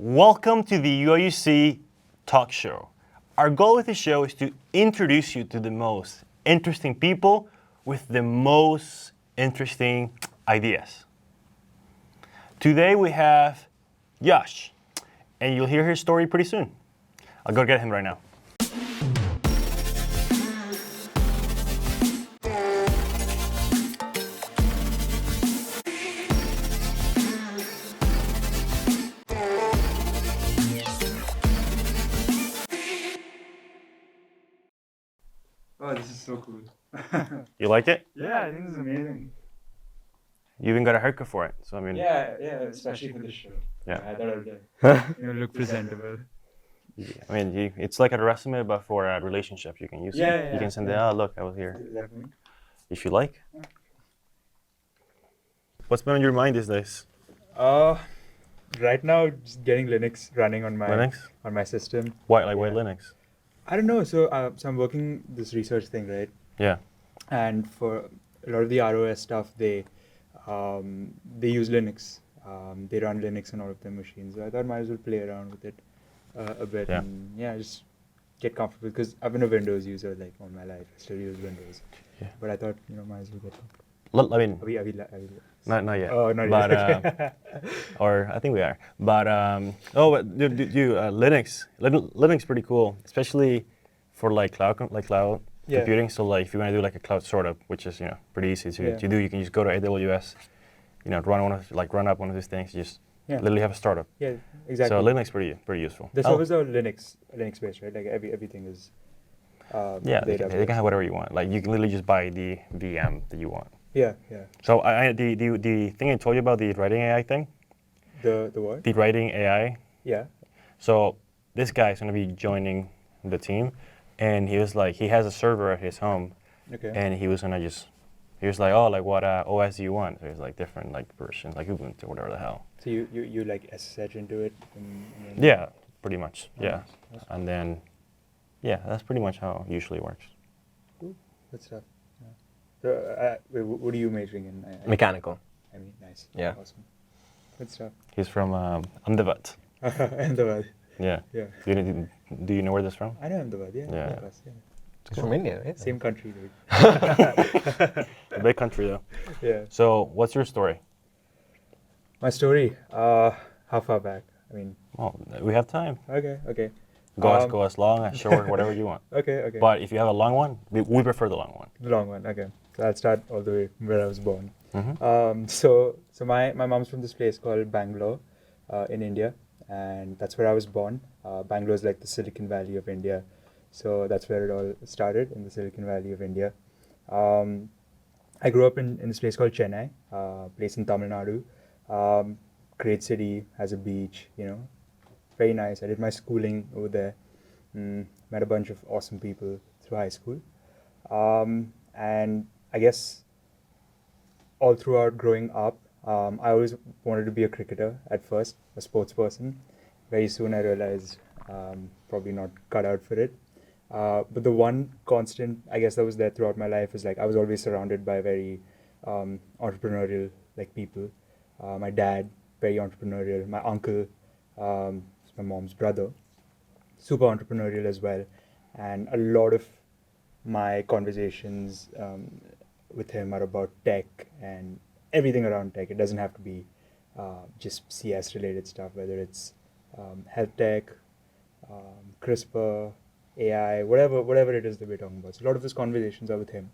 Welcome to the UIUC Talkshow. Our goal with the show is to introduce you to the most interesting people with the most interesting ideas. Today we have Yash, and you'll hear his story pretty soon. I'll go get him right now. Oh, this is so cool. You like it? Yeah, I think this is amazing. You even got a haircut for it, so I mean. Yeah, especially for the show. Yeah. I thought I'd look presentable. I mean, it's like a resume, but for a relationship. You can use it. You can send it. Oh, look, I was here. Exactly. If you like. What's been on your mind these days? Right now, just getting Linux running on my system. Why Linux? I don't know. So I'm working this research thing, right? Yeah. And for a lot of the ROS stuff, they use Linux. They run Linux on all of their machines. So I thought might as well play around with it a bit. Yeah. And just get comfortable because I've been a Windows user like all my life. I still use Windows. Yeah. But I thought might as well get comfortable. I mean, Are we not yet. Oh, not but, yet. or I think we are. But but do Linux pretty cool, especially for like cloud computing. So like if you want to do like a cloud startup, which is pretty easy to do, you can just go to AWS, run up one of these things. You just literally have a startup. Yeah, exactly. So Linux pretty useful. The servers are Linux based, right? Like everything is. They can have whatever you want. Like you can literally just buy the VM that you want. Yeah. So the thing I told you about the writing AI thing. The what? The writing AI. Yeah. So this guy is gonna be joining the team, and he was like, he has a server at his home, and he was like, oh, like what OS do you want? So there's like different like versions, like Ubuntu or whatever the hell. So you like SSH into it? And yeah, pretty much. Oh, yeah, nice. And then that's pretty much how it usually works. Cool. Good stuff. Yeah. So what are you majoring in? Mechanical. I mean, nice. Yeah. Awesome. Good stuff. He's from Ahmedabad. Ahmedabad. Yeah. Yeah. Do you know where this from? I know Ahmedabad. Yeah. Yeah. Of course, yeah. It's from India, yeah. Same country, dude. A big country though. Yeah. So what's your story? My story. How far back? I mean. Well, we have time. Okay. Go as long, as short, whatever you want. Okay. But if you have a long one, we prefer the long one. The long one. Okay. So I'll start all the way where I was born. Mm-hmm. So my mom's from this place called Bangalore, in India, and that's where I was born. Bangalore is like the Silicon Valley of India, so that's where it all started, in the Silicon Valley of India. I grew up in this place called Chennai, place in Tamil Nadu. Great city, has a beach, very nice. I did my schooling over there. Met a bunch of awesome people through high school, and I guess all throughout growing up, I always wanted to be a cricketer at first, a sports person. Very soon I realized probably not cut out for it. But the one constant, I guess, that was there throughout my life is like I was always surrounded by very entrepreneurial like people. My dad, very entrepreneurial. My uncle, my mom's brother, super entrepreneurial as well. And a lot of my conversations with him are about tech and everything around tech. It doesn't have to be just CS related stuff, whether it's health tech, CRISPR, AI, whatever it is that we're talking about. So a lot of those conversations are with him,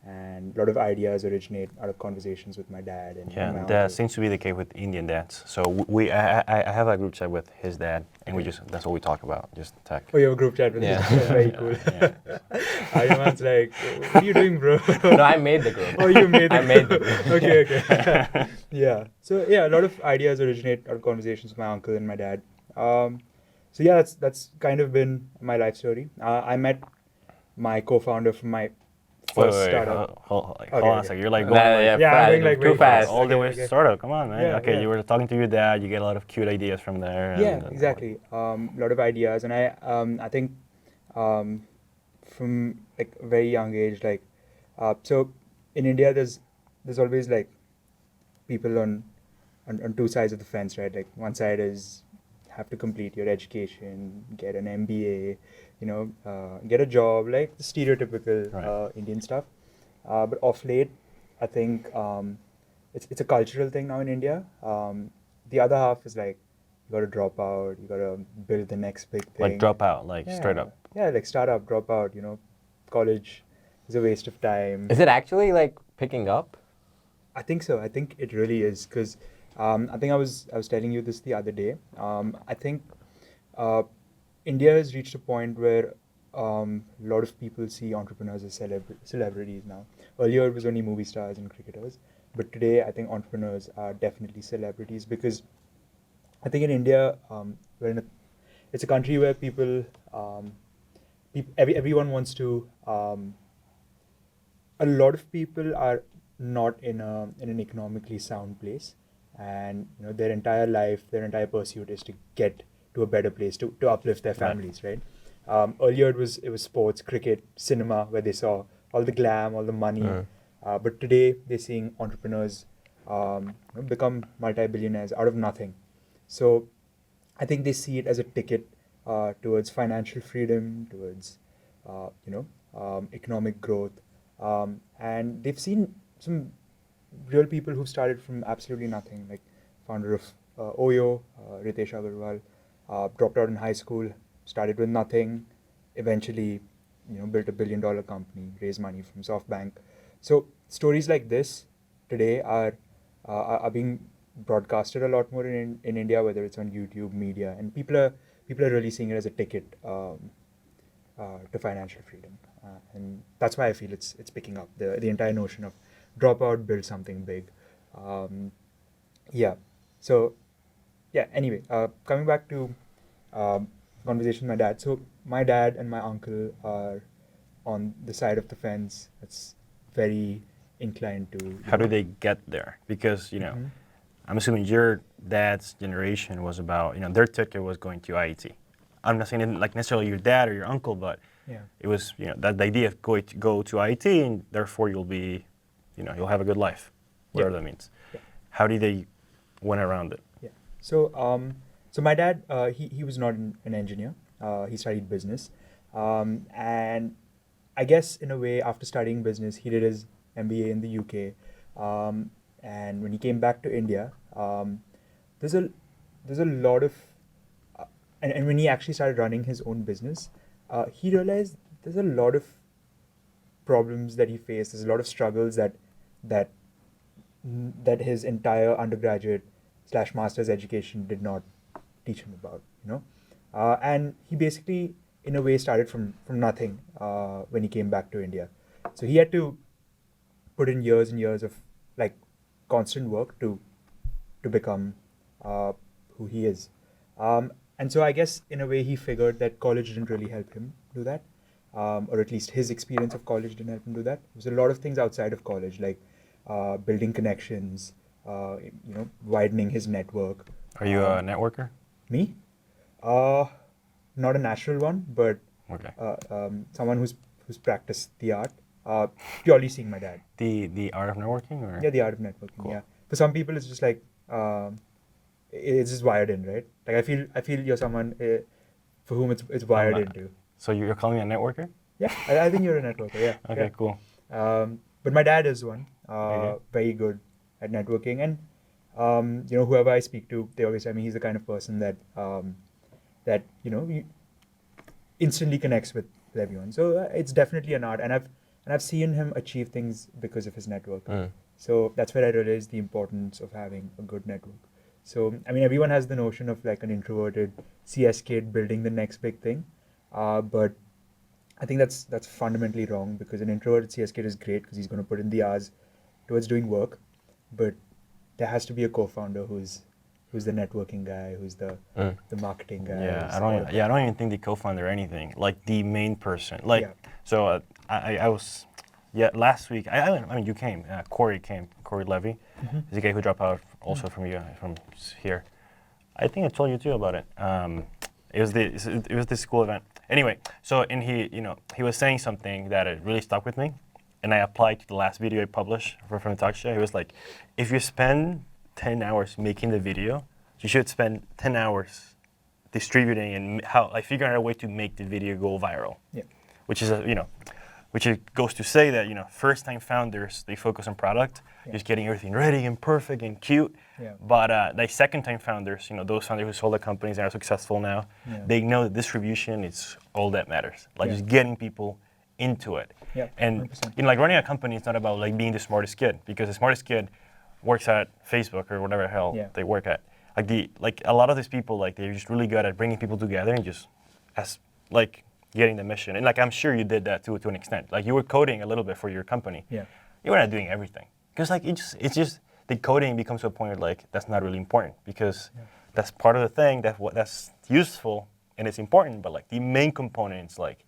and a lot of ideas originate out of conversations with my dad and my uncle. That seems to be the case with Indian dads. So I have a group chat with his dad, and that's what we talk about, just tech. Oh, you have a group chat with him? That's very cool. Your man's like, what are you doing, bro? No, I made the group. Oh, you made it? I made the group. Okay. Yeah. So a lot of ideas originate out of conversations with my uncle and my dad. So that's kind of been my life story. I met my co-founder from my first startup. Hold on a second. You're like going I'm going like too fast. all the way to startup. Come on, man. Yeah. You were talking to your dad. You get a lot of cute ideas from there. Yeah, exactly. A lot of ideas, and I think from like a very young age, like so in India, there's always like people on two sides of the fence, right? Like one side is have to complete your education, get an MBA, get a job, like the stereotypical Right. Indian stuff. But off late, I think it's a cultural thing now in India. The other half is like you got to drop out, you got to build the next big thing. Like drop out, like straight Yeah, up. yeah, like start up, drop out. College is a waste of time. Is it actually like picking up? I think so. I think it really is because I think I was telling you this the other day. I think India has reached a point where a lot of people see entrepreneurs as celebrities now. Earlier, it was only movie stars and cricketers, but today I think entrepreneurs are definitely celebrities because I think in India, it's a country where everyone wants to. A lot of people are not in an economically sound place, and their entire life, their entire pursuit is to get to a better place, to uplift their families, right? Earlier it was sports, cricket, cinema, where they saw all the glam, all the money, but today they're seeing entrepreneurs become multi-billionaires out of nothing. So I think they see it as a ticket towards financial freedom, towards economic growth, and they've seen some real people who started from absolutely nothing, like founder of Oyo, Ritesh Agarwal, dropped out in high school, started with nothing, eventually built $1 billion company, raised money from SoftBank. So stories like this today are being broadcasted a lot more in India, whether it's on YouTube, media, and people are really seeing it as a ticket to financial freedom, and that's why I feel it's picking up the entire notion of drop out, build something big. Yeah. So yeah. Anyway, coming back to conversation with my dad. So my dad and my uncle are on the side of the fence that's very inclined to. How do they get there? Because Mhm. I'm assuming your dad's generation was about their ticket was going to IIT. I'm not saying it like necessarily your dad or your uncle, but Yeah. it was that the idea of go to IIT and therefore you'll be, you'll have a good life, whatever Yeah. that means. Yeah. How did they went around it? Yeah. So my dad, he was not an engineer. He studied business, and I guess in a way, after studying business, he did his MBA in the UK. And when he came back to India, there's a lot of, and when he actually started running his own business, he realized there's a lot of problems that he faced. There's a lot of struggles that that his entire undergraduate / master's education did not teach him about, and he basically, in a way, started from nothing when he came back to India. So he had to put in years and years of like constant work to become who he is. And so I guess in a way he figured that college didn't really help him do that, or at least his experience of college didn't help him do that. There was a lot of things outside of college, like building connections, widening his network. Are you a networker? Me? Not a natural one, but Okay. someone who's practiced the art, purely seeing my dad. The art of networking, or Yeah, the art of networking. Cool. Yeah. For some people, it's just like it's just wired in, right? Like I feel you're someone for whom it's wired not. into. So you're calling me a networker? Yeah, I think you're a networker. Yeah. Okay, yeah. cool. But my dad is one. Okay. Very good at networking, and whoever I speak to, they always tell me he's the kind of person that you instantly connects with everyone. So it's definitely an art, and I've seen him achieve things because of his network. So that's where I realized the importance of having a good network. So I mean, everyone has the notion of like an introverted CS kid building the next big thing, but I think that's fundamentally wrong, because an introverted CS kid is great because he's going to put in the hours towards doing work, but there has to be a co-founder who's the networking guy, who's the marketing guy. Yeah, who's I all don't. of that. Yeah, I don't even think the co-founder or anything. Like the main person. Like Yeah. so, I was. Yeah, last week. I mean, you came. Corey came. Corey Levy. Mhm. He's a guy who dropped out also from here. I think I told you too about it. It was this school event. Anyway, so he was saying something that it really stuck with me, and I applied to the last video I published from the talk show. He was like, if you spend 10 hours making the video, you should spend 10 hours distributing and how like figuring out a way to make the video go viral. Yeah. Which is which it goes to say that first-time founders, they focus on product, just getting everything ready and perfect and cute. Yeah. But like second-time founders, those founders who sold their companies and are successful now, they know that distribution is all that matters. Like just getting people into it. Yeah, And 100%. like running a company is not about like being the smartest kid, because the smartest kid works at Facebook or whatever the hell they work at. Like a lot of these people, like they're just really good at bringing people together and just getting the mission. And like I'm sure you did that too to an extent. Like you were coding a little bit for your company. Yeah. You were not doing everything. Because like it's just the coding becomes to a point where like that's not really important, because that's part of the thing that's useful and it's important, but like the main component is like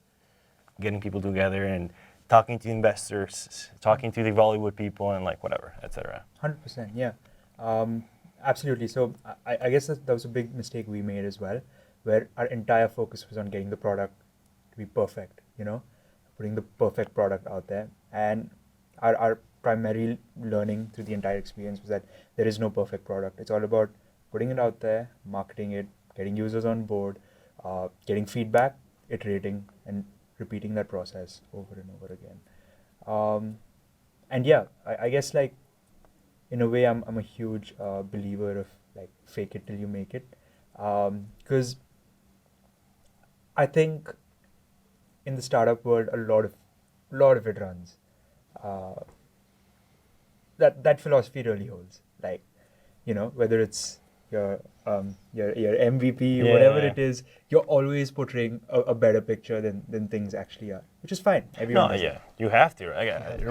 getting people together and talking to investors, talking to the Bollywood people and like whatever, etc. 100%, yeah. Absolutely. So I guess that was a big mistake we made as well, where our entire focus was on getting the product to be perfect, putting the perfect product out there. And our primary learning through the entire experience was that there is no perfect product. It's all about putting it out there, marketing it, getting users on board, getting feedback, iterating, and repeating that process over and over again. And yeah, I guess like in a way I'm a huge believer of like fake it till you make it, because I think in the startup world a lot of it runs. That philosophy really holds. Like, whether it's your MVP, whatever it is, you're always portraying a better picture than things actually are, which is fine. Everyone does that. You have to.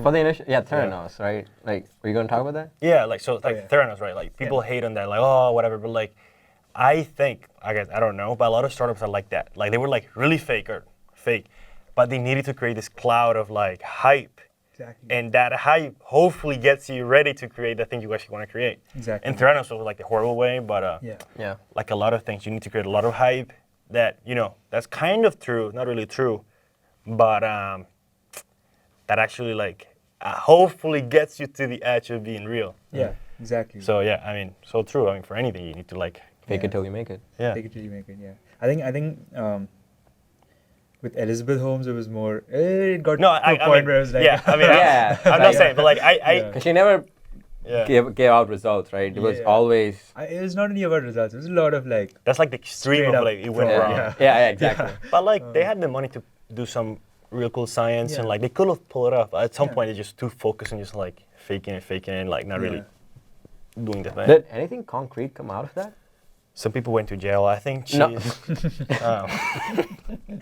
For the initial, Theranos, right? Like, were you going to talk about that? Yeah, like so, like Theranos, right? Like people hate on that, like whatever. But like, I think, I don't know, but a lot of startups are like that. Like they were like really fake, but they needed to create this cloud of like hype. Exactly. And that hype hopefully gets you ready to create the thing you actually want to create. Exactly. And Theranos was like the horrible way, but like a lot of things, you need to create a lot of hype that, that's kind of true, not really true, but that actually like hopefully gets you to the edge of being real. Yeah, exactly. So so true. I mean, for anything, you need to like fake it till you make it. Yeah. Fake it till you make it. Yeah. I think. With Elizabeth Holmes, it was more. It got to a point where it was like. Yeah, I'm not saying, but like because she never gave out results, right? It was always. It was not only about results. It was a lot of like. That's like the extreme of like it went wrong. Yeah, exactly. But like they had the money to do some real cool science, and like they could have pulled it off. At some point, they're just too focused on just like faking and like not really doing the thing. Did anything concrete come out of that? Some people went to jail. I think No. In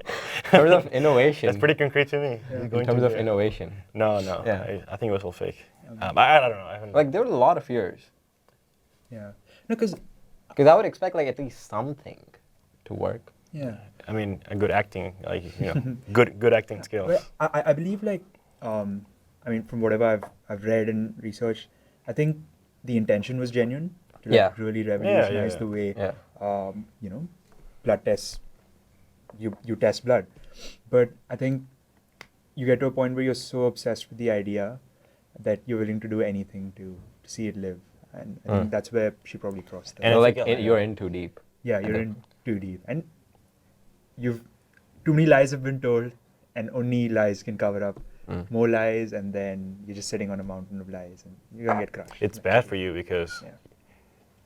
terms of innovation. That's pretty concrete to me. In terms of innovation. No. Yeah. I think it was all fake. I don't know. Like there were a lot of years. Yeah. No, because I would expect like at least something to work. Yeah. I mean, a good acting, like good acting skills. But I believe like from whatever I've read and researched, I think the intention was genuine to like really revolutionize the way blood tests. You test blood, but I think you get to a point where you're so obsessed with the idea that you're willing to do anything to see it live, and I think that's where she probably crossed that. And like you're in too deep. Yeah, you're in too deep, and too many lies have been told, and only lies can cover up more lies, and then you're just sitting on a mountain of lies, and you're gonna get crushed. It's bad for you because,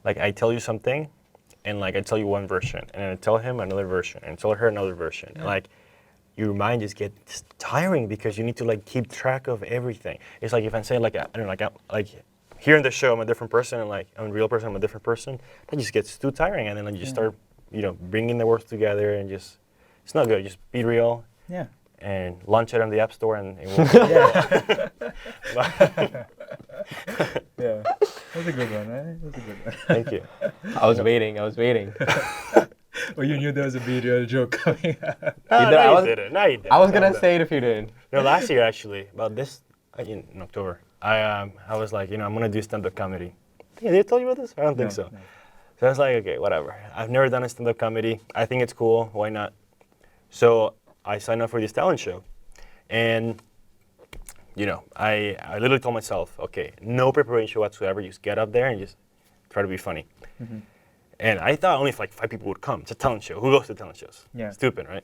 like, I tell you something, and like I tell you one version, and then I tell him another version, and tell her another version, and like your mind just gets tiring because you need to like keep track of everything. It's like if I'm saying like I don't know, like here in the show I'm a different person, and like I'm a real person, I'm a different person. That just gets too tiring, and then like, you just start bringing the words together, and just it's not good. Just be real. Yeah. And launch it on the App Store, and it will. Yeah, that's a good one, right? That's a good one. Thank you. I was waiting. Oh, you knew there was a be real joke coming. No, you didn't. I was gonna say it if you didn't. No, last year actually, about this in October, I was like, I'm gonna do stand-up comedy. Did I tell you about this? I don't think so. No. So I was like, okay, whatever. I've never done a stand-up comedy. I think it's cool. Why not? So I signed up for this talent show, and I literally told myself, okay, no preparation whatsoever. Just get up there and just try to be funny. And I thought only if like 5 people would come. It's a talent show. Who goes to talent shows? Yeah. Stupid, right?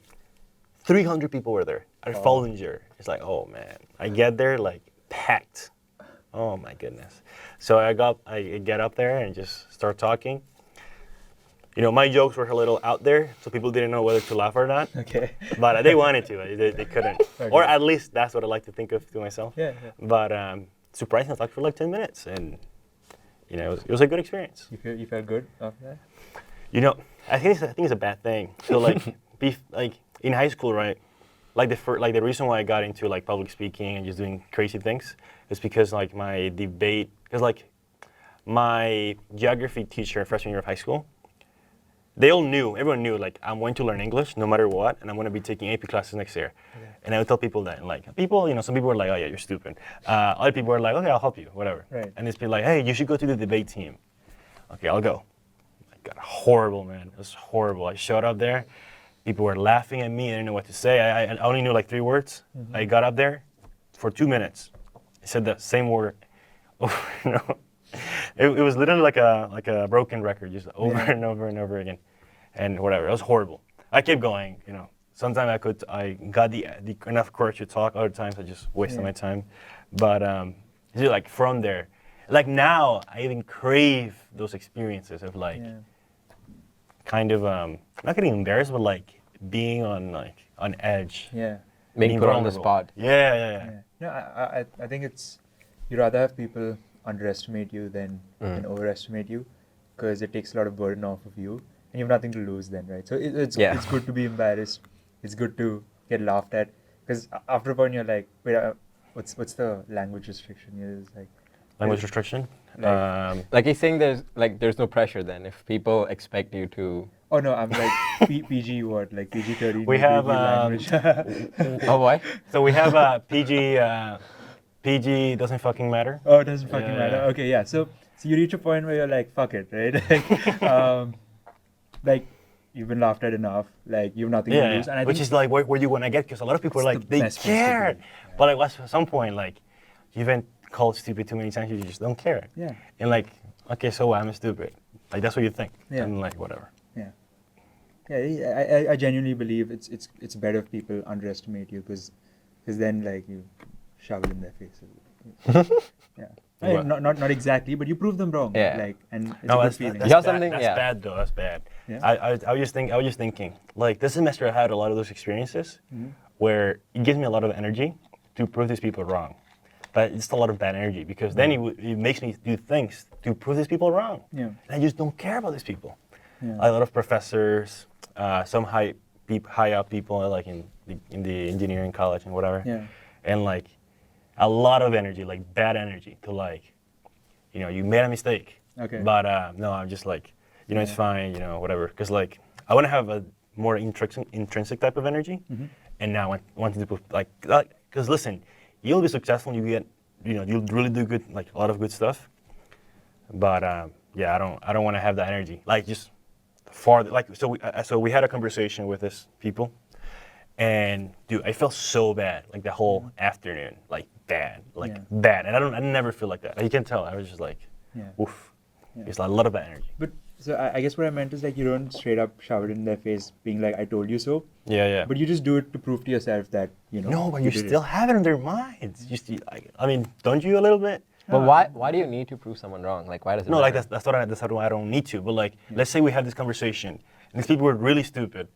300 people were there at following year. It's like, oh man. I get there like packed. Oh my goodness. So I get up there and just start talking. You know, my jokes were a little out there, so people didn't know whether to laugh or not. Okay. But they wanted to, they couldn't. Okay. Or at least that's what I like to think of to myself. Yeah. But surprisingly, I talked for like 10 minutes, and you know, it was a good experience. You felt good after that? You know, I think it's a bad thing. So like, like in high school, right? Like the reason why I got into like public speaking and just doing crazy things is because like my debate, because like my geography teacher freshman year of high school, everyone knew like I'm going to learn English no matter what, and I'm going to be taking AP classes next year. Okay. And I would tell people that, and like people, you know, some people were like, oh yeah, you're stupid. Other people were like, okay, I'll help you, whatever. Right. And it's been like, hey, you should go to the debate team. Okay, I'll go. I got horrible, man. It was horrible. I showed up there. People were laughing at me. I didn't know what to say. I only knew like 3 words. Mm-hmm. I got up there for 2 minutes. I said the same word over and over. It was literally like a broken record, just over and over and over again, and whatever. It was horrible. I kept going, you know. Sometimes I got the enough courage to talk. Other times I just wasted my time. But like from there, like now I even crave those experiences of like kind of not getting embarrassed, but like being on edge. Yeah. Being put on the vulnerable. spot. Yeah. No, I think you'd rather have people underestimate you than overestimate you, because it takes a lot of burden off of you, and you have nothing to lose then, right? So it's good to be embarrassed. It's good to get laughed at, because after a point you're like, wait, what's the language restriction? It's like Language restriction. Like he's saying, there's no pressure then if people expect you to. Oh no, I'm like PG what, like PG-13. We have language. Oh what? So we have PG. PG doesn't fucking matter. Oh, it doesn't fucking Yeah. matter. Okay, yeah. So you reach a point where you're like, fuck it, right? Like you've been laughed at enough. Like you have nothing to lose. And I which think is like where you want to get, because a lot of people are it's like the they best place to care, be. Yeah. but like at some point like you've been called stupid too many times, you just don't care. Yeah. And like, okay, so what? I'm stupid. Like that's what you think. Yeah. And like whatever. Yeah, I genuinely believe it's better if people underestimate you, because then like you shove it in their face. Yeah. I mean, not exactly, but you prove them wrong. Yeah. Like, and it's No, a good that's feeling. You have bad. something- That's yeah. bad though. That's bad. Yeah. I was just thinking, like this semester I had a lot of those experiences where it gives me a lot of energy to prove these people wrong, but it's a lot of bad energy, because then it makes me do things to prove these people wrong. Yeah. And I just don't care about these people. Yeah. A lot of professors, some high up people like in the engineering college and whatever. Yeah. And like a lot of energy, like bad energy, to like, you know, you made a mistake. Okay. But no, I'm just like, you know, it's fine, you know, whatever. Because like I want to have a more intrinsic type of energy, and now I want to put like, because listen, you'll be successful, you get, you know, you'll really do good, like a lot of good stuff. But yeah, I don't want to have that energy, like just far, like so we had a conversation with this people, and dude, I felt so bad like the whole afternoon, like bad, and I never feel like that. You can tell I was just like, oof, it's like a lot of bad energy. But so I guess what I meant is like you don't straight up shove it in their face, being like, I told you so. Yeah. But you just do it to prove to yourself that, you know. No, but you did still it. have it in their minds. You still, I mean, don't you a little bit? But why do you need to prove someone wrong? Like why does it No, matter? like that's why I don't need to. But like, let's say we have this conversation, and these people were really stupid,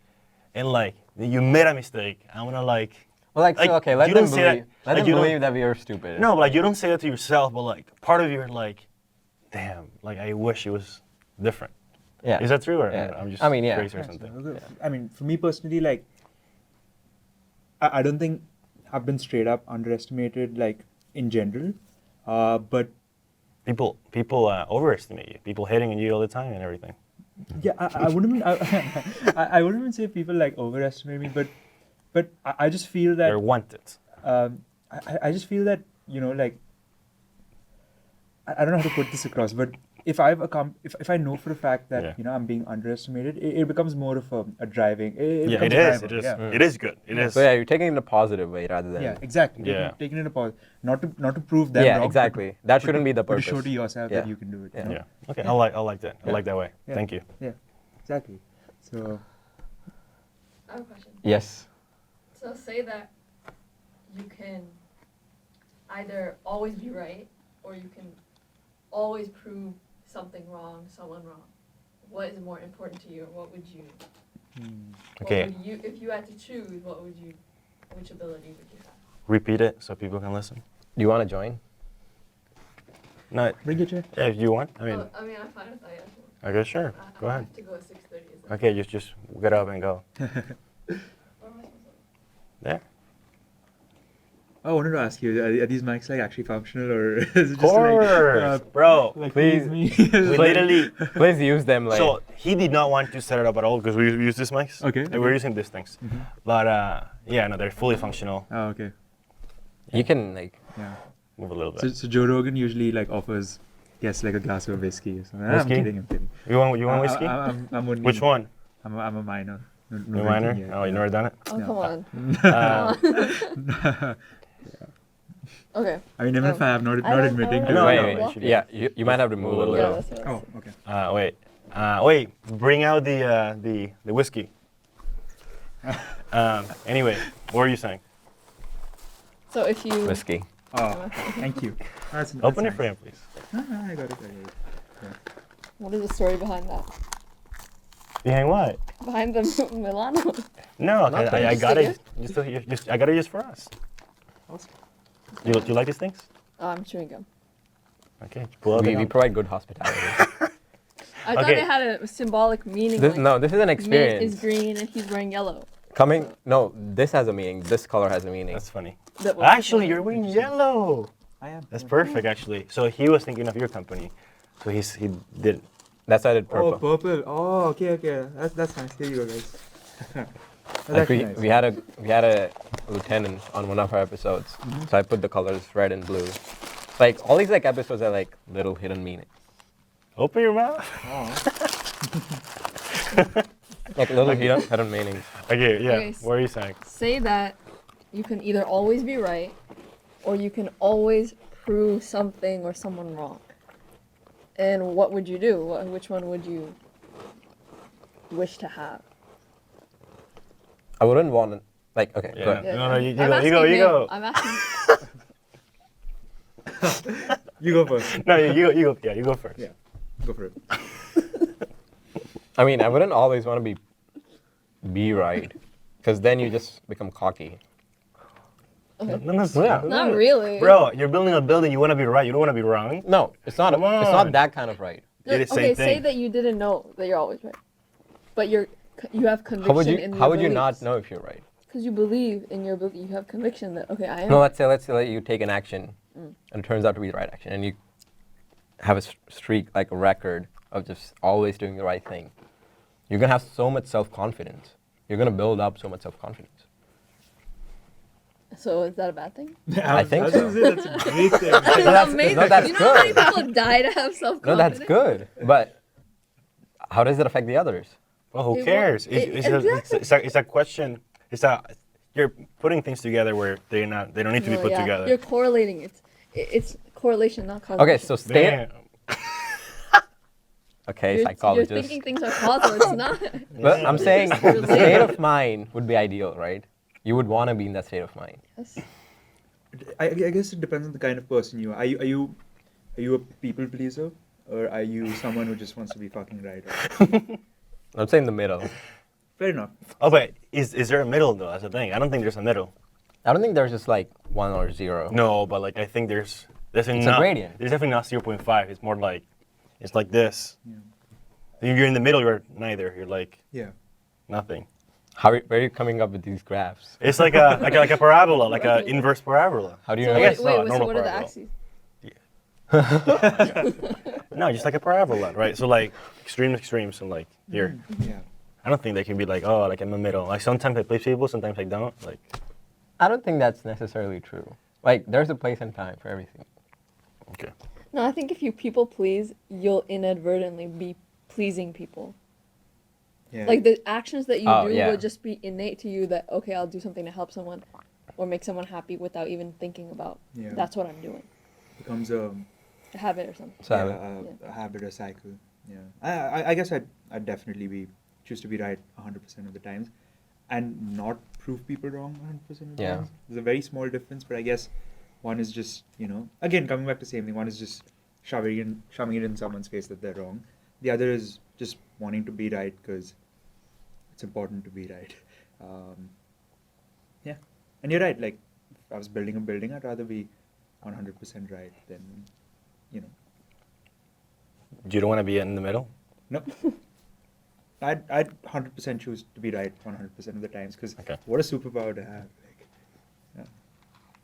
and like you made a mistake. I'm gonna like. Well, like, so, okay, let you them don't say believe. that- Let like, them you don't- believe that we are stupid. No, but like you don't say that to yourself, but like part of you are like, damn, like I wish it was different. Yeah. Is that true, or Yeah. I'm just I mean, yeah. crazy or Yeah, something? so, I mean, for me personally, like, I don't think I've been straight up underestimated, like, in general. But People overestimate you. People hating on you all the time and everything. yeah, I wouldn't. I wouldn't even say people like overestimate me, but I just feel that. They're wanted. I just feel that, you know, like, I don't know how to put this across, but if if I know for a fact that I'm being underestimated, it becomes more of a driving. It Yeah, becomes it a is. driver. It is. Yeah. It is good. It is. So yeah, you're taking it in a positive way rather than. Yeah, exactly. Yeah. Taking it in a pause, not to prove them Yeah, wrong. exactly. That shouldn't be the But to purpose. show to yourself Yeah. that you can do it. Yeah. You know? Yeah. Okay. Yeah. I like that. I Yeah. like that way. Yeah. Thank you. Yeah, exactly. So I have a question. Yes. So say that you can either always be right or you can always prove something wrong, someone wrong. What is more important to you, or what would you? Okay. What would you, if you had to choose, which ability would you have? Repeat it so people can listen. Do you want to join? No. bring it, Jay. Yeah, if you want. I mean. I'm fine with that. Yeah. Okay. Sure. I Go ahead. have to go at 6:30. Okay. Just get up and go. Where am I supposed to? There. I wanted to ask you: Are these mics like actually functional, or is it Of just course, bro. like Please. me? We literally. Please use them like. So he did not want to set it up at all because we use these mics. Okay, And okay. we're using these things. But yeah, no, they're fully functional. Oh, okay. you can like. Yeah. Move a little bit. So Joe Rogan usually like offers guests like a glass of whiskey or something. Whiskey? I'm kidding. You want whiskey? I'm only, Which one? I'm a minor. No You minor? drinking yet, Oh, you never done it? Oh, Yeah. come on. Okay. I mean, even if I have not I don't- admitting I to don't it. No, wait, no, wait. no. Yeah, you might have to move a little. Yeah, bit. that's what I Oh, was- okay. Wait. Bring out the whiskey. Anyway, what were you saying? So if you. Whiskey. Oh, thank you. That's Open it nice. for him, please. I got it. What is the story behind that? Behind what? Behind the Milano? No, Nothing. I Just got a it. I got it just for us. You like these things? Oh, I'm chewing gum. Okay, pull out the We gum. provide good hospitality. I thought Okay. it had a symbolic meaning. this, like no, this is an mint experience. is green and he's wearing yellow. No, this has a meaning. This color has a meaning. That's funny. That was Actually, the you're wearing yellow. I am. That's perfect, actually. So he was thinking of your company. So he did. That's why I did purple. Oh, purple. Oh, okay. That's nice. Here you go, guys. That's Like actually nice. we had a lieutenant on one of our episodes, so I put the colors red and blue. Like all these like episodes are like little hidden meanings, Open your mouth. like little hidden meanings. Okay, yeah. Okay, What are you saying? Say that you can either always be right or you can always prove something or someone wrong. And what would you do? Which one would you wish to have? I wouldn't want to, like okay, go Yeah. ahead. No, you I'm go, you asking go, you him. go. I'm asking. You go first. No, you go. Yeah, you go first. Yeah. Go for it. I mean, I wouldn't always want to be right, because then you just become cocky. Not really. Bro, you're building a building. You want to be right. You don't want to be wrong. No, it's not. Come It's on. not that kind of right. Did the same Okay, say thing. that you didn't know that you're always right, but you have conviction in your How would you not beliefs. know if you're right? Because you believe in your belief, you have conviction that okay, I am. No, let's say that you take an action, and it turns out to be the right action, and you have a streak, like a record of just always doing the right thing. You're gonna have so much self-confidence. You're gonna build up so much self-confidence. So is that a bad thing? I think was so. gonna say, that's a great thing. That's amazing. no, that's you know how many good. people die to have self-confidence? No, that's good. But how does it affect the others? Well, who It cares? won't- It's a question. You're putting things together where they don't need to be No, put yeah. together. You're correlating it. It's correlation, not causation. Okay, so state. Damn. Okay, You're psychologist. thinking things are causal. It's not. But I'm saying Related. state of mind would be ideal, right? You would want to be in that state of mind. Yes. I guess it depends on the kind of person you are. Are you a people pleaser, or are you someone who just wants to be fucking right? I'd say in the middle. Fair enough. Oh, but is there a middle though? That's the thing. I don't think there's a middle. I don't think there's just like 1 or 0. No, but like I think there's It's a not, gradient. There's definitely not 0.5. It's more like it's like this. You're in the middle. You're neither. You're like Yeah. nothing. Where are you coming up with these graphs? It's like a parabola, like a inverse parabola. How do you So know? I wait, guess wait, not, so normal what are the parabola. axes? No, just like a parabola, right? So like extremes, and like here. Yeah. I don't think they can be like, oh, like in the middle. Like sometimes I please people, sometimes I don't. Like I don't think that's necessarily true. Like there's a place and time for everything. okay. No, I think if you people please, you'll inadvertently be pleasing people. Yeah. Like the actions that you Oh, do yeah. will just be innate to you that, okay, I'll do something to help someone or make someone happy without even thinking about Yeah. that's what I'm doing. becomes A habit or something. So a habit or cycle. Yeah. I guess I'd definitely choose to be right 100% of the times and not prove people wrong 100% of the Yeah. times. There's a very small difference, but I guess one is just, again, coming back to the same thing, one is just shoving it in someone's face that they're wrong. The other is just wanting to be right because it's important to be right. Yeah. And you're right, like, if I was building a building, I'd rather be 100% right than, You don't want to be in the middle? No. I'd 100% choose to be right 100% of the times because Okay. what a superpower to have. Like, yeah.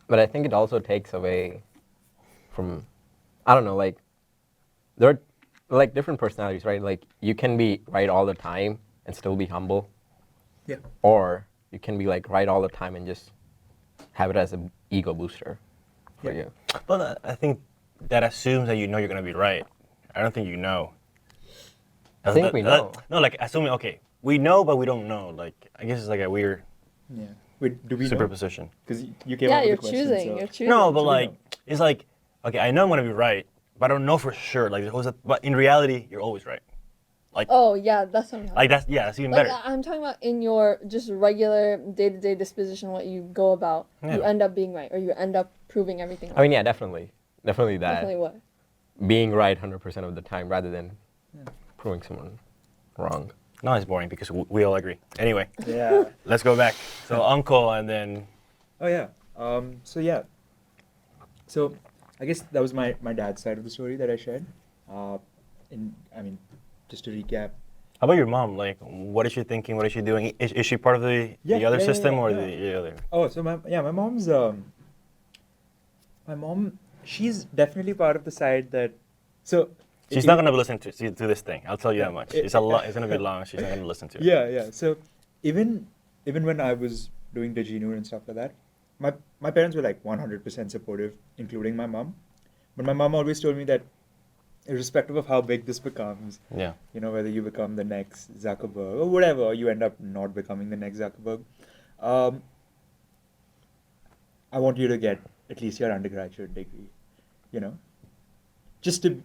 But I think it also takes away from, I don't know, like, there are like different personalities, right? Like, you can be right all the time and still be humble, Yeah. or you can be like right all the time and just have it as an ego booster for Yeah. you. Well, I think that assumes that you know you're going to be right. I don't think you know. I think we know. No, like assuming, okay, we know, but we don't know. Like, I guess it's like a weird Yeah. Wait, do we know? superposition. Because you came Yeah, up with you're the question. choosing. So. You're choosing. No, but we like, know. it's like, okay, I know I'm going to be right, but I don't know for sure. Like, but in reality, you're always right. Like, Oh yeah, that's what I'm talking like about. that's even Like better. I'm talking about in your just regular day-to-day disposition, what you go about, you Yeah. end up being right, or you end up proving everything right. I mean, yeah, definitely that. Definitely what? Being right 100% of the time rather than Yeah. proving someone wrong. No, it's boring because we all agree. Anyway, Yeah. let's go back. So uncle, and then Oh, yeah. So I guess that was my dad's side of the story that I shared. Just to recap. how about your mom? Like, what is she thinking? What is she doing? Is she part of the other system or the other? Oh, so my mom's my mom, she's definitely part of the side that, so. She's not going to listen to this thing. I'll tell you Yeah, that much. It's a lot. It's going to be long. She's not going to listen to it. Yeah. So even when I was doing Diginur and stuff like that, my parents were like 100% supportive, including my mom. But my mom always told me that irrespective of how big this becomes, Yeah. whether you become the next Zuckerberg or whatever, or you end up not becoming the next Zuckerberg, I want you to get at least your undergraduate degree, just to,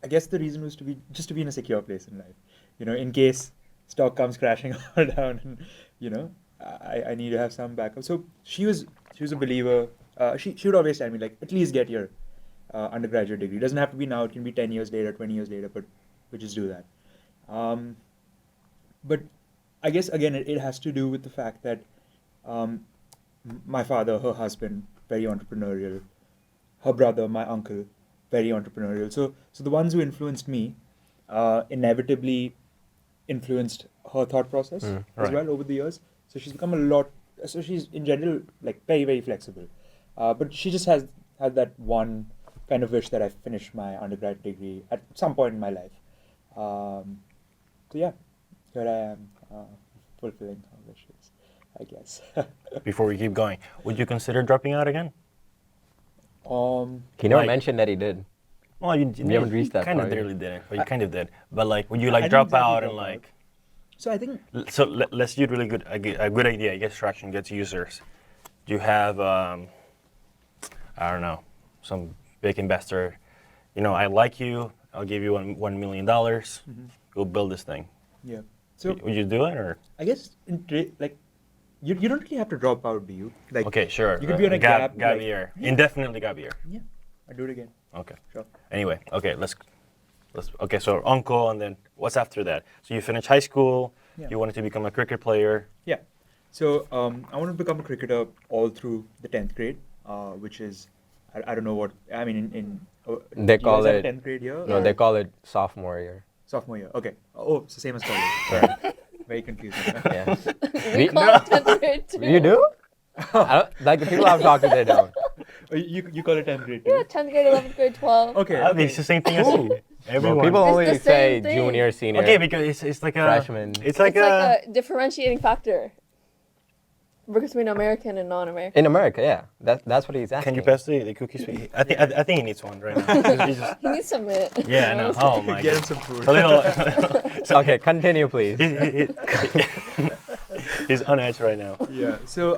I guess the reason was to be in a secure place in life, in case stock comes crashing all down, and I need to have some backup. So she was a believer. She would always tell me, like, at least get your undergraduate degree. It doesn't have to be now. It can be 10 years later, 20 years later, but we just do that. But I guess again it has to do with the fact that my father, her husband, very entrepreneurial. Her brother, my uncle, very entrepreneurial. So the ones who influenced me inevitably influenced her thought process as right. well over the years. So she's become a lot. So she's in general like very, very flexible. But she just has had that one kind of wish that I finish my undergrad degree at some point in my life. So yeah, here I am fulfilling her wishes, I guess. Before we keep going, would you consider dropping out again? He never Like- mentioned that he did. Well, you haven't reached that kind of part. really didn't, but you kind of did. But like, would you I like didn't drop exactly out and drop out. like? So I think So let's do really good. A good idea gets traction, gets users. Do you have I don't know, some big investor? I like you. I'll give you $1 million. Go build this thing. yeah. So Would you do it or? I guess you don't really have to drop out, do you? Like Okay, sure. You could be on a gap gap, like- year. Yeah. Indefinitely gap year. Yeah, I'd do it again. Okay. Sure. Anyway, okay, let's. Okay, so uncle, and then what's after that? So you finish high school. Yeah. You wanted to become a cricket player. Yeah. So I wanted to become a cricketer all through the 10th grade, which is I don't know what I mean in They do you call guys have it- 10th grade here? No, or they call it sophomore year. sophomore year. Okay. Oh, it's the same as college. Right. Very confusing. Yeah. We call it 10th grade too. You do? I don't, like the people I've talked to, they don't. Oh, you call it 10th grade too? Yeah, 10th grade, 11th grade, 12. Okay. Okay, it's the same thing as everyone. Well, people It's only the say same thing. junior, senior. Okay, because it's like a Freshman. It's like It's a. like a differentiating factor. between American and non-American. In America, yeah. That's what he's asking. Can you pass the cookies? I think he needs one right now. He's just- He needs some it. yeah, no. Oh my Get him god. some food. A little. Okay, continue, please. He's on edge right now. Yeah. So,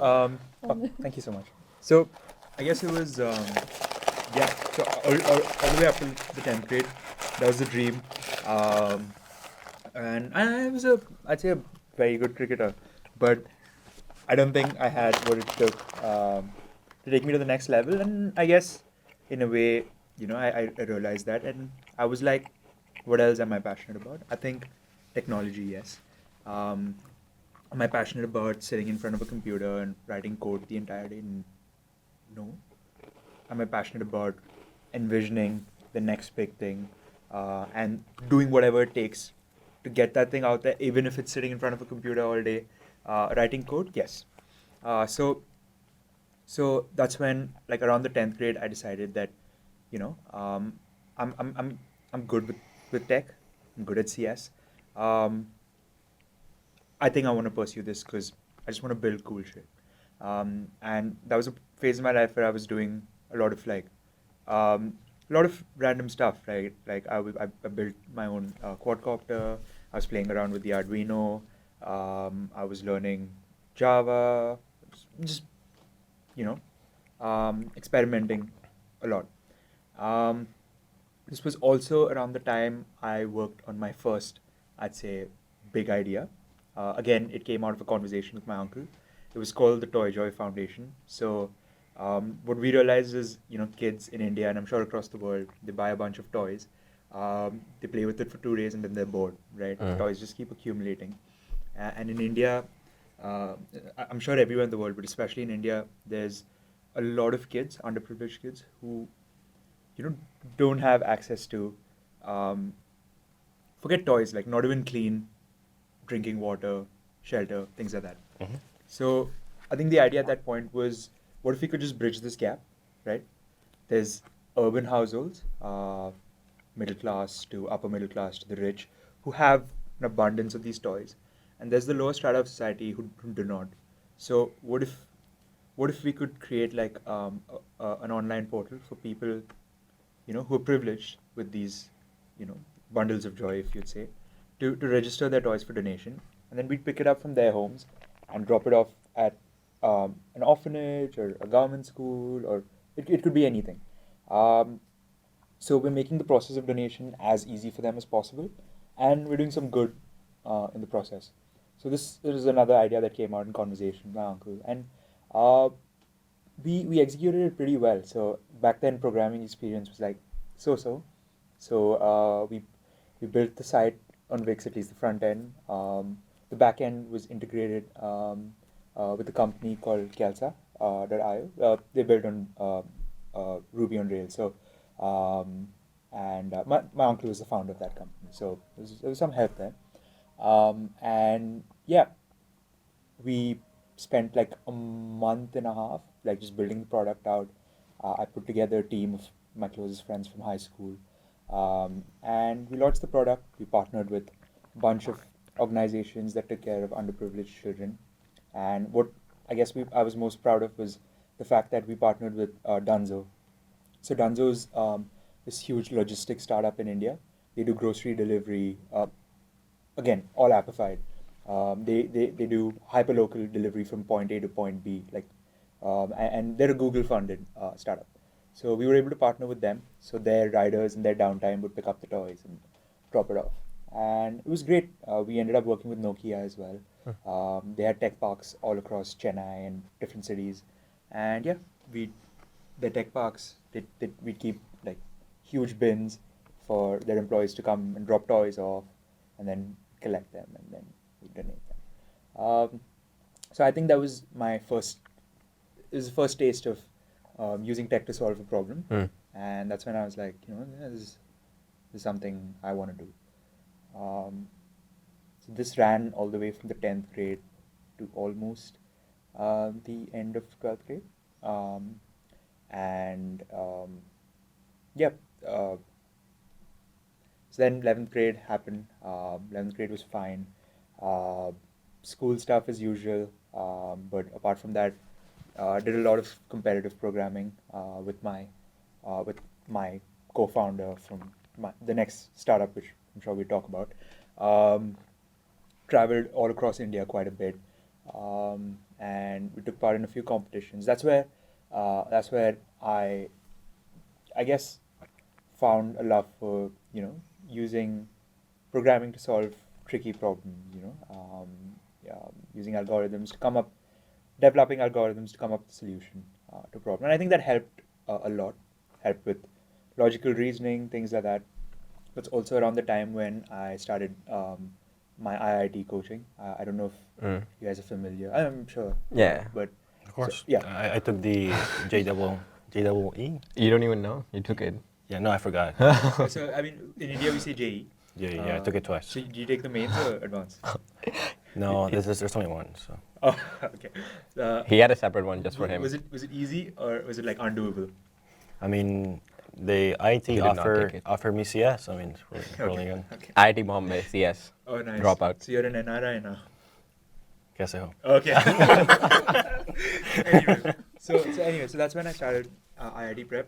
thank you so much. So, I guess it was, yeah. So all the way up to the 10th grade, that was the dream. And I was I'd say a very good cricketer, but I don't think I had what it took to take me to the next level. And I guess, in a way, I realized that, and I was like, what else am I passionate about? I think technology, yes. Am I passionate about sitting in front of a computer and writing code the entire day? No. Am I passionate about envisioning the next big thing and doing whatever it takes to get that thing out there, even if it's sitting in front of a computer all day, writing code? Yes. So that's when, like around the 10th grade, I decided that, I'm good with tech. I'm good at CS. I think I want to pursue this because I just want to build cool shit. And that was a phase in my life where I was doing a lot of random stuff, right? Like I built my own quadcopter. I was playing around with the Arduino. I was learning Java. Just experimenting a lot. This was also around the time I worked on my first, I'd say, big idea. Again, it came out of a conversation with my uncle. It was called the Toy Joy Foundation. So what we realized is, kids in India, and I'm sure across the world, they buy a bunch of toys. They play with it for 2 days and then they're bored, right? Toys just keep accumulating. And in India, I'm sure everywhere in the world, but especially in India, there's a lot of kids, underprivileged kids, who don't have access to, forget toys, like not even clean drinking water, shelter, things like that. Mm-hmm. So I think the idea at that point was, what if we could just bridge this gap, right? There's urban households, middle class to upper middle class to the rich, who have an abundance of these toys. And there's the lower strata of society who do not. So what if we could create like an online portal for people, who are privileged with these, bundles of joy, if you'd say, to register their toys for donation, and then we'd pick it up from their homes and drop it off at an orphanage or a government school, or it could be anything. So we're making the process of donation as easy for them as possible, and we're doing some good in the process. So this is another idea that came out in conversation with my uncle, and we executed it pretty well. So back then, programming experience was like so. So we built the site on Wix, at least the front end. The back end was integrated with a company called calsa.io. They built on Ruby on Rails. So my uncle was the founder of that company. So there was some help there. And yeah, we spent like a month and a half, like just building the product out. I put together a team of my closest friends from high school. And we launched the product. We partnered with a bunch of organizations that took care of underprivileged children. And what I guess I was most proud of was the fact that we partnered with Dunzo. So Dunzo is this huge logistics startup in India. They do grocery delivery, again, all appified. They do hyperlocal delivery from point A to point B, and they're a Google-funded startup. So we were able to partner with them, so their riders in their downtime would pick up the toys and drop it off. And it was great. We ended up working with Nokia as well. They had tech parks all across Chennai and different cities. And yeah, the tech parks, we'd keep like huge bins for their employees to come and drop toys off and then collect them and then we'd donate them. So I think that was the first taste of using tech to solve a problem. And that's when I was like, this is something I want to do. So this ran all the way from the 10th grade to almost the end of 12th grade. So then 11th grade happened. 11th grade was fine. school stuff as usual, but apart from that, did a lot of competitive programming with my co-founder from the next startup, which I'm sure we'll talk about. Traveled all across India quite a bit, and we took part in a few competitions. That's where I guess found a love for using programming to solve tricky problems. Using algorithms to come up, developing algorithms to come up with a solution to a problem. And I think that helped a lot. Helped with logical reasoning, things like that. It's also around the time when I started my IIT coaching. I don't know if you guys are familiar. I'm sure. Yeah. But Of course. So, yeah. I took the JEE. You don't even know? You took it. Yeah, no, I forgot. So I mean, in India we say JE. Yeah, I took it twice. So do you take the mains or advanced? No, there's only one. So Oh, okay. He had a separate one just for him. Was it easy or was it like undoable? I mean, the IT He did not take it. offer me CS. I mean, it's really good. Okay. IIT Bombay, CS. Oh, nice. Dropout. So you're an NRI now. Guess I hope. Okay. anyway, so that's when I started IIT prep.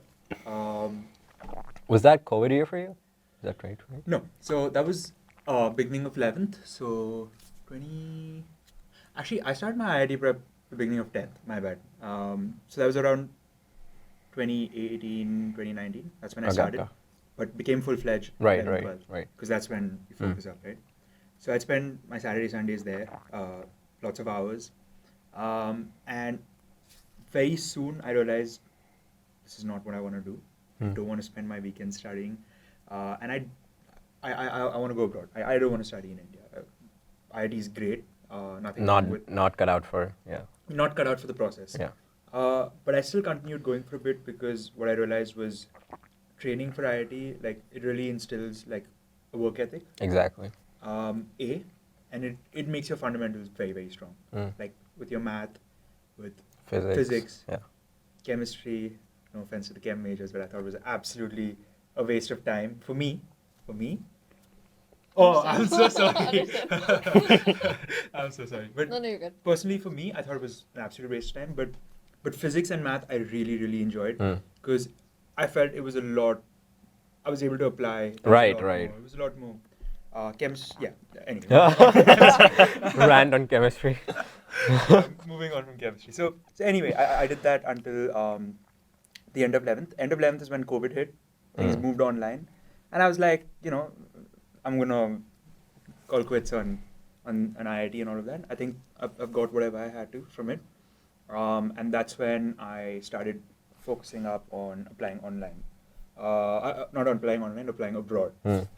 Was that COVID year for you? Is that 2020? No, so that was beginning of 11th. So 20. Actually, I started my IIT prep the beginning of 10th. My bad. So that was around 2018, 2019. That's when I started. Okay. But became full-fledged. Right, 11, right, 12, right. Because that's when you focus up, right? So I'd spend my Saturday, Sundays there, lots of hours. And very soon I realized this is not what I want to do. I don't want to spend my weekends studying. And I want to go abroad. I don't want to study in India. IIT is great. Nothing wrong with Not cut out for, yeah. not cut out for the process. Yeah. But I still continued going for a bit because what I realized was training for IIT, like it really instills like a work ethic. Exactly. And it makes your fundamentals very, very strong. Like with your math, with physics, Yeah. chemistry. No offense to the chem majors, but I thought it was absolutely a waste of time for me. Oh, I'm so sorry. I'm so sorry. But No, you're good. personally, for me, I thought it was an absolute waste of time. But physics and math, I really, really enjoyed because I felt it was a lot. I was able to apply. Right. More. It was a lot more. Yeah. Anyway. Rant on chemistry. Moving on from chemistry. So anyway, I did that until the end of 11th. End of 11th is when COVID hit. Things moved online, and I was like, I'm gonna call quits on an IIT and all of that. I think I've got whatever I had to from it, and that's when I started focusing up on applying online. Not on applying online, applying abroad.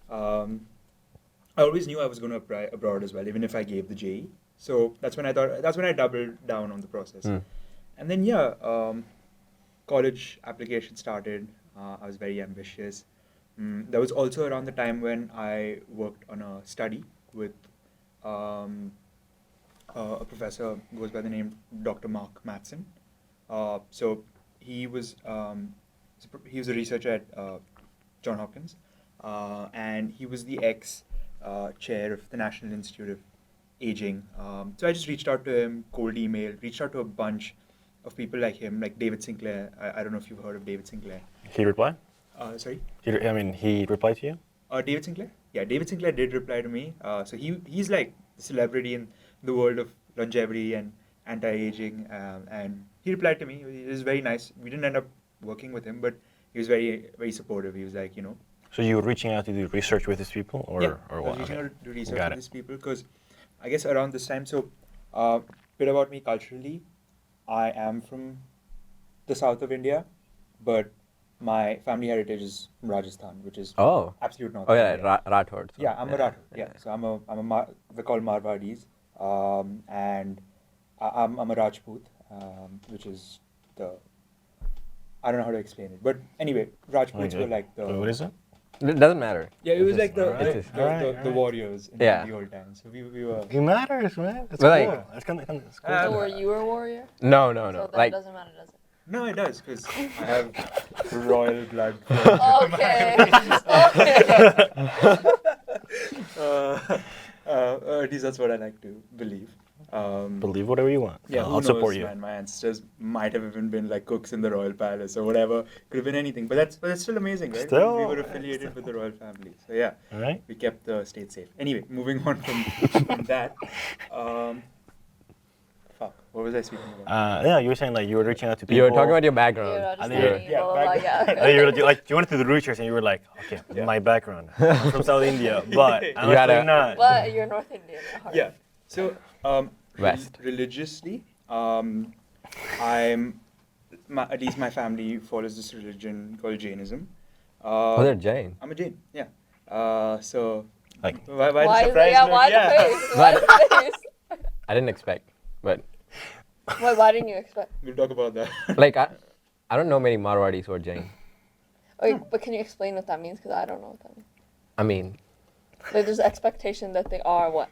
I always knew I was going to apply abroad as well, even if I gave the JE. So that's when I doubled down on the process. And then college application started. I was very ambitious. That was also around the time when I worked on a study with a professor who goes by the name Dr. Mark Mattson. So he was a researcher at Johns Hopkins, and he was the chair of the National Institute of Aging. So I just reached out to him, cold email, reached out to a bunch of people like him, like David Sinclair. I don't know if you've heard of David Sinclair. He replied? Sorry? He replied to you? David Sinclair? Yeah, David Sinclair did reply to me. So he's like a celebrity in the world of longevity and anti-aging. And he replied to me. It was very nice. We didn't end up working with him, but he was very, very supportive. He was like, So you were reaching out to do research with these people, or I what? was reaching out to do research Got with it. these people because I guess around this time, so bit about me culturally, I am from the south of India, but my family heritage is from Rajasthan, which is absolute north. Oh yeah, India. Rathod. So. Yeah, I'm a Rathod. Yeah, so we're called Marwadis, and I'm a Rajput, which is I don't know how to explain it, but anyway, Rajputs were like the. What is it? It doesn't matter. Yeah, it was like Alright. the warriors in Yeah. the old times. So we were. It matters, man. It's But cool. like- It's kind of cool. So were you a warrior? No. So that Like doesn't matter, does it? No, it does because I have royal blood. Okay. Okay. At least that's what I like to believe. Believe whatever you want. Yeah, who I'll knows, support you. man? My ancestors might have even been like cooks in the royal palace or whatever. Could have been anything, but that's still amazing, right? Still- we were affiliated with the royal family, so yeah, All right. we kept the state safe. Anyway, moving on from that. Fuck, what was I speaking about? Yeah, you were saying like you were reaching out to people. You were talking about your You're background. not just think- learning, yeah, blah, blah, blah, back- yeah. I think you were like you wanted to do research and you were like, okay, Yeah. my background. I'm from South India, but I'm You had actually a- not. But you're North Indian at heart. Yeah. So, West. religiously, at least my family follows this religion called Jainism. Oh, they're Jain. I'm a Jain. Yeah. So. Like- why the Why, surprise yeah, look? why Yeah. the face? Why the face? I didn't expect, but Wait, why didn't you expect? We'll talk about that. like I don't know many Marwadis who are Jain. Wait, but can you explain what that means? Because I don't know what that means. I mean, Like, there's expectation that they are what?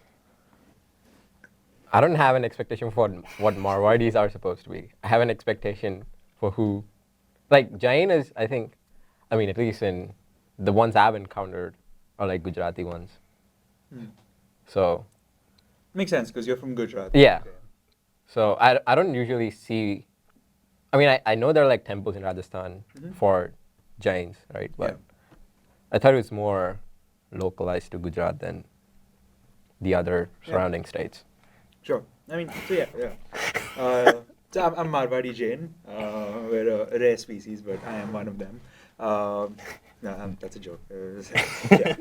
I don't have an expectation for what Marwadis are supposed to be. I have an expectation for who, like Jain is. I think, I mean, at least in the ones I've encountered are like Gujarati ones. Hmm. So Makes sense because you're from Gujarat. Yeah. Okay. So I don't usually see. I mean, I know there are like temples in Rajasthan Mhm. for Jains, right? But Yeah. I thought it was more localized to Gujarat than the other Yeah. surrounding states. Sure. I mean, so yeah. So I'm Marwadi Jain. We're a rare species, but I am one of them. No, that's a joke. Yeah.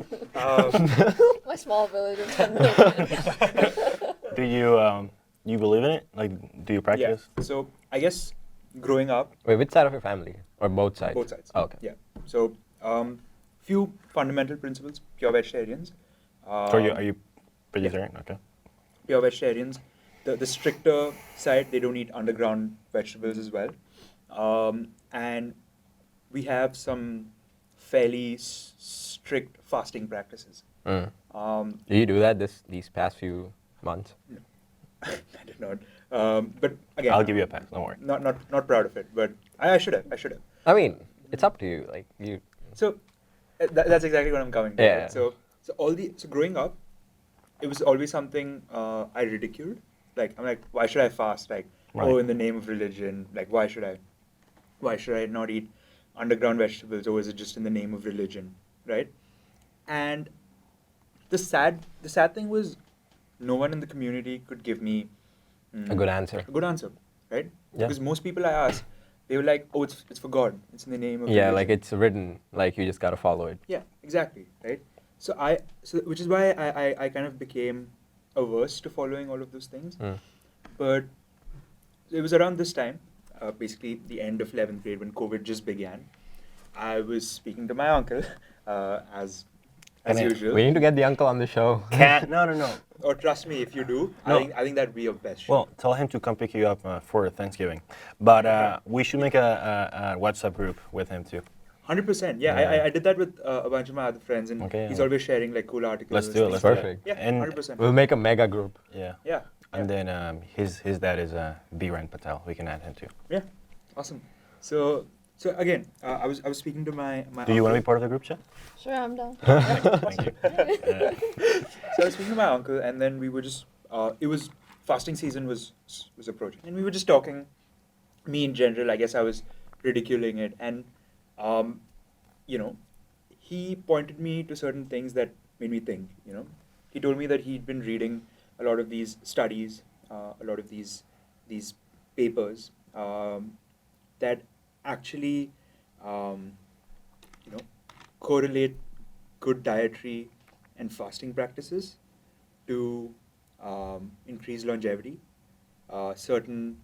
My small village of 10 million. Do you believe in it? Like, do you practice? Yeah. So I guess growing up, Wait, which side of your family? Or both sides? both sides. Oh, okay. Yeah. So few fundamental principles. Pure vegetarians. So are you vegetarian? Okay. Pure vegetarians. The stricter side, they don't eat underground vegetables as well. And we have some fairly strict fasting practices. Mm. Um, Do you do that these past few months? I did not. But again, I'll give you a pass. Don't worry. Not proud of it, but I should have. I should have. I mean, it's up to you. Like you. So that's exactly what I'm coming to. Yeah. Right? So growing up, it was always something I ridiculed. Like I'm like, why should I fast? Like, Right. oh, in the name of religion. Like, why should I not eat underground vegetables? Or is it just in the name of religion, right? And the sad thing was, no one in the community could give me A good answer. A good answer, right? Yeah. Because most people I asked, they were like, oh, it's for God. It's in the name of Yeah, religion. like it's written. Like you just gotta follow it. Yeah, exactly, right? So which is why I kind of became averse to following all of those things. Mm. But it was around this time, basically the end of 11th grade when COVID just began. I was speaking to my uncle, as And it- usual. We need to get the uncle on the show. Can't. No. Or trust me, if you do, No. I think that'd be your best shot. Well, tell him to come pick you up for Thanksgiving. But we should make a WhatsApp group with him too. 100%. Yeah, Yeah. I did that with a bunch of my other friends, and Okay, he's yeah. always sharing like cool articles. Let's do it. things Let's like do it. Perfect. that. Yeah, And 100%. We'll make a mega group. Yeah. Yeah. And yeah. then his dad is Biren Patel. We can add him too. Yeah, awesome. So again, I was speaking to my. Do you want to be part of the group chat? Sure, I'm down. Thank you. So I was speaking to my uncle, and then we were just. It was fasting season was approaching, and we were just talking. Me in general, I guess I was ridiculing it, and he pointed me to certain things that made me think. He told me that he'd been reading a lot of these studies, a lot of these papers that actually correlate good dietary and fasting practices to increase longevity, certain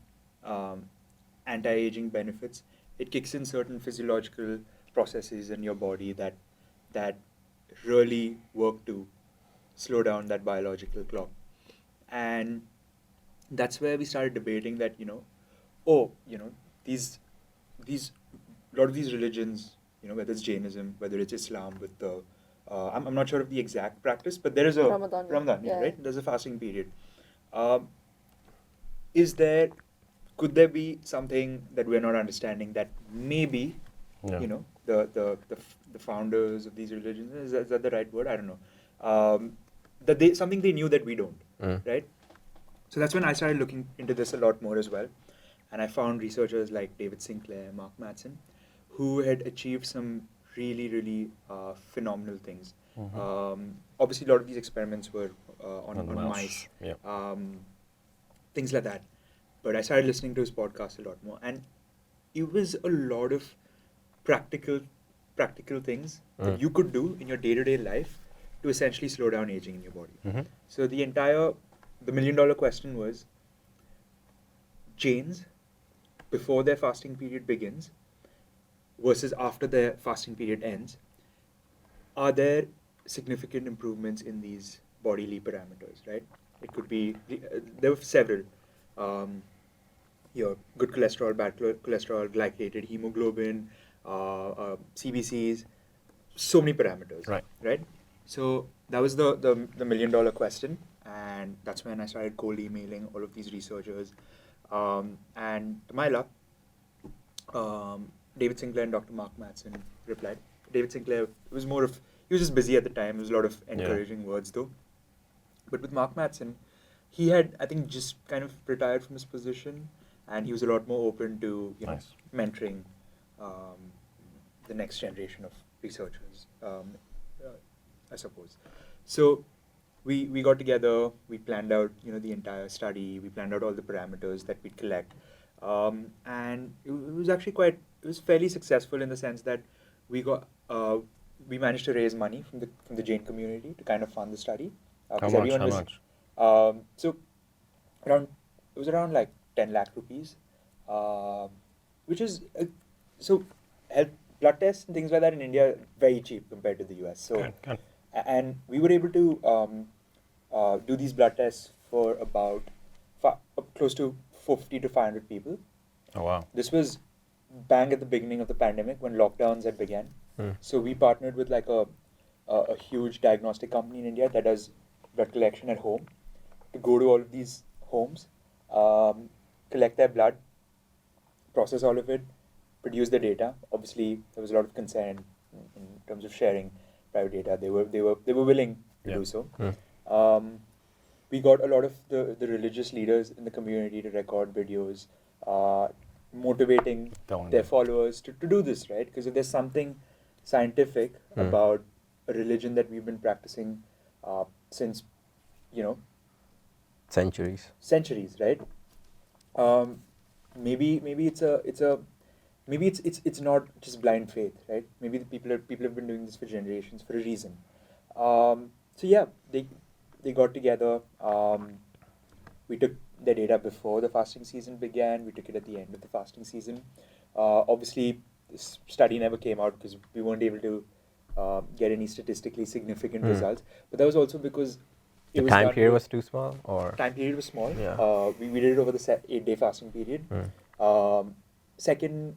anti-aging benefits. It kicks in certain physiological processes in your body that really work to slow down that biological clock. And that's where we started debating that, these a lot of these religions, whether it's Jainism, whether it's Islam with the I'm not sure of the exact practice, but there is a Ramadan, yeah. right? There's a fasting period. Could there be something that we're not understanding that maybe, Yeah. the founders of these religions, is that the right word? I don't know. something they knew that we don't, right? So that's when I started looking into this a lot more as well. And I found researchers like David Sinclair, Mark Mattson, who had achieved some really, really phenomenal things. Obviously, a lot of these experiments were on mice, things like that. But I started listening to his podcast a lot more. And it was a lot of practical things that you could do in your day-to-day life to essentially slow down aging in your body. So the million-dollar question was, Jains, before their fasting period begins versus after their fasting period ends, are there significant improvements in these bodily parameters, right? It could be, there were several, your good cholesterol, bad cholesterol, glycated hemoglobin, CBCs, so many parameters, right? So that was the million-dollar question, and that's when I started cold emailing all of these researchers. And to my luck, David Sinclair and Dr. Mark Mattson replied. David Sinclair he was just busy at the time. There was a lot of encouraging words though. But with Mark Mattson, he had, I think, just kind of retired from his position, and he was a lot more open to mentoring the next generation of researchers, I suppose. So we got together, we planned out the entire study, we planned out all the parameters that we'd collect, and it was actually fairly successful in the sense that we managed to raise money from the Jain community to kind of fund the study. How much? So it was around like 10 lakh rupees, which is blood tests and things like that in India are very cheap compared to the US. So and we were able to do these blood tests for about close to 50 to 500 people. Oh wow! This was bang at the beginning of the pandemic when lockdowns had began. So we partnered with like a huge diagnostic company in India that does blood collection at home, to go to all of these homes, collect their blood, process all of it, produce the data. Obviously, there was a lot of concern in terms of sharing private data. They were willing to do so. We got a lot of the religious leaders in the community to record videos, motivating their followers to do this, right? Because if there's something scientific about a religion that we've been practicing since, centuries, right? Maybe it's not just blind faith, right? Maybe the people have been doing this for generations for a reason. So yeah, they got together. We took their data before the fasting season began. We took it at the end of the fasting season. Obviously, this study never came out because we weren't able to get any statistically significant results. But that was also because the time period was too small, or time period was small. Yeah. We did it over the 8-day fasting period. Second,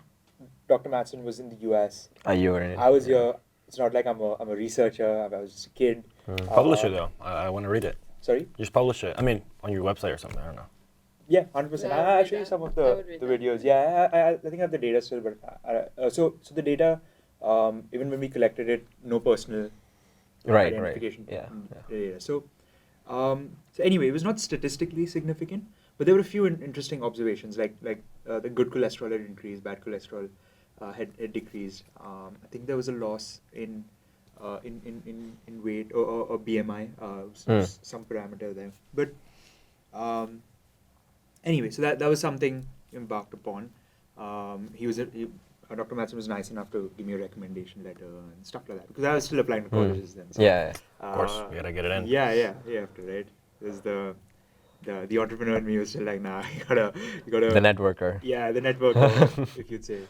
Dr. Mattson was in the US. You were in it. I was here. It's not like I'm a researcher. I was just a kid. Publish it though. I want to read it. Sorry? Just publish it. I mean, on your website or something. I don't know. Yeah, 100%. Yeah, I'll show you some of the videos. Yeah, I think I have the data still, but so the data, even when we collected it, no personal identification. Yeah. Data. So anyway, it was not statistically significant, but there were a few interesting observations, like the good cholesterol had increased, bad cholesterol had decreased. I think there was a loss in weight or BMI, some parameter there. But anyway, so that was something embarked upon. Dr. Mattson was nice enough to give me a recommendation letter and stuff like that, because I was still applying to colleges then. So, of course, we gotta get it in. Yeah, you have to, right? There's the entrepreneur in me was still like, nah, you gotta the networker. Yeah, the networker, if you'd say.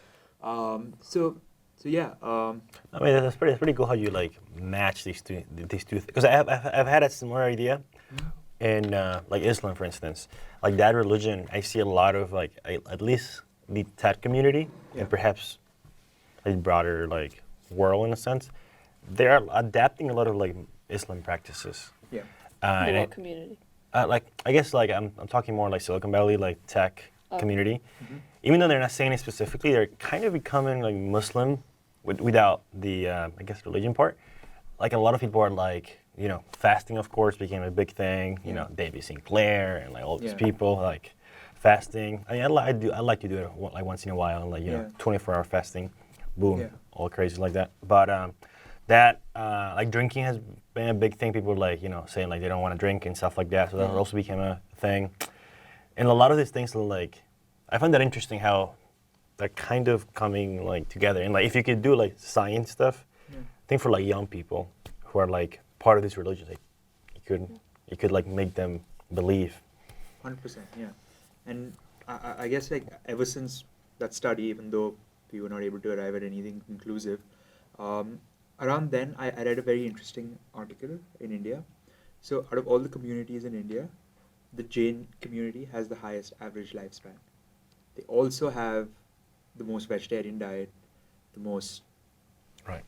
So yeah. I mean, that's pretty cool how you like match these two because I've had a similar idea in like Islam, for instance. Like that religion, I see a lot of like at least the TED community and perhaps a broader like world in a sense. They are adapting a lot of like Islam practices. Yeah. The community. Like I guess like I'm talking more like Silicon Valley, like tech community. Even though they're not saying it specifically, they're kind of becoming like Muslim without the I guess religion part. Like a lot of people are like fasting, of course, became a big thing. David Sinclair and like all these Yeah. people like fasting. I mean, I like to do it like once in a while, like 24-hour fasting, boom, Yeah. all crazy like that. But that like drinking has been a big thing. People like saying like they don't want to drink and stuff like that. So that also became a thing. And a lot of these things like I find that interesting how they're kind of coming like together. And like if you could do like science stuff, I think for like young people who are like part of this religion, like you could like make them believe. 100%, yeah. And I guess like ever since that study, even though we were not able to arrive at anything conclusive, around then I read a very interesting article in India. So out of all the communities in India, the Jain community has the highest average lifespan. They also have the most vegetarian diet, the most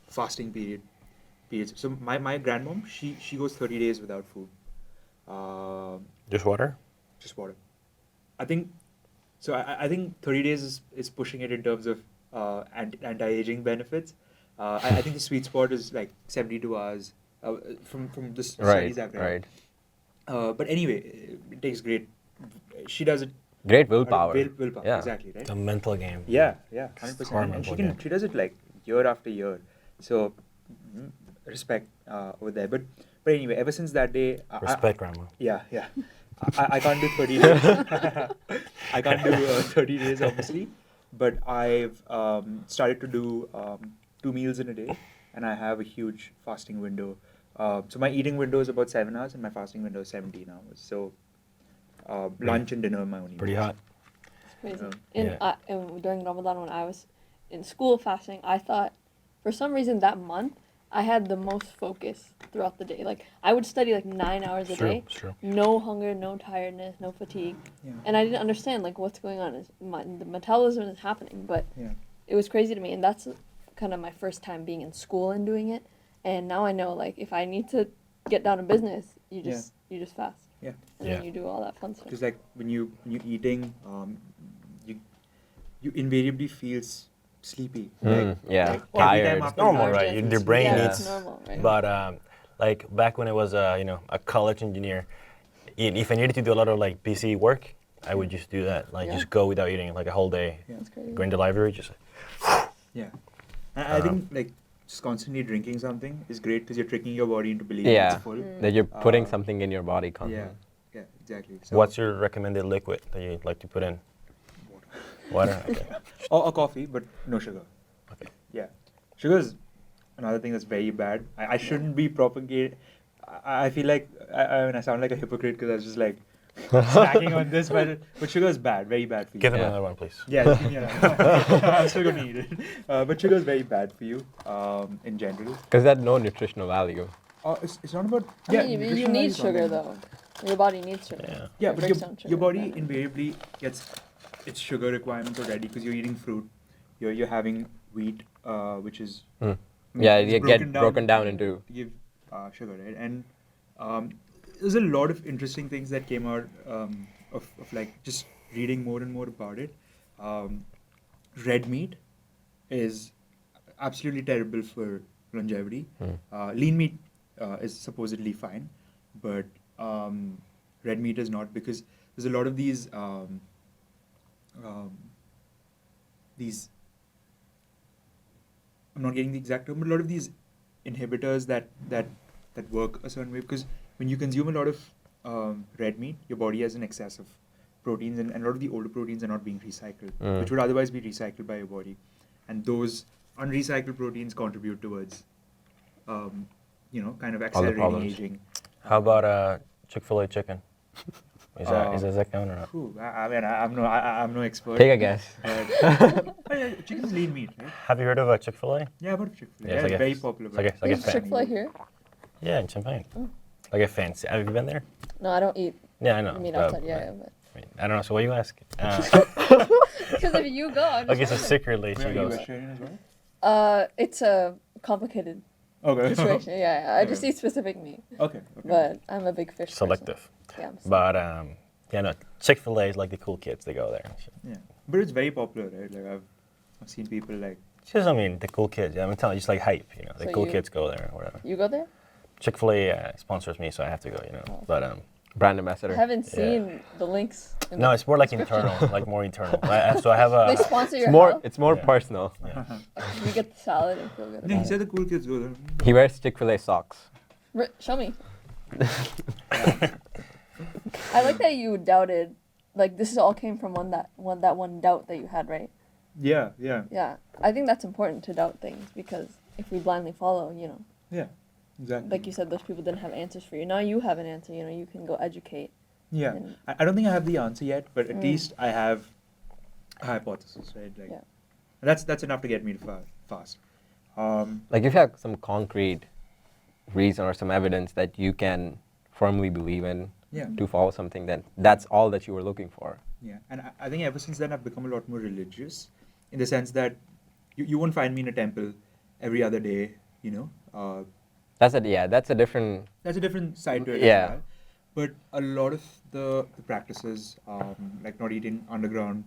fasting periods. So my grandmom, she goes 30 days without food. Just water? Just water. I think so. I think 30 days is pushing it in terms of anti-aging benefits. I think the sweet spot is like 72 hours from the studies I've read. But anyway, it takes great. She does it. Great willpower. Willpower, Yeah. exactly, right? The mental game. Yeah, It's 100%. hard And mental she can. game. She does it like year after year. So respect over there. But anyway, ever since that day, Respect, grandma. Yeah. I can't do 30 days. I can't do 30 days, obviously. But I've started to do 2 meals in a day, and I have a huge fasting window. So my eating window is about 7 hours, and my fasting window is 17 hours. So lunch and dinner are my only Pretty meals. hot. It's crazy. Yeah. And during Ramadan, when I was in school fasting, I thought for some reason that month I had the most focus throughout the day. Like I would study like 9 hours a It's true, day. it's true. No hunger, no tiredness, no fatigue. Yeah. And I didn't understand like what's going on. The metabolism is happening, but Yeah. it was crazy to me. And that's kind of my first time being in school and doing it. And now I know like if I need to get down to business, you just fast. Yeah. And then you do all that fun stuff. Because like when you eating, you invariably feel sleepy. Like, yeah. like every Tired. time It's after normal, lunch, right? I Your feel brain sleepy. yeah, needs- it's normal, right? But like back when I was a college engineer, if I needed to do a lot of like PC work, I would just do that. Like Yeah. just go without eating like a whole day. Yeah. That's crazy. Go in the library, just Yeah. And I think like just constantly drinking something is great because you're tricking your body into believing Yeah. it's full. That you're putting Uh, something in your body Yeah. constantly. Yeah. Exactly. So What's your recommended liquid that you like to put in? Water. Okay. or coffee, but no sugar. Okay. Yeah. Sugar is another thing that's very bad. I shouldn't be propagating. I feel like I mean I sound like a hypocrite because I was just like snacking on this, but sugar is bad, very bad for you. Give him Yeah. another one, please. Yeah, just give me another. I'm still gonna eat it. But sugar is very bad for you in general. Because that no nutritional value. It's not about. I mean, you nutritional need value is one sugar thing. though. Your body needs sugar. Yeah. Yeah, It but breaks down sugar, your body but- invariably gets its sugar requirements already because you're eating fruit. You're having wheat, which is Yeah, it's you get broken down into. to give sugar, right? And there's a lot of interesting things that came out of like just reading more and more about it. Red meat is absolutely terrible for longevity. Lean meat is supposedly fine, but red meat is not because there's a lot of these I'm not getting the exact term, but a lot of these inhibitors that work a certain way because when you consume a lot of red meat, your body has an excess of proteins, and a lot of the older proteins are not being recycled, which would otherwise be recycled by your body, and those unrecycled proteins contribute towards, kind of accelerating problems. aging. How about Chick-fil-A chicken? Is that count or not? Ooh, I mean, I'm no expert. Take a guess. But chicken's lean meat, right? Have you heard of Chick-fil-A? Yeah, I've heard of Chick-fil-A. Yeah, it's Yeah, like a- very popular. it's like a- Is Chick-fil-A here? Yeah, in Champaign. Like a fancy. Have you been there? No, I don't eat Yeah, I know. meat but- outside. Yeah, but- I don't know. So what do you ask? because if you go, I'm Okay, just so wondering. secretly Wait, she are you goes. vegetarian as well? It's a complicated Okay. situation. Yeah, I just Okay. eat specific meat, Okay. but I'm a big fish person. Selective. Yeah, But yeah, no. Chick-fil-A is like the cool kids. They go there. and shit. Yeah, but it's very popular, right? Like I've seen people like. It's just, I mean, the cool kids. Yeah, I'm telling you, it's like hype. You know, the So cool you- kids go there or whatever. you go there? Chick-fil-A sponsors me, so I have to go. But Brand ambassador. I haven't seen the links. In no, the it's more like internal, like more internal. So I have a. They sponsor your It's more. house? It's more Yeah. personal. You get the salad and feel good No, he about said it. the cool kids go there. He wears Chick-fil-A socks. Show me. I like that you doubted. Like this all came from that one doubt that you had, right? Yeah, yeah, Yeah, I think that's important to doubt things because if we blindly follow, yeah, exactly. like you said, those people didn't have answers for you. Now you have an answer. You can go educate. Yeah, And- I don't think I have the answer yet, but at Mm. least I have a hypothesis, right? Like, Yeah. and that's enough to get me to fast. Like if you have some concrete reason or some evidence that you can firmly believe in Yeah. to follow something, then that's all that you were looking for. Yeah, and I think ever since then I've become a lot more religious, in the sense that you won't find me in a temple every other day. That's a different. That's a different side to it. Yeah. As well. But a lot of the practices, like not eating underground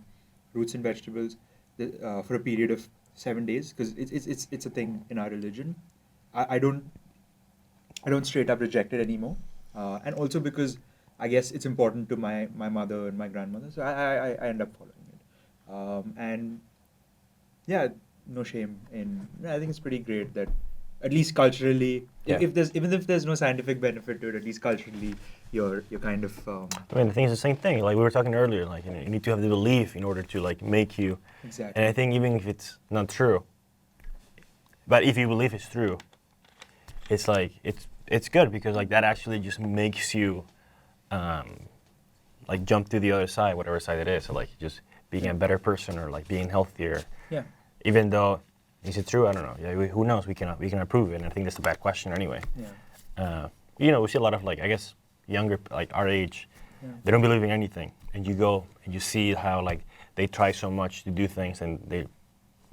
roots and vegetables for a period of 7 days, because it's a thing in our religion. I don't straight up reject it anymore, and also because I guess it's important to my mother and my grandmother, so I end up following it, and yeah, no shame in. I think it's pretty great that at least culturally, Yeah. even if there's no scientific benefit to it, at least culturally, you're kind of I mean, the thing is the same thing. Like we were talking earlier, like you need to have the belief in order to like make you. exactly. And I think even if it's not true, but if you believe it's true, it's like it's good because like that actually just makes you, like jump to the other side, whatever side it is. So like just being a better person or like being healthier. Yeah. Even though, is it true? I don't know. Yeah, who knows? We cannot prove it. And I think that's a bad question anyway. Yeah. We see a lot of like I guess younger like our age, Yeah. they don't believe in anything, and you go and you see how like they try so much to do things, and they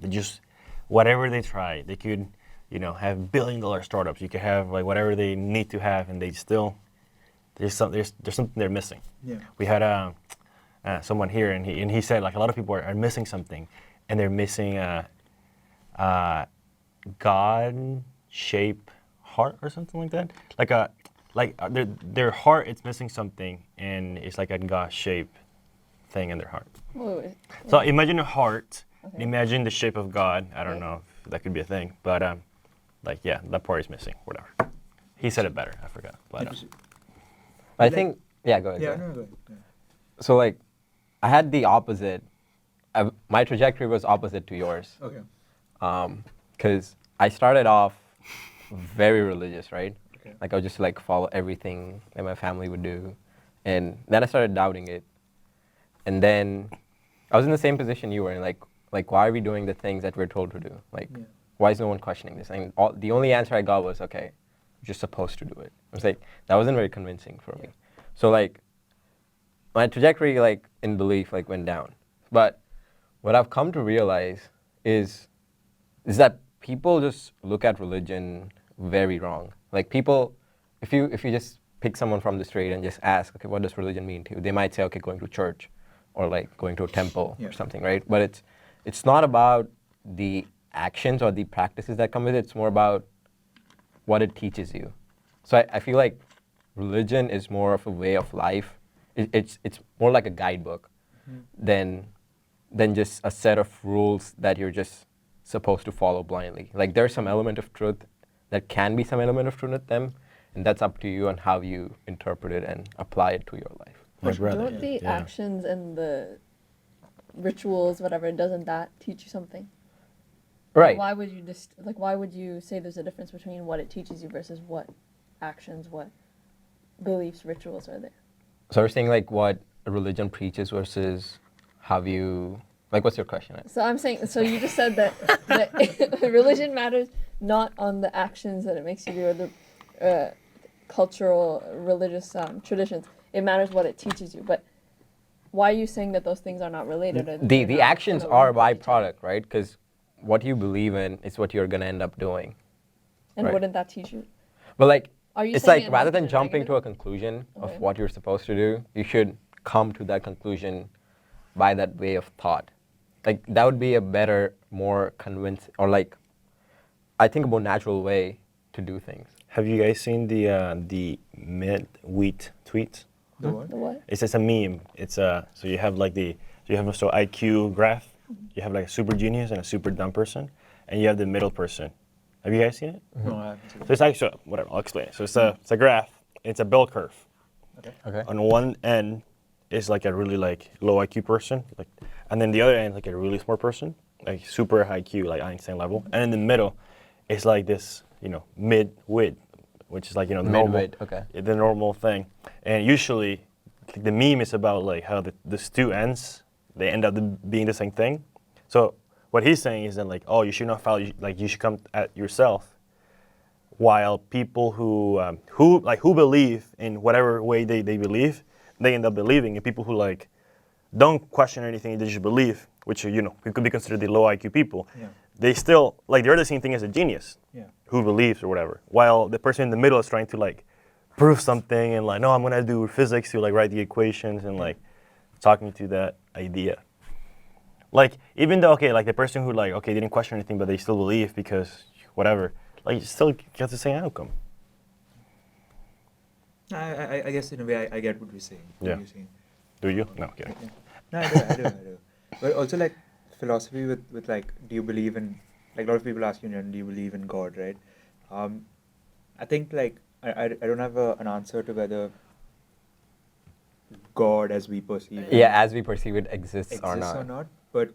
just whatever they try, they could have $1 billion startups. You could have like whatever they need to have, and they still there's something they're missing. Yeah. We had someone here, and he said like a lot of people are missing something, and they're missing a God-shaped heart or something like that. Their heart is missing something, and it's like a God-shaped thing in their heart. Wait. So imagine a heart. Okay. Imagine the shape of God. I don't Okay. know if that could be a thing, but that part is missing. Whatever. He said it better. I forgot. But Interesting. I Like- think. Yeah, go ahead. Yeah. go ahead. No. Go ahead. Yeah. So like, I had the opposite. My trajectory was opposite to yours. Okay. Because I started off very religious, right? Okay. Like I would just like follow everything that my family would do, and then I started doubting it, and then I was in the same position you were in. Like why are we doing the things that we're told to do? Like, Yeah. why is no one questioning this? And the only answer I got was, okay, you're just supposed to do it. I was like, that wasn't very convincing for me. So like, my trajectory like in belief like went down. But what I've come to realize is that people just look at religion very wrong. Like people, if you just pick someone from the street and just ask, okay, what does religion mean to you? They might say, okay, going to church, or like going to a temple Yeah. or something, right? But it's not about the actions or the practices that come with it. It's more about what it teaches you. So I feel like religion is more of a way of life. It's more like a guidebook than just a set of rules that you're just supposed to follow blindly. Like there's some element of truth, there can be some element of truth in them, and that's up to you on how you interpret it and apply it to your life. my brother. Don't the yeah. actions and the rituals, whatever, doesn't that teach you something? Right. Why would you why would you say there's a difference between what it teaches you versus what actions, what beliefs, rituals are there? So you're saying like what a religion preaches versus how you, like what's your question? So I'm saying, so you just said that religion matters not on the actions that it makes you do or the cultural, religious traditions. It matters what it teaches you. But why are you saying that those things are not related? Or they're The not actions gonna are a work with each other? byproduct, right? Because what you believe in is what you're going to end up doing. And right. wouldn't that teach you? But like, Are you it's saying like it rather not in than a jumping to negative? a conclusion Okay. of what you're supposed to do, you should come to that conclusion by that way of thought. Like that would be a better, more convincing, or like, I think a more natural way to do things. Have you guys seen the mid-wheat tweets? The what? The what? It's just a meme. It's so you have like you have a IQ graph. You have like a super genius and a super dumb person, and you have the middle person. Have you guys seen it? No, I haven't seen So it's actually whatever. I'll explain it. So it's a graph. It's a bell curve. Okay. Okay. On one end is like a really like low IQ person, like, and then the other end like a really smart person, like super high IQ, like Einstein level, and in the middle is like this, mid-wit, which is like the normal, Mid-wit, okay. the normal thing. And usually, the meme is about like how these two ends they end up being the same thing. So what he's saying is that like, oh, you should not follow, like you should come at yourself. While people who believe in whatever way they believe, they end up believing. And people who like don't question anything, they just believe, which it could be considered the low IQ people. Yeah. They still like they're the same thing as a genius Yeah. who believes or whatever. While the person in the middle is trying to like prove something and like, no, I'm gonna do physics to like write the equations and like talking to that idea. Like even though like the person who like didn't question anything but they still believe because whatever. Like, you still get the same outcome. I guess in a way I get what you're saying. Yeah. What you're saying. Do you? No, kidding. Yeah. No, I do. But also like philosophy with like, do you believe in, like a lot of people ask you, do you believe in God, right? I think like, I don't have an answer to whether God as we perceive it Yeah, as we perceive it exists or exists not. But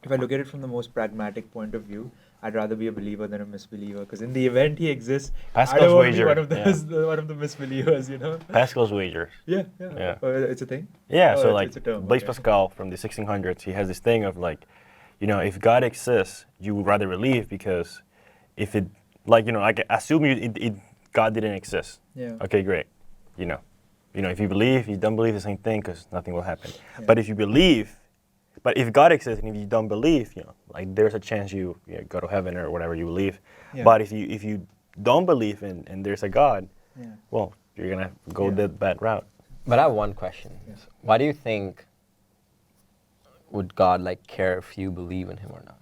if I look at it from the most pragmatic point of view, I'd rather be a believer than a misbeliever. Because in the event he exists, I Pascal's don't want to be wager, one of the misbelievers, Pascal's wager. Yeah. Yeah. It's a thing? Yeah, Oh, so it's like a term, Blaise okay. Pascal from the 1600s, he has this thing of like, if God exists, you would rather believe because if it, like assume God didn't exist. Yeah. Okay, great. If you believe, you don't believe the same thing because nothing will happen. Yeah. But if you believe, but if God exists and if you don't believe, like there's a chance you go to heaven or whatever you believe. Yeah. But if you don't believe and there's a God, Yeah. well, you're gonna go Yeah. the bad route. But I have one question. Yeah. Why do you think would God like care if you believe in him or not?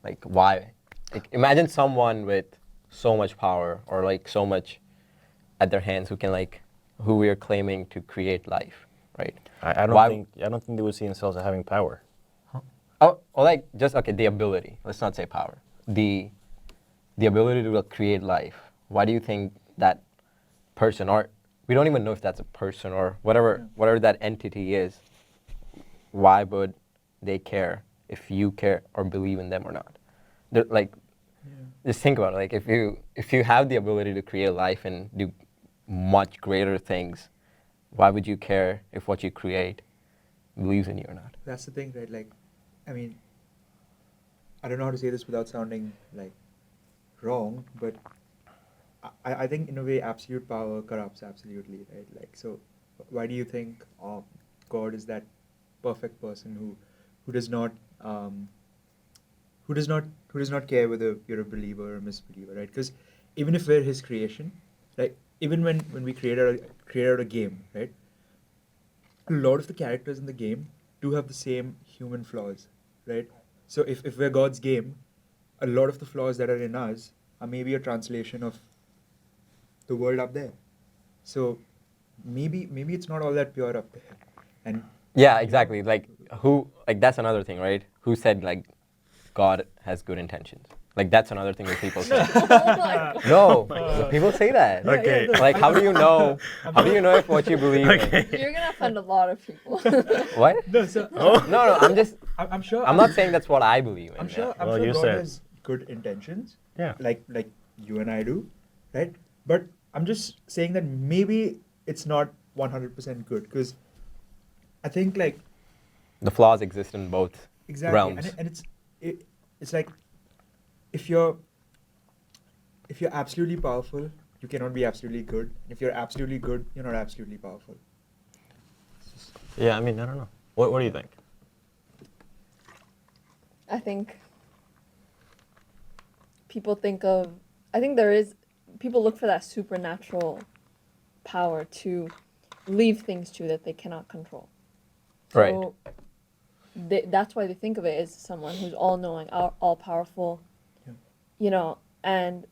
Like why? Like, imagine someone with so much power or like so much at their hands who we are claiming to create life, right? I Why- don't think they would see themselves as having power. Oh, or like just the ability. Let's not say power. The ability to create life. Why do you think that person, or we don't even know if that's a person or whatever that entity is, why would they care if you care or believe in them or not? They're like, just think about it. Like if you have the ability to create life and do much greater things, why would you care if what you create believes in you or not? That's the thing, right? Like, I mean, I don't know how to say this without sounding like wrong, but I think in a way absolute power corrupts absolutely, right? Like, so why do you think God is that perfect person who does not care whether you're a believer or a misbeliever, right? Because even if we're his creation, like even when we create out a game, right? A lot of the characters in the game do have the same human flaws, right? So if we're God's game, a lot of the flaws that are in us are maybe a translation of the world up there. So maybe it's not all that pure up there. And Yeah, exactly. Like that's another thing, right? Who said like God has good intentions? Like that's another thing that people say. Oh my God. No, people say that. Okay. no, Like how do you know? How do you know if what you believe in? You're gonna offend a lot of people. What? no, so No, I'm sure. I'm not saying that's what I believe in. I'm sure. I'm Well, sure you God said. has good intentions. Yeah. Like you and I do, right? But I'm just saying that maybe it's not 100% good because I think like The flaws exist in both exactly, realms. and it's like if you're absolutely powerful, you cannot be absolutely good. If you're absolutely good, you're not absolutely powerful. Yeah, I mean, I don't know. What do you think? I think people look for that supernatural power to leave things to that they cannot control. Right. So that's why they think of it as someone who's all-knowing, all-powerful, Yeah. and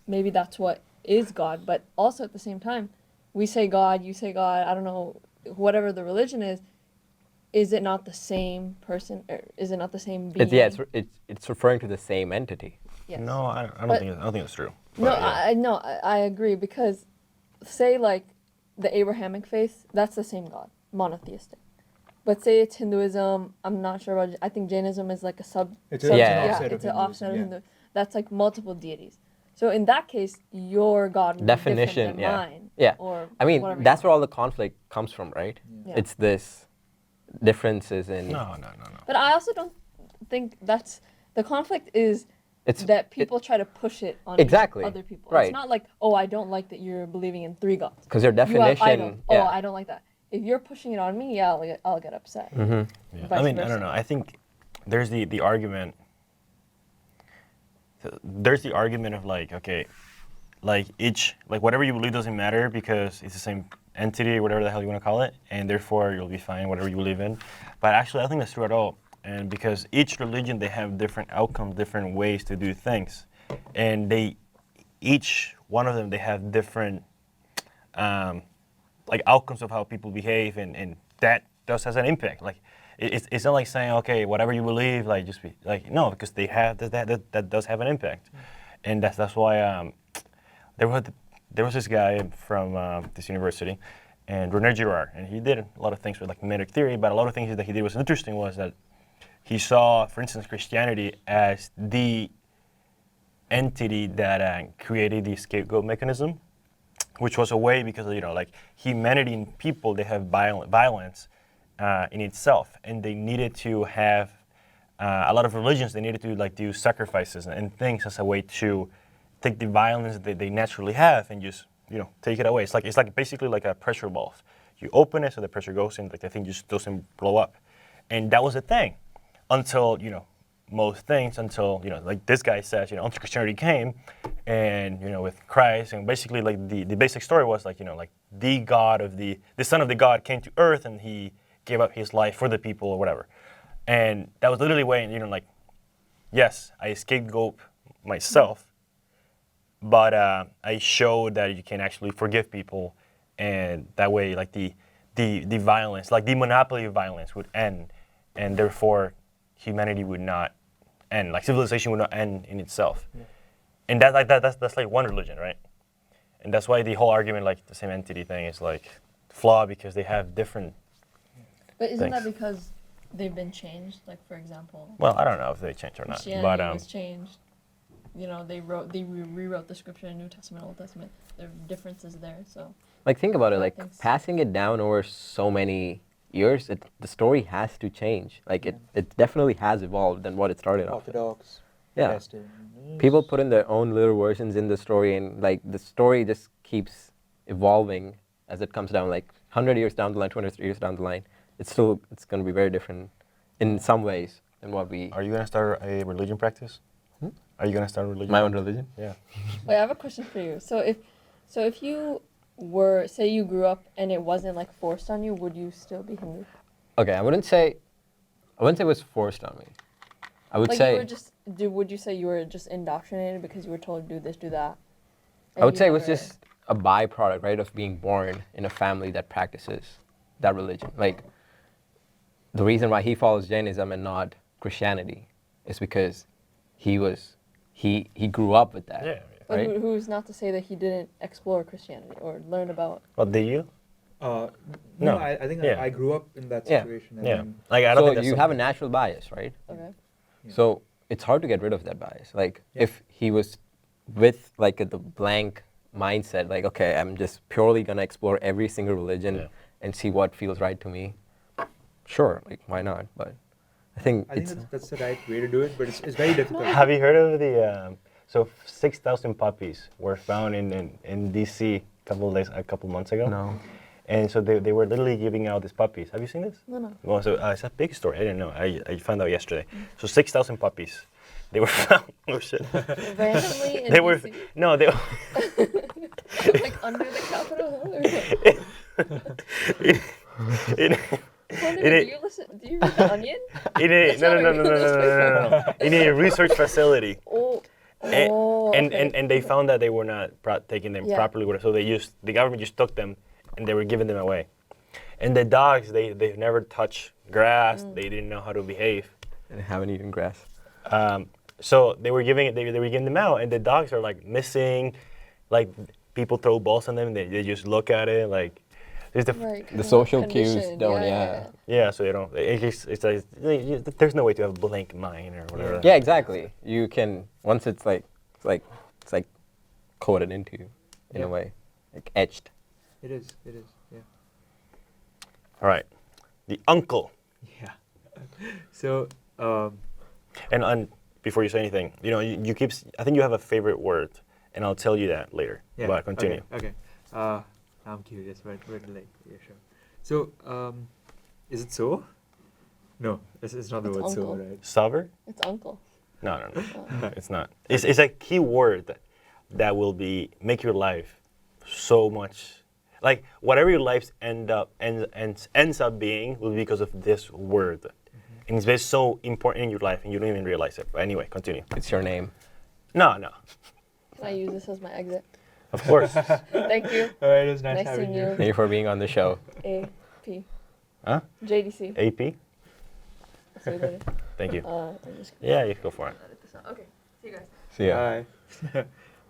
maybe that's what is God, but also at the same time, we say God, you say God, I don't know, whatever the religion is it not the same person, or is it not the same being? It's referring to the same entity. Yes. No, I don't But- think it's true. No, But, yeah. I agree, because say like the Abrahamic faith, that's the same God, monotheistic. But say it's Hinduism, I'm not sure about. I think Jainism is like a It's sub- an Yeah. offset of it's an Hinduism, offset of yeah. Hindu. That's like multiple deities. So in that case, your God would Definition, be different than yeah. mine. Yeah. Or I mean, whatever that's you where all the conflict comes from, right? Yeah. It's this differences in. No. But I also don't think that's the conflict is It's that people try to push it on Exactly, other people. right. It's not like, oh, I don't like that you're believing in 3 gods. because your You have definition. idol. Yeah. Oh, I don't like that. If you're pushing it on me, yeah, I'll get upset. Mm-hmm. Yeah. Vice I mean, I versa. don't know. I think there's the argument. There's the argument of like, okay, like whatever you believe doesn't matter because it's the same entity or whatever the hell you want to call it, and therefore you'll be fine whatever you believe in. But actually, I don't think that's true at all. And because each religion, they have different outcomes, different ways to do things, and each one of them, they have different like outcomes of how people behave, and that does has an impact. Like it's not like saying, okay, whatever you believe, like just be like, no, because they have that does have an impact, and that's why there was this guy from this university, and René Girard, and he did a lot of things with like mimetic theory, but a lot of things that he did was interesting was that he saw, for instance, Christianity as the entity that created the scapegoat mechanism, which was a way because, you know, like humanity and people, they have violence in itself, and they needed to have a lot of religions, they needed to like do sacrifices and things as a way to take the violence that they naturally have and just, you know, take it away. It's like basically like a pressure valve. You open it so the pressure goes in, like the thing just doesn't blow up. And that was the thing until, you know, most things until, you know, like this guy says, you know, until Christianity came and, you know, with Christ, and basically like the basic story was like, you know, like the God of the son of the God came to earth and he gave up his life for the people or whatever. And that was literally way, you know, like, yes, I scapegoat myself, but I showed that you can actually forgive people, and that way, like the violence, like the monopoly of violence would end, and therefore humanity would not end, like civilization would not end in itself. Yeah. And that's like one religion, right? And that's why the whole argument, like the same entity thing, is like flawed because they have different. But isn't things. that because they've been changed? Like, for example, Well, I don't know if they changed or not, Christianity but was changed. You know, they rewrote the scripture in New Testament, Old Testament. There are differences there, so. Like think about it, I like think so. passing it down over so many years, the story has to change. Like it definitely has evolved than what it started off with. Orthodox, Yeah. Protestant. People put in their own little versions in the story, and like the story just keeps evolving as it comes down. Like 100 years down the line, 200 years down the line, it's going to be very different in some ways than what we. Are you gonna start a religion practice? Are you gonna start a religion? My own religion? Yeah. Wait, I have a question for you. So if you were, say you grew up and it wasn't like forced on you, would you still be Hindu? Okay, I wouldn't say it was forced on me. I would Like say you were just, would you say you were just indoctrinated because you were told to do this, do that? I would and say you it was never- just a byproduct, right, of being born in a family that practices that religion. Like the reason why he follows Jainism and not Christianity is because he grew up with that. Yeah. But right? who's not to say that he didn't explore Christianity or learn about? Well, did you? No, No. I think Yeah. I grew up in that Yeah. situation. And Yeah. then Like I don't So think that's you have a something- natural bias, right? Okay. Yeah. So it's hard to get rid of that bias. Like Yeah. if he was with like the blank mindset, like okay, I'm just purely gonna explore every single religion Yeah. and see what feels right to me. Sure, like why not? But I think I think it's that's the right way to do it, but it's very difficult. Have you heard of the? So 6,000 puppies were found in DC a couple months ago. no. And so they were literally giving out these puppies. Have you seen this? No. Well, so it's a big story. I didn't know. I found out yesterday. So 6,000 puppies, they were found. Oh shit. Randomly in They were DC? no. They were Like under the Capitol Hill or what? in Do you read The Onion? in a, That's no, not no, a no, no, no, real no, no, no, no, no. In a research facility. Oh, And they found that they were not taking them Yeah. properly, so the government just took them, and they were giving them away. And the dogs, they've never touched grass. They didn't know how to behave. And haven't eaten grass. So they were giving them out, and the dogs are like missing. Like people throw balls on them, they just look at it like. There's Right. The social cues don't, Yeah, so they don't. It's like there's no way to have a blank mind or whatever. Yeah, exactly. You can, once it's like coded into you in a way, like etched. It is, yeah. All right, the uncle. Yeah. So, And before you say anything, you keep. I think you have a favorite word, and I'll tell you that later. yeah. But continue. Okay. I'm curious. Where to like? Yeah, sure. So, is it so? No, it's not the It's word so, uncle. right? Sober? It's uncle. No, it's not. It's a key word that will make your life so much. Like whatever your life ends up being will be because of this word, and it's very so important in your life, and you don't even realize it. But anyway, continue. It's your name. No. Can I use this as my exit? Of course. Thank you. All right, it was nice Nice having seeing you. you. Thank you for being on the show. AP. Huh? JDC. AP? See you later. Thank you. I'm just Yeah, you go for it. edit this out. Okay. See you guys. So yeah.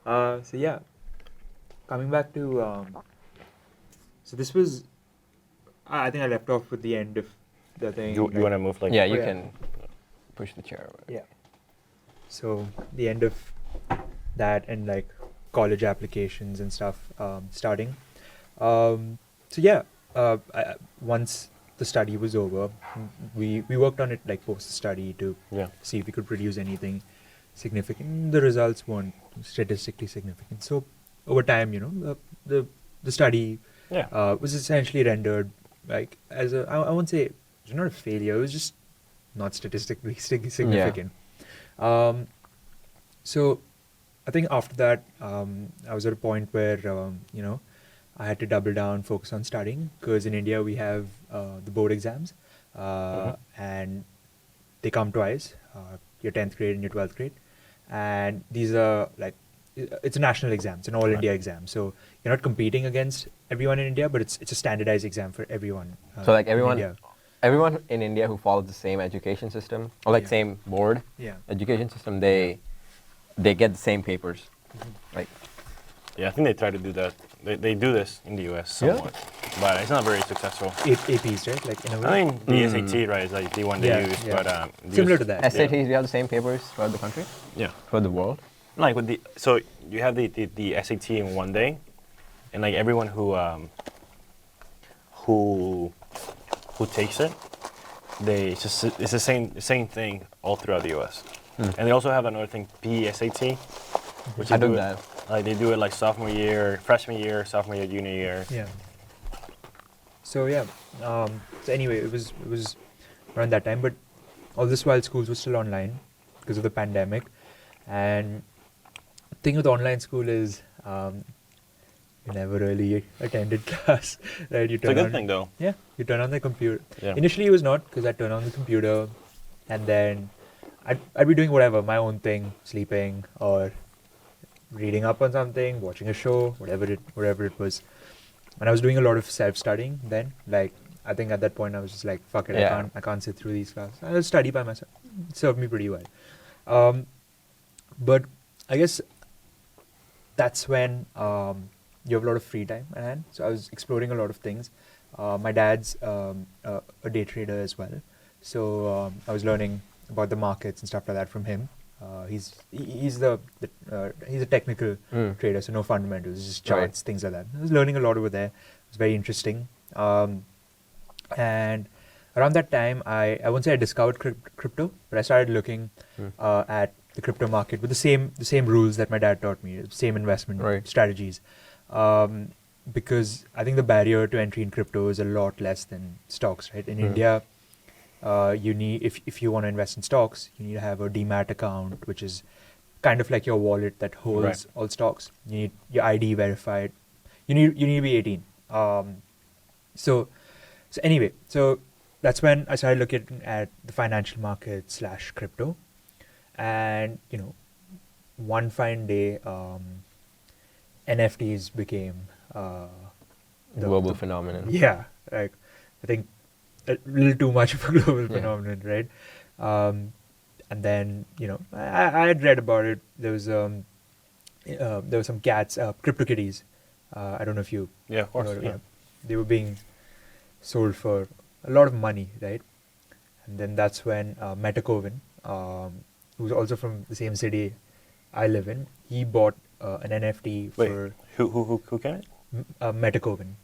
Bye. So yeah, coming back to so this was, I think I left off with the end of the thing. You like- want to move like? Yeah, you yeah. can push the chair over. Yeah. So the end of that and like college applications and stuff starting. So yeah, once the study was over, we worked on it like post study to Yeah. see if we could produce anything significant. The results weren't statistically significant. So over time, the study Yeah. was essentially rendered like as I won't say it's not a failure. It was just not statistically significant. So I think after that, I was at a point where I had to double down, focus on studying, because in India we have the board exams, and they come twice, your 10th grade and your 12th grade, and these are like, it's a national exam, it's an all Right. India exam, so you're not competing against everyone in India, but it's a standardized exam for everyone. So like in India. everyone in India who follows the same education system or like Yeah. same board Yeah. education system, they get the same papers. Like Yeah, I think they try to do that. They do this in the U.S. Yeah. somewhat, but it's not very successful. APs, right? Like in a way. I mean, the SAT, right, is like the one they Yeah, use, yeah. but Similar to that. SATs, we have the same papers for the country, Yeah. for the world. Like with so you have the SAT in one day, and like everyone who takes it, it's the same thing all throughout the U.S. And they also have another thing, PSAT, which I they do it- that. Like they do it like sophomore year, freshman year, sophomore year, junior year. Yeah. So yeah. So anyway, it was around that time, but all this while schools were still online because of the pandemic. And the thing with online school is you never really attended class, right? You It's a turn good on, thing though. Yeah, you turn on the computer. Yeah. Initially, it was not because I'd turn on the computer, and then I'd be doing whatever, my own thing, sleeping or reading up on something, watching a show, whatever it was. And I was doing a lot of self-studying then. Like I think at that point I was just like, fuck it, Yeah. I can't sit through these classes. I'll study by myself. It served me pretty well. But I guess that's when you have a lot of free time at hand. So I was exploring a lot of things. My dad's a day trader as well, so I was learning about the markets and stuff like that from him. He's a technical trader, so no fundamentals, just charts, things like that. I was learning a lot over there. It was very interesting. And around that time, I won't say I discovered crypto, but I started looking at the crypto market with the same rules that my dad taught me, same investment strategies. Because I think the barrier to entry in crypto is a lot less than stocks, right? In India, you need, if you want to invest in stocks, you need to have a demat account, which is kind of like your wallet that holds all stocks. You need your ID verified. You need to be 18. So anyway, so that's when I started looking at the financial market / crypto, and one fine day, NFTs became Global phenomenon. Yeah, like I think a little too much of a global Yeah. phenomenon, right? And then I had read about it. There were some cats, CryptoKitties. I don't know if you. Yeah, of course. heard of- Yeah. They were being sold for a lot of money, right? And then that's when Metakovan, who's also from the same city I live in, he bought an NFT Wait, for who can it? Metakovan.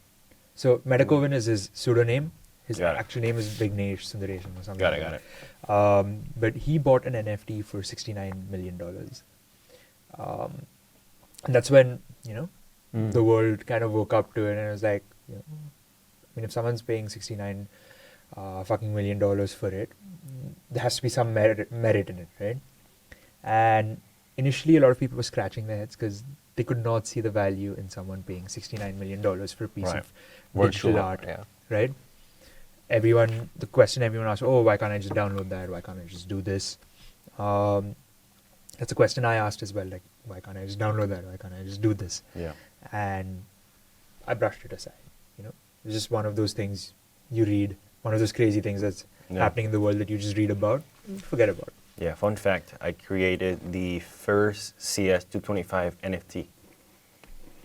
So Metakovan is his pseudonym. His Got it. actual name is Vignesh Sundaresan or something. Got it, like got that. But he bought an NFT for $69 million. And that's when, the world kind of woke up to it and it was like, I mean, if someone's paying $69 fucking million for it, there has to be some merit in it, right? And initially, a lot of people were scratching their heads because they could not see the value in someone paying $69 million for a piece Right. of digital Virtual art, yeah. right? The question everyone asks, oh, why can't I just download that? Why can't I just do this? That's a question I asked as well, like, why can't I just download that? Why can't I just do this? Yeah. And I brushed it aside, It's just one of those things you read, one of those crazy things that's Yeah. happening in the world that you just read about, forget about it. Yeah, fun fact, I created the first CS225 NFT.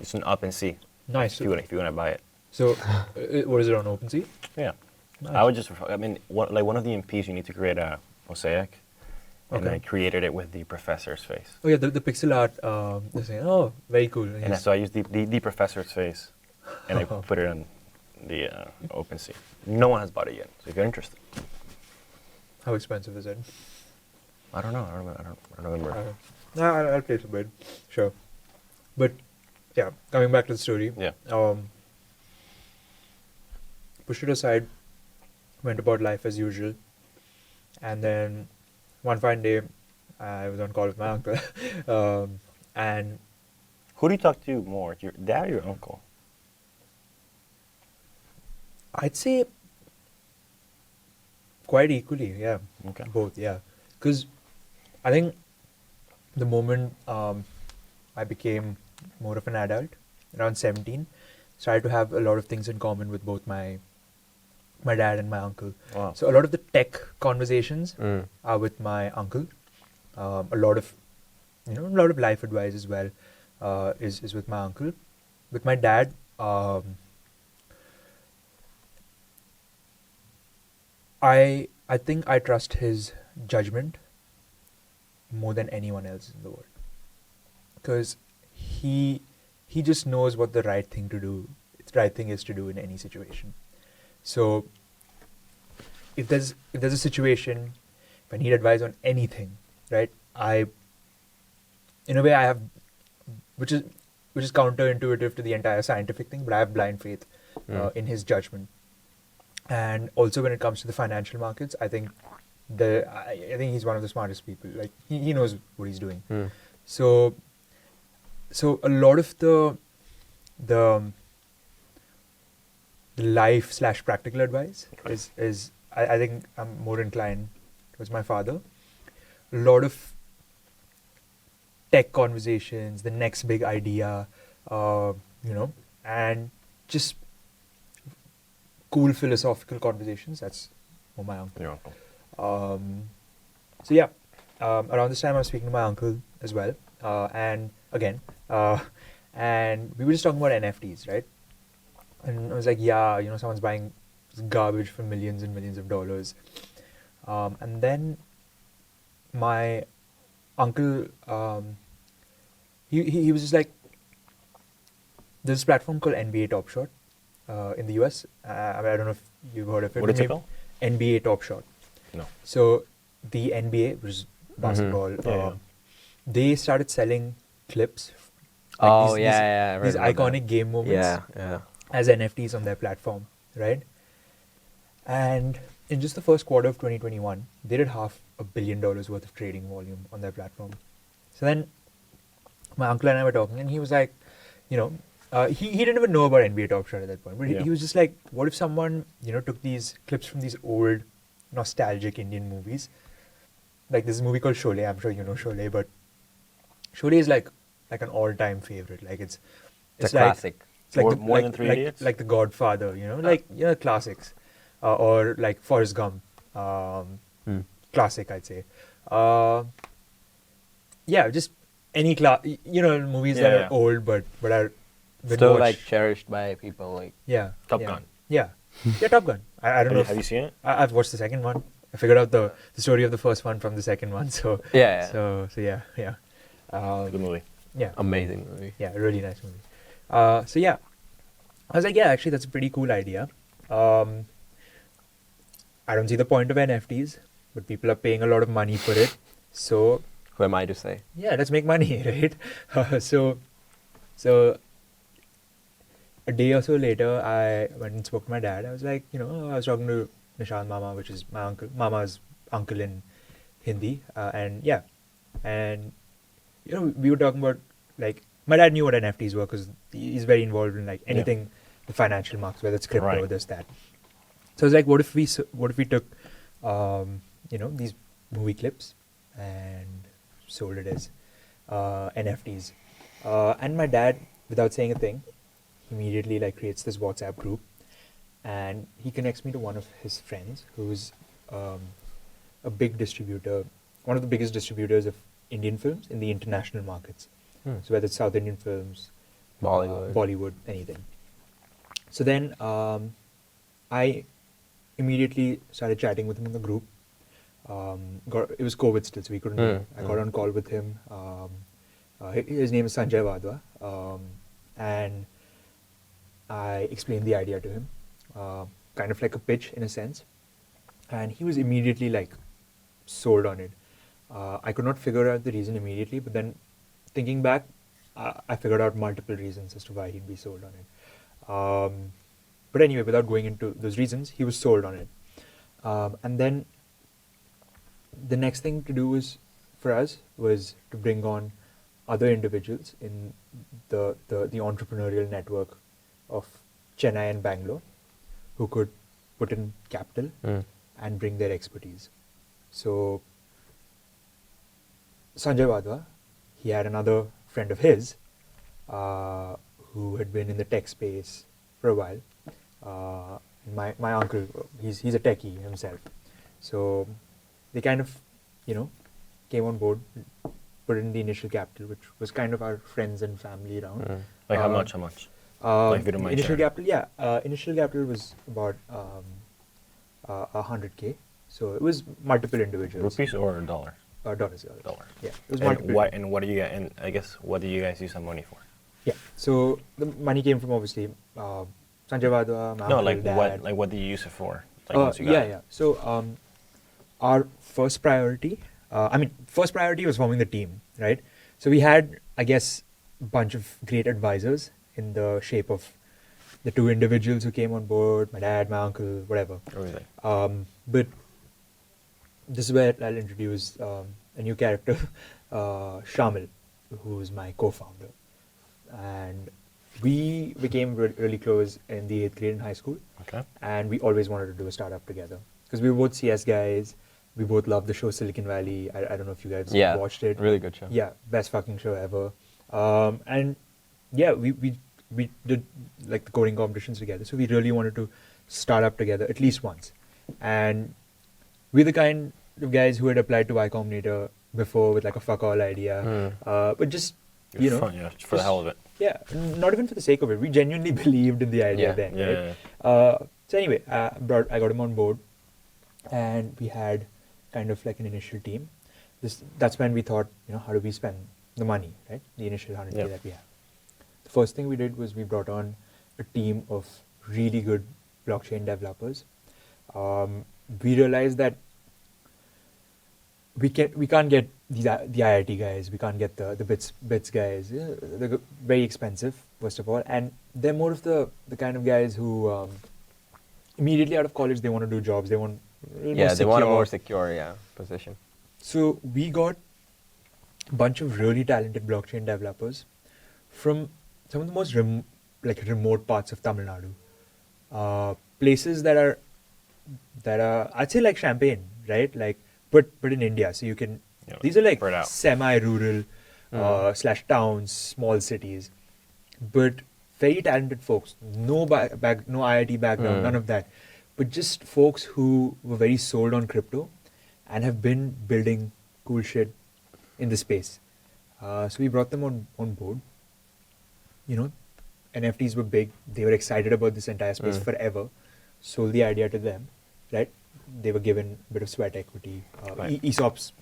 It's an OpenSea, Nice. if you want to buy it. So, what is it on OpenSea? Yeah. Nice. I would just, one of the MPs, you need to create a mosaic. And Okay. I created it with the professor's face. Oh yeah, the pixel art. They're saying, oh, very cool. And so I used the professor's face, and I put it on the OpenSea. No one has bought it yet, so if you're interested. How expensive is it? I don't know. I don't remember. I'll place a bid, sure. But yeah, coming back to the story. Yeah. Pushed it aside, went about life as usual, and then one fine day, I was on call with my uncle, and Who do you talk to more, your dad or your uncle? I'd say quite equally, yeah. Okay. Both, yeah. Because I think the moment I became more of an adult, around 17, started to have a lot of things in common with both my dad and my uncle. Wow. So a lot of the tech conversations Mm. are with my uncle. A lot of life advice as well is with my uncle. With my dad, I think I trust his judgment more than anyone else in the world, because he just knows what the right thing is to do in any situation. So if there's a situation, if I need advice on anything, right, in a way I have, which is counterintuitive to the entire scientific thing, but I have blind faith in his judgment. And also when it comes to the financial markets, I think I think he's one of the smartest people. Like he knows what he's doing. Mm. So a lot of the life / practical advice is I think I'm more inclined towards my father. A lot of tech conversations, the next big idea, and just cool philosophical conversations. That's for my uncle. Your uncle. So yeah, around this time I was speaking to my uncle as well, and again, and we were just talking about NFTs, right? And I was like, yeah, someone's buying this garbage for millions and millions of dollars, and then my uncle, he was just like, there's this platform called NBA Top Shot in the US. I don't know if you've heard of it. What is it called? NBA Top Shot. No. So the NBA, which is basketball, Yeah. they started selling clips. Oh, these, yeah, I read these about iconic that. game moments Yeah. as NFTs on their platform, right? And in just the first quarter of 2021, they did $500 million worth of trading volume on their platform. So then my uncle and I were talking, and he was like, he didn't even know about NBA Top Shot at that point, but Yeah. he was just like, what if someone, took these clips from these old, nostalgic Indian movies? Like this movie called Sholay, I'm sure you know Sholay, but Sholay is like an all-time favorite. Like it's It's a like classic. it's like More than Three Idiots? like The Godfather, like classics, or like Forrest Gump, classic I'd say. Yeah, just any movies that Yeah. are old but are been Still watched. like cherished by people. Like Yeah. Top yeah. Gun. Yeah. Yeah, Top Gun. I don't know. Have you seen it? I've watched the second one. I figured out the story of the first one from the second one. So Yeah. So yeah. It's a good movie. Yeah. Amazing movie. Yeah, really nice movie. So yeah, I was like, yeah, actually, that's a pretty cool idea. I don't see the point of NFTs, but people are paying a lot of money for it. So Who am I to say? yeah, let's make money, right? So a day or so later, I went and spoke to my dad. I was like, I was talking to Nishant Mama, which is my uncle, Mama's uncle in Hindi, and we were talking about, like, my dad knew what NFTs were because he's very involved in like anything, the financial markets, whether it's crypto, Right. this, that. So I was like, what if we took, these movie clips and sold it as NFTs? And my dad, without saying a thing, immediately like creates this WhatsApp group, and he connects me to one of his friends who's a big distributor, one of the biggest distributors of Indian films in the international markets. So whether it's South Indian films, Bollywood, anything. So then I immediately started chatting with him in the group. It was COVID still, so we couldn't do it. I got on call with him. His name is Sanjay Vadwa, and I explained the idea to him, kind of like a pitch in a sense, and he was immediately like sold on it. I could not figure out the reason immediately, but then thinking back, I figured out multiple reasons as to why he'd be sold on it. But anyway, without going into those reasons, he was sold on it. And then the next thing to do for us was to bring on other individuals in the entrepreneurial network of Chennai and Bangalore who could put in capital and bring their expertise. So Sanjay Vadwa, he had another friend of his who had been in the tech space for a while. My uncle, he's a techie himself. So they kind of, came on board, put in the initial capital, which was kind of our friends and family around. Like how much? Like if you don't mind Initial sharing. capital, initial capital was about 100K. So it was multiple individuals. Rupees or dollars? Dollars. Dollar. Yeah, it was And multiple. what do you get? And I guess what do you guys use that money for? Yeah. So the money came from obviously Sanjay Vadwa, my No, uncle, like dad. what do you use it for? Like once you got yeah, it? yeah. So our first priority, first priority was forming the team, right? So we had, I guess, a bunch of great advisors in the shape of the two individuals who came on board, my dad, my uncle, whatever. Everything. But this is where I'll introduce a new character, Shamil, who is my co-founder. And we became really close in the 8th grade in high school. Okay. And we always wanted to do a startup together. Because we were both CS guys. We both loved the show Silicon Valley. I don't know if you guys watched it. Really good show. Yeah, best fucking show ever. And yeah, we did like the coding competitions together. So we really wanted to start up together at least once. And we're the kind of guys who had applied to Y Combinator before with like a fuck all idea. But just, Fun, just for the hell of it. yeah, not even for the sake of it. We genuinely believed in the idea then. Yeah, right? yeah. So anyway, I got him on board, and we had kind of like an initial team. That's when we thought, how do we spend the money, right? The initial 100K Yeah. that we had. The first thing we did was we brought on a team of really good blockchain developers. We realized that we can't get the IIT guys, we can't get the bits guys. Yeah, they're very expensive, first of all, and they're more of the kind of guys who immediately out of college they want to do jobs. They want They want a more secure position. So we got a bunch of really talented blockchain developers from some of the most remote parts of Tamil Nadu, places that are I'd say like Champaign, right? Like but in India, so you can. Yeah, These are like spread out. semi-rural slash towns, small cities, but very talented folks. No no IIT background, none of that, but just folks who were very sold on crypto and have been building cool shit in the space. So we brought them on board. You know, NFTs were big. They were excited about this entire space forever. Sold the idea to them, right? They were given a bit of sweat equity. Right. ESOPs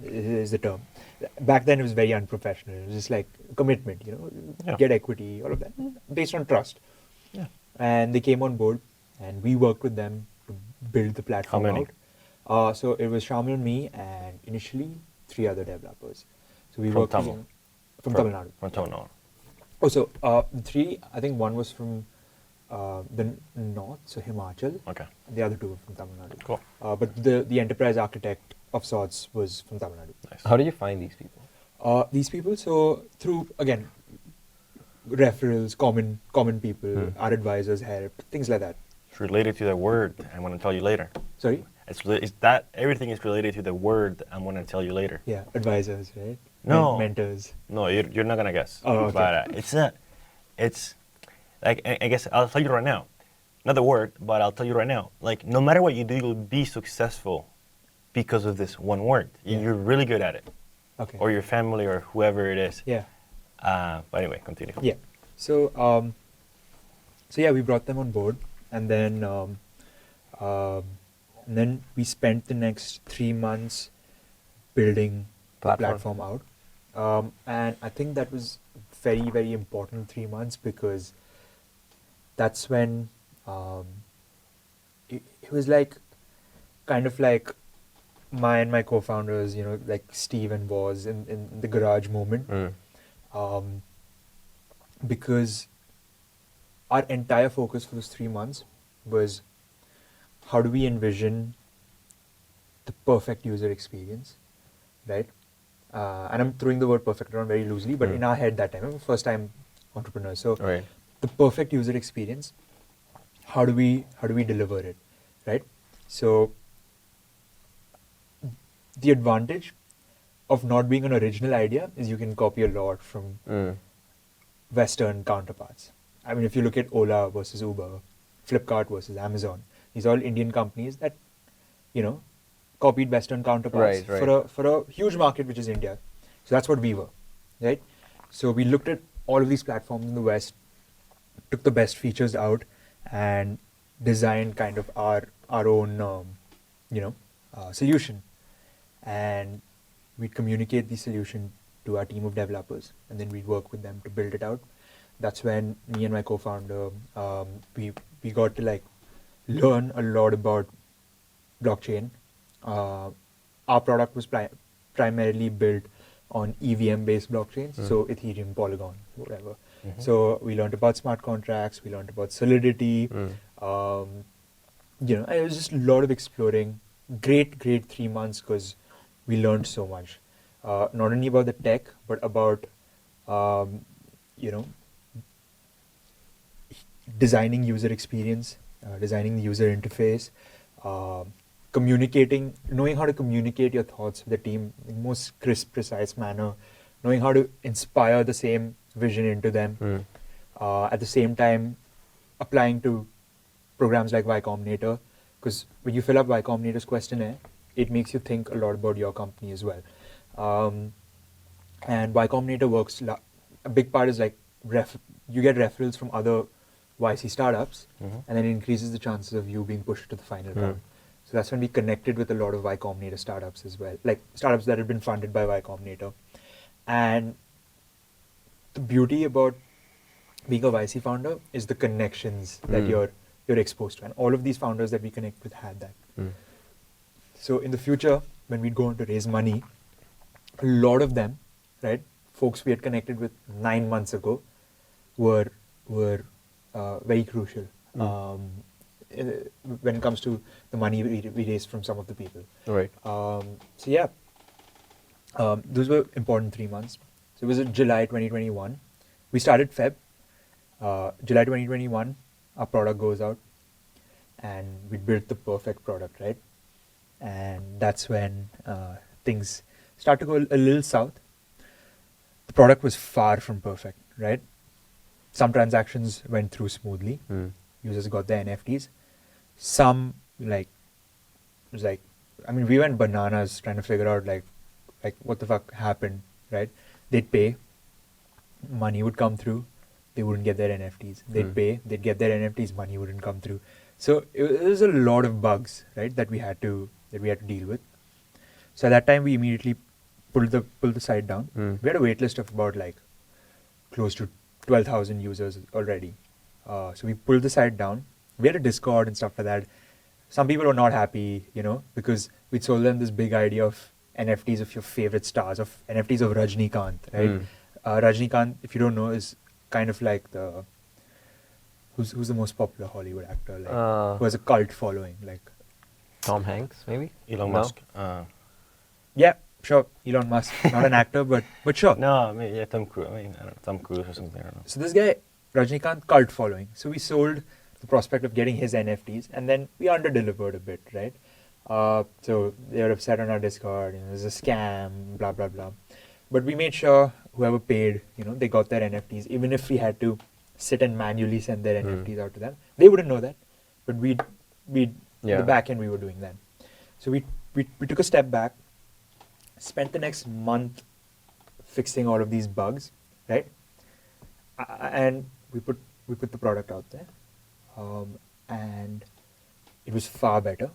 is the term. Back then it was very unprofessional. It was just like commitment, get equity, all of that, based on trust. Yeah. And they came on board, and we worked with them to build the platform How many? out. So it was Shamil, me, and initially 3 other developers. So we From worked Tamil? from Tamil Nadu. From Tamil Nadu. Oh, so the 3, I think one was from the north, so Himachal. Okay. And the other 2 were from Tamil Nadu. Cool. But the enterprise architect of sorts was from Tamil Nadu. Nice. How do you find these people? These people, so through, again, referrals, common people, our advisors helped, things like that. It's related to the word I'm going to tell you later. Sorry? It's that everything is related to the word I'm going to tell you later. Yeah, advisors, right? No. Mentors. No, you're not going to guess. Oh, okay. But it's like, I guess I'll tell you right now. Not the word, but I'll tell you right now. Like, no matter what you do, you'll be successful because of this one word. Yeah. You're really good at it. Okay. Or your family or whoever it is. Yeah. But anyway, continue. Yeah. So, yeah, we brought them on board, and then we spent the next 3 months building the platform out. And I think that was very, very important 3 months, because that's when it was like kind of like my co-founders, like Steve and Woz in the garage moment. Because our entire focus for those 3 months was, how do we envision the perfect user experience, right? And I'm throwing the word perfect around very loosely, but in our head that time, I'm a first time entrepreneur. So Right. the perfect user experience, how do we deliver it, right? So the advantage of not being an original idea is you can copy a lot from Western counterparts. I mean, if you look at Ola versus Uber, Flipkart versus Amazon, these are all Indian companies that, copied Western counterparts Right. for a huge market, which is India. So that's what we were, right? So we looked at all of these platforms in the West, took the best features out, and designed kind of our own, solution. And we'd communicate the solution to our team of developers, and then we'd work with them to build it out. That's when me and my co-founder, we got to learn a lot about blockchain. Our product was primarily built on EVM-based blockchains, so Ethereum, Polygon, whatever. So we learned about smart contracts, we learned about Solidity. It was just a lot of exploring. Great 3 months, because we learned so much. Not only about the tech, but about, designing user experience, designing the user interface, communicating, knowing how to communicate your thoughts with the team in the most crisp, precise manner, knowing how to inspire the same vision into them. At the same time, applying to programs like Y Combinator, because when you fill up Y Combinator's questionnaire, it makes you think a lot about your company as well. And Y Combinator works, a big part is you get referrals from other YC startups, and then it increases the chances of you being pushed to the final round. So that's when we connected with a lot of Y Combinator startups as well, like startups that had been funded by Y Combinator. And the beauty about being a YC founder is the connections that you're exposed to, and all of these founders that we connect with had that. So in the future, when we'd go on to raise money, a lot of them, right, folks we had connected with 9 months ago, were very crucial when it comes to the money we raised from some of the people. Right. Those were important 3 months. So it was in July 2021. We started Feb. July 2021, our product goes out, and we built the perfect product, right? And that's when things start to go a little south. the product was far from perfect, right? Some transactions went through smoothly. Users got their NFTs. Some like was like, I mean, we went bananas trying to figure out like what the fuck happened, right? They'd pay, money would come through, they wouldn't get their NFTs. They'd pay, they'd get their NFTs, money wouldn't come through. So it was a lot of bugs, right, that we had to deal with. So at that time, we immediately pulled the site down. We had a wait list of about like close to 12,000 users already. So we pulled the site down. We had a Discord and stuff like that. Some people were not happy, because we'd sold them this big idea of NFTs of your favorite stars, of NFTs of Rajnikant, right? Rajnikant, if you don't know, is kind of like the who's the most popular Hollywood actor, like who has a cult following, like Tom Hanks, maybe? Elon No? Musk. yeah, sure, Elon Musk, not an actor, but sure. No, I mean, yeah, Tom Cruise. I mean, I don't know, Tom Cruise or something. I don't know. So this guy, Rajnikant, cult following. So we sold the prospect of getting his NFTs, and then we under-delivered a bit, right? So they were upset on our Discord, it's a scam, blah, blah, blah. But we made sure whoever paid, they got their NFTs, even if we had to sit and manually send their NFTs out to them. They wouldn't know that, but we'd Yeah. the back end, we were doing that. So we took a step back, spent the next month fixing all of these bugs, right? And we put the product out there, and it was far better.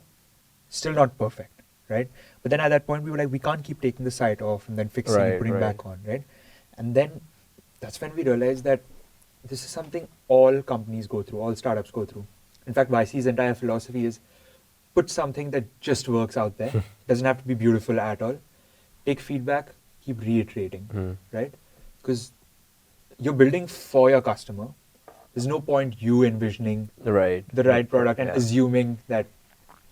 Still not perfect, right? But then at that point, we were like, we can't keep taking the site off and then fixing and putting back on, right? And then that's when we realized that this is something all companies go through, all startups go through. In fact, YC's entire philosophy is put something that just works out there. Doesn't have to be beautiful at all. Take feedback, keep reiterating, right? Because you're building for your customer. There's no point you envisioning the right product and assuming that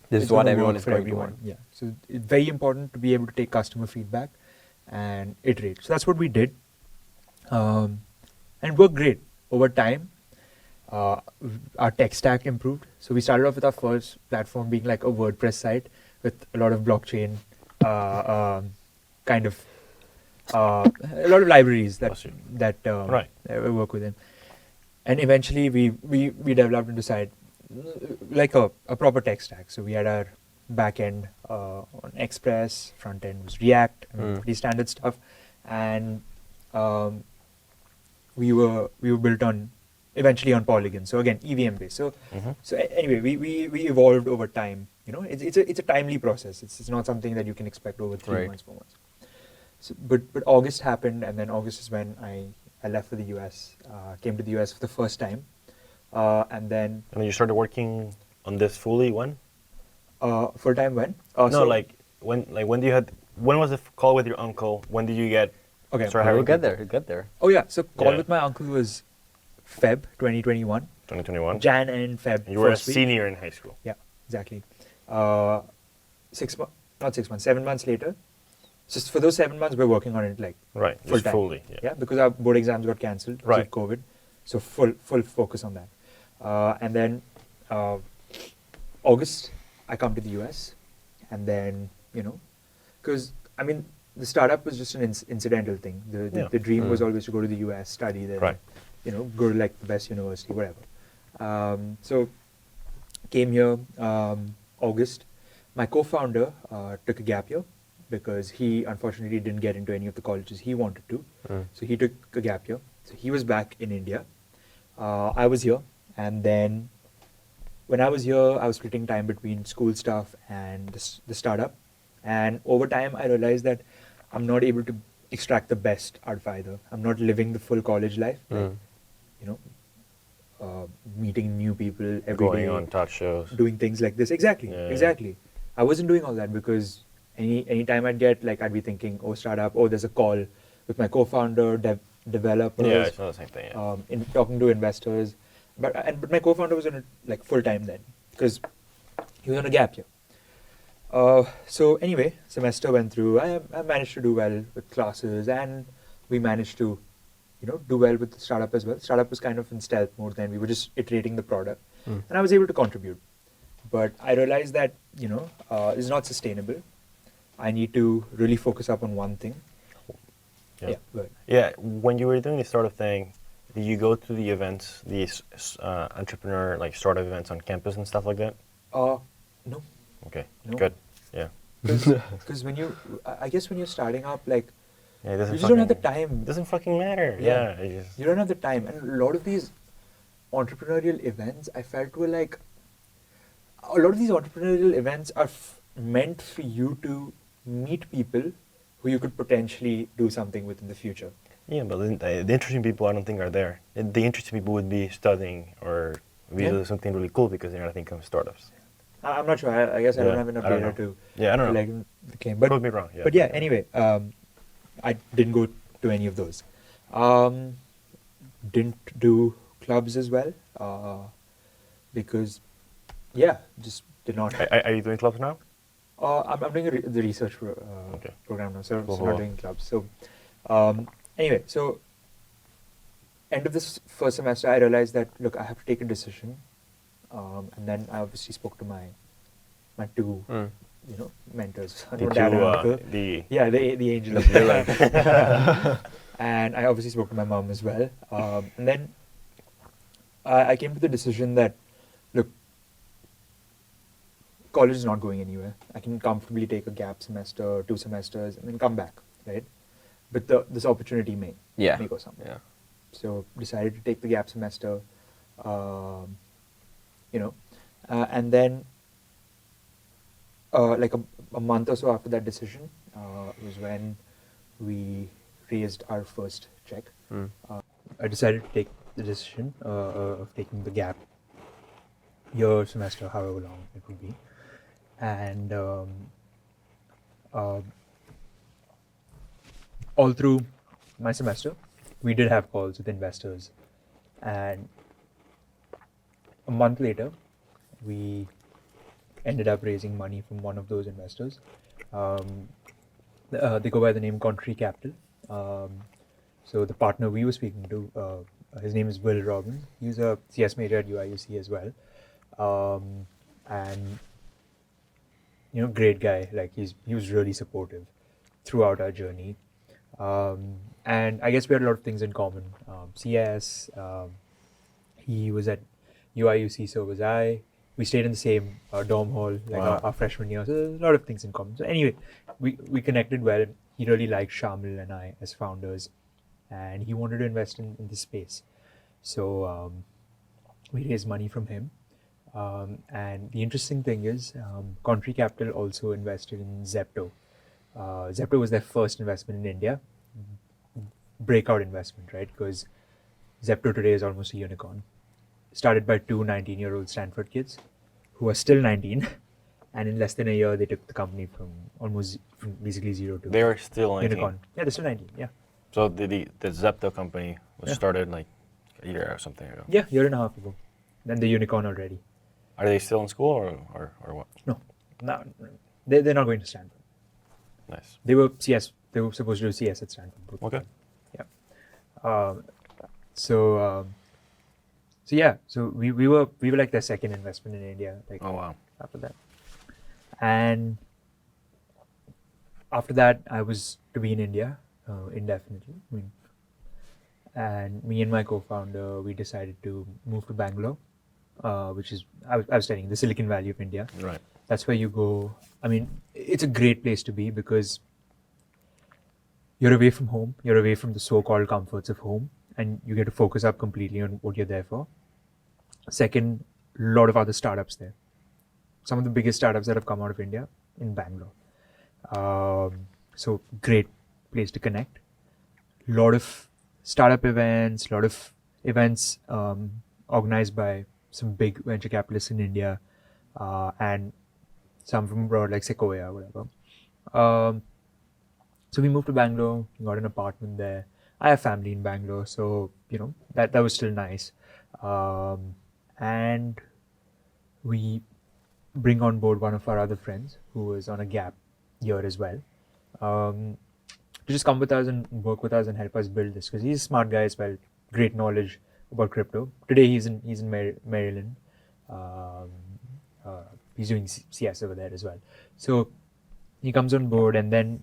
this is what everyone is going to want. Yeah. So it's very important to be able to take customer feedback and iterate. So that's what we did. And it worked great. Over time, our tech stack improved. So we started off with our first platform being like a WordPress site with a lot of blockchain, a lot of libraries that work with them. And eventually we developed into site like a proper tech stack. So we had our back end on Express, front end was React, pretty standard stuff, and we were built on eventually on Polygon. So again, EVM based. So anyway, we evolved over time. It's a timely process. It's not something that you can expect over 3 months, 4 months. So, but August happened, and then August is when I left for the US, came to the US for the first time, and then. And you started working on this fully when? Full time when? When was the call with your uncle? When did you get? Okay, We'll get there. Oh yeah, so call with my uncle was Feb 2021. 2021. Jan and Feb. You were a first week. senior in high school. Yeah, exactly. 7 months later. Just for those 7 months, we're working on it like full time. Fully. Yeah, because our board exams got cancelled because of COVID, so full focus on that. And then August, I come to the US, and then because I mean the startup was just an incidental thing. The dream was always to go to the US, study there, go to like the best university, whatever. So came here August. My co-founder took a gap year because he unfortunately didn't get into any of the colleges he wanted to. So he took a gap year. So he was back in India. I was here, and then when I was here, I was splitting time between school stuff and the startup. And over time, I realized that I'm not able to extract the best out of either. I'm not living the full college life, meeting new people every day, going on talk shows, doing things like this. Exactly. I wasn't doing all that because any time I'd get, like, I'd be thinking, startup, there's a call with my co-founder, developers. Yeah, it's not the same thing. Yeah. In talking to investors, but my co-founder was on it like full time then because he was on a gap year. So anyway, semester went through. I managed to do well with classes, and we managed to, do well with the startup as well. Startup was kind of in stealth mode then. We were just iterating the product, and I was able to contribute. But I realized that it's not sustainable. I need to really focus up on one thing. Yeah, go ahead. Yeah, when you were doing this sort of thing, did you go to the events, these entrepreneur like startup events on campus and stuff like that? No, Okay, No. good. Yeah. because when you, I guess when you're starting up, like Yeah, it doesn't you just don't have the fucking- time. It doesn't fucking matter. Yeah. Yeah. it just- You don't have the time, and a lot of these entrepreneurial events, I felt were like a lot of these entrepreneurial events are meant for you to meet people who you could potentially do something with in the future. yeah, but the interesting people I don't think are there. The interesting people would be studying or be Yeah. doing something really cool because they're not thinking of startups. I'm not sure. I guess I don't Yeah, have enough I don't data know. to Yeah, I don't know. like the claim. But Prove me wrong. Yeah. But yeah, anyway, I didn't go to any of those. Didn't do clubs as well because, yeah, just did not. Are you doing clubs now? I'm doing the research Okay. program now, so Cool, not cool. doing clubs. So anyway, so end of this first semester, I realized that look, I have to take a decision, and then I obviously spoke to my two Mm. mentors, The no dad two, and uncle. the Yeah, the angel of real life. life. And I obviously spoke to my mom as well. And then I came to the decision that, look, college is not going anywhere. I can comfortably take a gap semester, 2 semesters, and then come back, right? But this opportunity may go somewhere. Yeah. So decided to take the gap semester, and then like a month or so after that decision was when we raised our first check. Mm. I decided to take the decision of taking the gap year, semester, however long it would be. And all through my semester, we did have calls with investors. And a month later, we ended up raising money from one of those investors. They go by the name Country Capital. So the partner we were speaking to, his name is Will Robbins. He's a CS major at UIUC as well, and great guy. Like he was really supportive throughout our journey, and I guess we had a lot of things in common. CS, he was at UIUC, so was I. We stayed in the same dorm hall Wow. our freshman year, so there's a lot of things in common. So anyway, we connected well. He really liked Shamil and I as founders, and he wanted to invest in this space. So we raised money from him. And the interesting thing is, Country Capital also invested in Zepto. Zepto was their first investment in India, breakout investment, right? Because Zepto today is almost a unicorn. Started by two 19-year-old Stanford kids who are still 19, and in less than a year they took the company from basically zero to They were still 19. unicorn. Yeah, they're still 19. Yeah. So the Zepto company was Yeah. started like a year or something ago. Yeah, year and a half ago. Then the unicorn already. Are they still in school or what? No, they're not going to Stanford. Nice. They were CS. They were supposed to do CS at Stanford. both of Okay. them. Yeah. So yeah. So we were like their second investment in India. Like Oh wow. after that, and after that I was to be in India indefinitely. And me and my co-founder, we decided to move to Bangalore, which is I was studying the Silicon Valley of India. Right. That's where you go. I mean, it's a great place to be because you're away from home, you're away from the so-called comforts of home, and you get to focus up completely on what you're there for. Second, a lot of other startups there. Some of the biggest startups that have come out of India in Bangalore. So great place to connect. A lot of startup events, a lot of events organized by some big venture capitalists in India, and some from abroad like Sequoia or whatever. So we moved to Bangalore, got an apartment there. I have family in Bangalore, so that was still nice. And we bring on board one of our other friends who was on a gap year as well, to just come with us and work with us and help us build this, because he's a smart guy as well, great knowledge about crypto. Today he's in Maryland. He's doing CS over there as well. So he comes on board, and then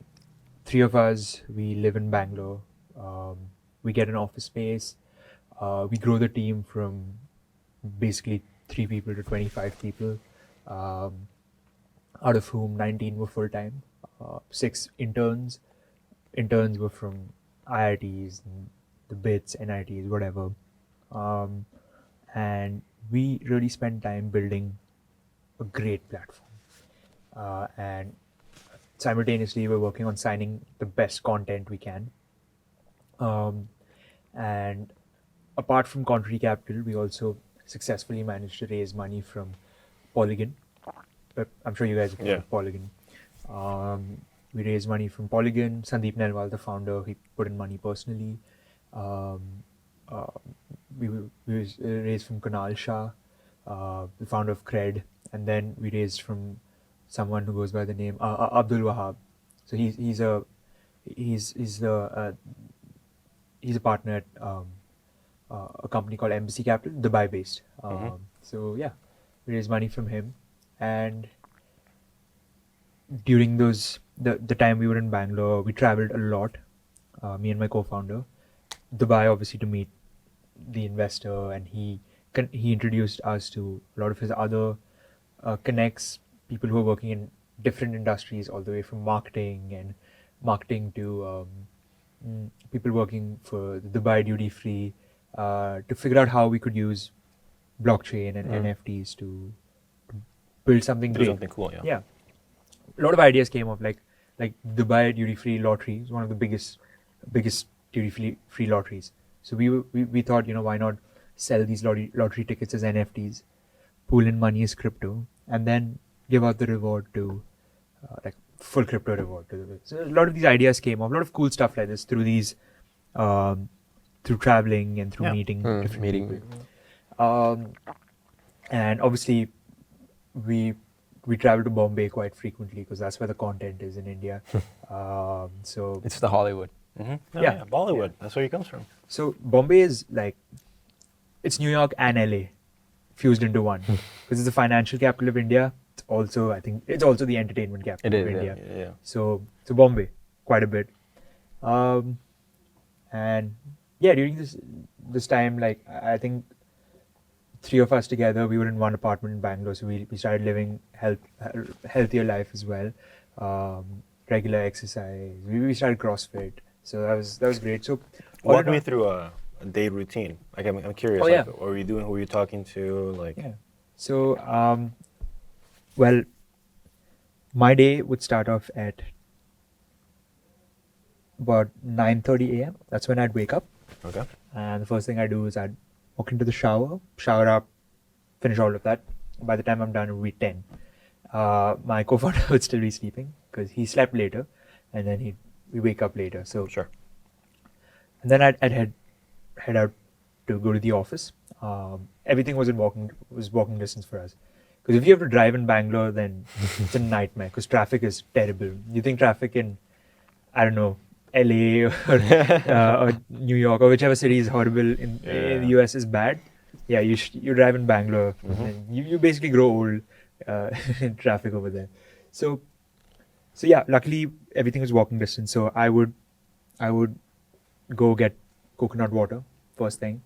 three of us, we live in Bangalore. We get an office space. We grow the team from basically 3 people to 25 people, out of whom 19 were full-time, 6 interns. Interns were from IITs, the BITS, NITs, whatever. And we really spend time building a great platform. And simultaneously, we're working on signing the best content we can. And apart from Contrary Capital, we also successfully managed to raise money from Polygon. I'm sure you guys have heard of Polygon. We raised money from Polygon. Sandeep Nelwal, the founder, he put in money personally. We raised from Kunal Shah, the founder of Cred, and then we raised from someone who goes by the name Abdul Wahab. So he's a partner at a company called Embassy Capital, Dubai based. So yeah, we raised money from him, and during the time we were in Bangalore, we traveled a lot. Me and my co-founder, Dubai, obviously to meet the investor, and he introduced us to a lot of his other connects, people who are working in different industries, all the way from marketing to people working for the Dubai duty free, to figure out how we could use blockchain and NFTs to build something great. Something cool, Yeah. A lot of ideas came up, like Dubai duty free lottery is one of the biggest duty free lotteries. So we thought, why not sell these lottery tickets as NFTs, pool in money as crypto, and then give out the reward to like full crypto reward. So a lot of these ideas came up, a lot of cool stuff like this through these, through traveling and through meeting different people. And obviously we travel to Bombay quite frequently because that's where the content is in India. So It's the Hollywood. Yeah, Bollywood. That's where he comes from. So Bombay is like, it's New York and LA fused into one because it's the financial capital of India. It's also, I think, it's also the entertainment capital of India. Yeah. So Bombay, quite a bit. And yeah, during this time, like I think 3 of us together, we were in one apartment in Bangalore. So we started living healthier life as well. Regular exercise. We started CrossFit. So that was great. So walk me through a day routine. Like I'm curious. What were you doing? Who were you talking to? Like So well, my day would start off at about 9:30 a.m. That's when I'd wake up. Okay. And the first thing I do is I'd walk into the shower up, finish all of that. By the time I'm done, it would be 10. My co-founder would still be sleeping because he slept later, and then we wake up later. So sure. And then I'd head out to go to the office. Everything was walking distance for us. Because if you have to drive in Bangalore, then it's a nightmare because traffic is terrible. You think traffic in, I don't know, LA or New York or whichever city is horrible in the US is bad. Yeah, you drive in Bangalore and you basically grow old in traffic over there. So yeah, luckily everything was walking distance. So I would go get coconut water first thing,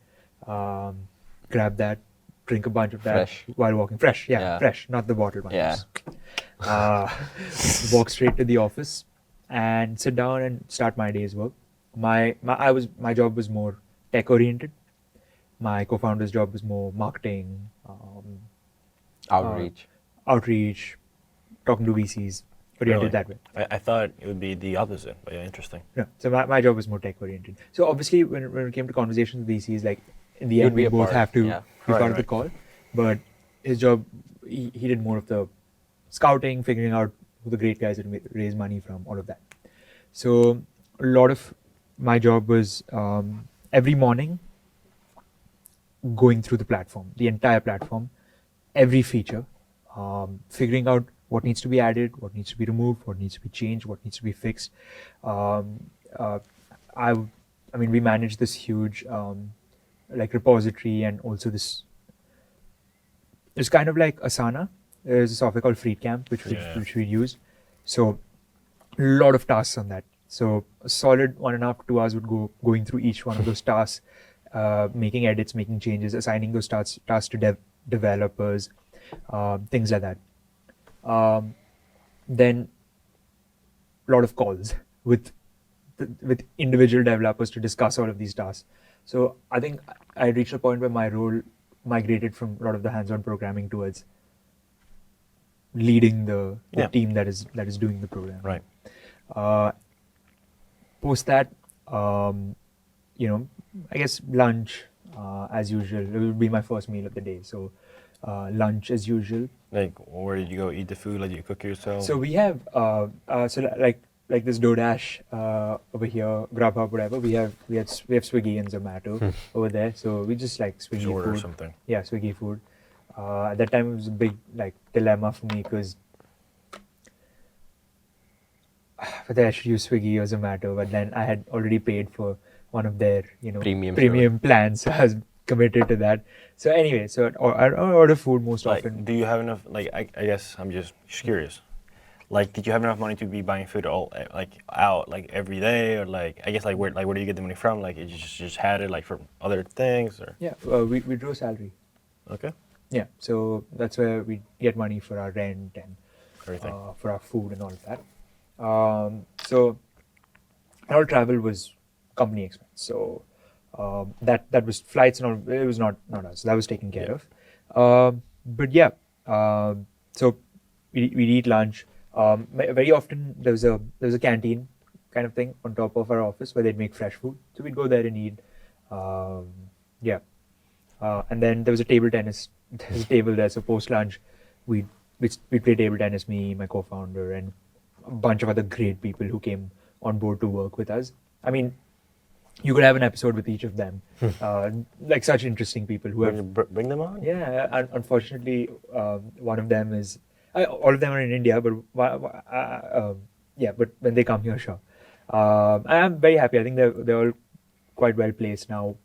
grab that, drink a bunch of that while walking. Fresh, fresh, not the bottled one. Yeah. Walk straight to the office and sit down and start my day's work. My job was more tech oriented. My co-founder's job was more marketing, outreach, talking to VCs, oriented that way. I thought it would be the opposite, but yeah, interesting. No, so my job was more tech oriented. So obviously when it came to conversations with VCs, like in the end we both have to be part of the call. But his job, he did more of the scouting, figuring out who the great guys that raise money from, all of that. So a lot of my job was every morning going through the platform, the entire platform, every feature, figuring out what needs to be added, what needs to be removed, what needs to be changed, what needs to be fixed. We manage this huge repository, and also it's kind of like Asana. There's a software called FreeCamp, which we use. So a lot of tasks on that. So a solid 1.5 to 2 hours would go going through each one of those tasks, making edits, making changes, assigning those tasks to developers, things like that. Then a lot of calls with individual developers to discuss all of these tasks. So I think I reached a point where my role migrated from a lot of the hands-on programming towards leading the team that is doing the program. Right. Post that, I guess lunch as usual. It will be my first meal of the day. So lunch as usual. Like, where did you go eat the food? Like, you cook it yourself? So we have like this DoorDash over here, Grubhub, whatever. We have Swiggy and Zomato over there. So we just like Swiggy Just order food. something. Yeah, Swiggy food. At that time, it was a big like dilemma for me because whether I should use Swiggy or Zomato, but then I had already paid for one of their premium plans, so I was committed to that. So anyway, so I order food most Like, often. do you have enough? Like, I guess I'm just curious. Like, did you have enough money to be buying food out every day, or like, I guess where do you get the money from? Like, you just had it like from other things, or? Yeah, we draw salary. Okay. Yeah, so that's where we get money for our rent and Everything. for our food and all of that. So all travel was company expense. So that was flights and all. It was not us. That was taken care of. But yeah, so we'd eat lunch. Very often there was a canteen kind of thing on top of our office where they'd make fresh food. So we'd go there and eat. And then there was a table tennis. There's a table there. So post lunch, we'd play table tennis. Me, my co-founder, and a bunch of other great people who came on board to work with us. I mean, you could have an episode with each of them. Like such interesting people who have. Bring them on? Yeah, unfortunately, one of them is. All of them are in India, but but when they come here, sure. I'm very happy. I think they're all quite well placed now.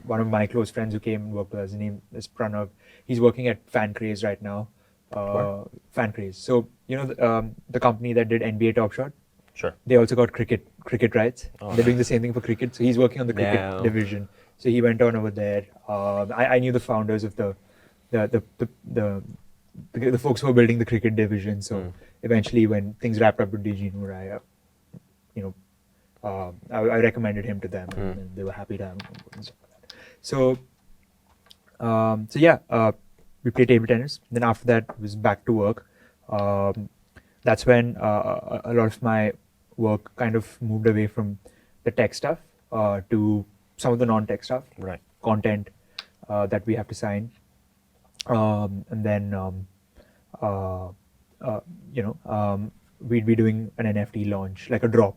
One of my close friends who came and worked with us, his name is Pranav. He's working at Fan Craze right now. Fan Craze. So the company that did NBA Top Shot. Sure. They also got cricket rights. Oh, They're doing the same thing for cricket. So he's working on the cricket division. So he went on over there. I knew the founders of the folks who were building the cricket division. So eventually, when things wrapped up with DG Noor, I recommended him to them, and they were happy to have him. And stuff like that. So we played table tennis. Then after that, it was back to work. That's when a lot of my work kind of moved away from the tech stuff to some of the non-tech stuff, Right. content that we have to sign, and then we'd be doing an NFT launch, like a drop,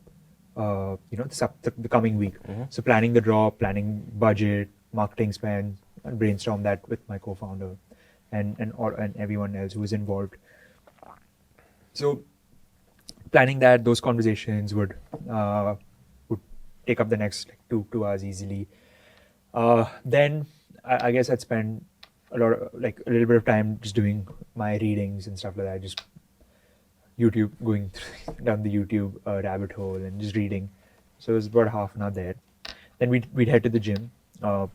the coming week. So planning the drop, planning budget, marketing spend, and brainstorm that with my co-founder and everyone else who was involved. So planning that, those conversations would take up the next 2 hours easily. Then I guess I'd spend a little bit of time just doing my readings and stuff like that, just YouTube, going down the YouTube rabbit hole and just reading. So it was about half an hour there. Then we'd head to the gym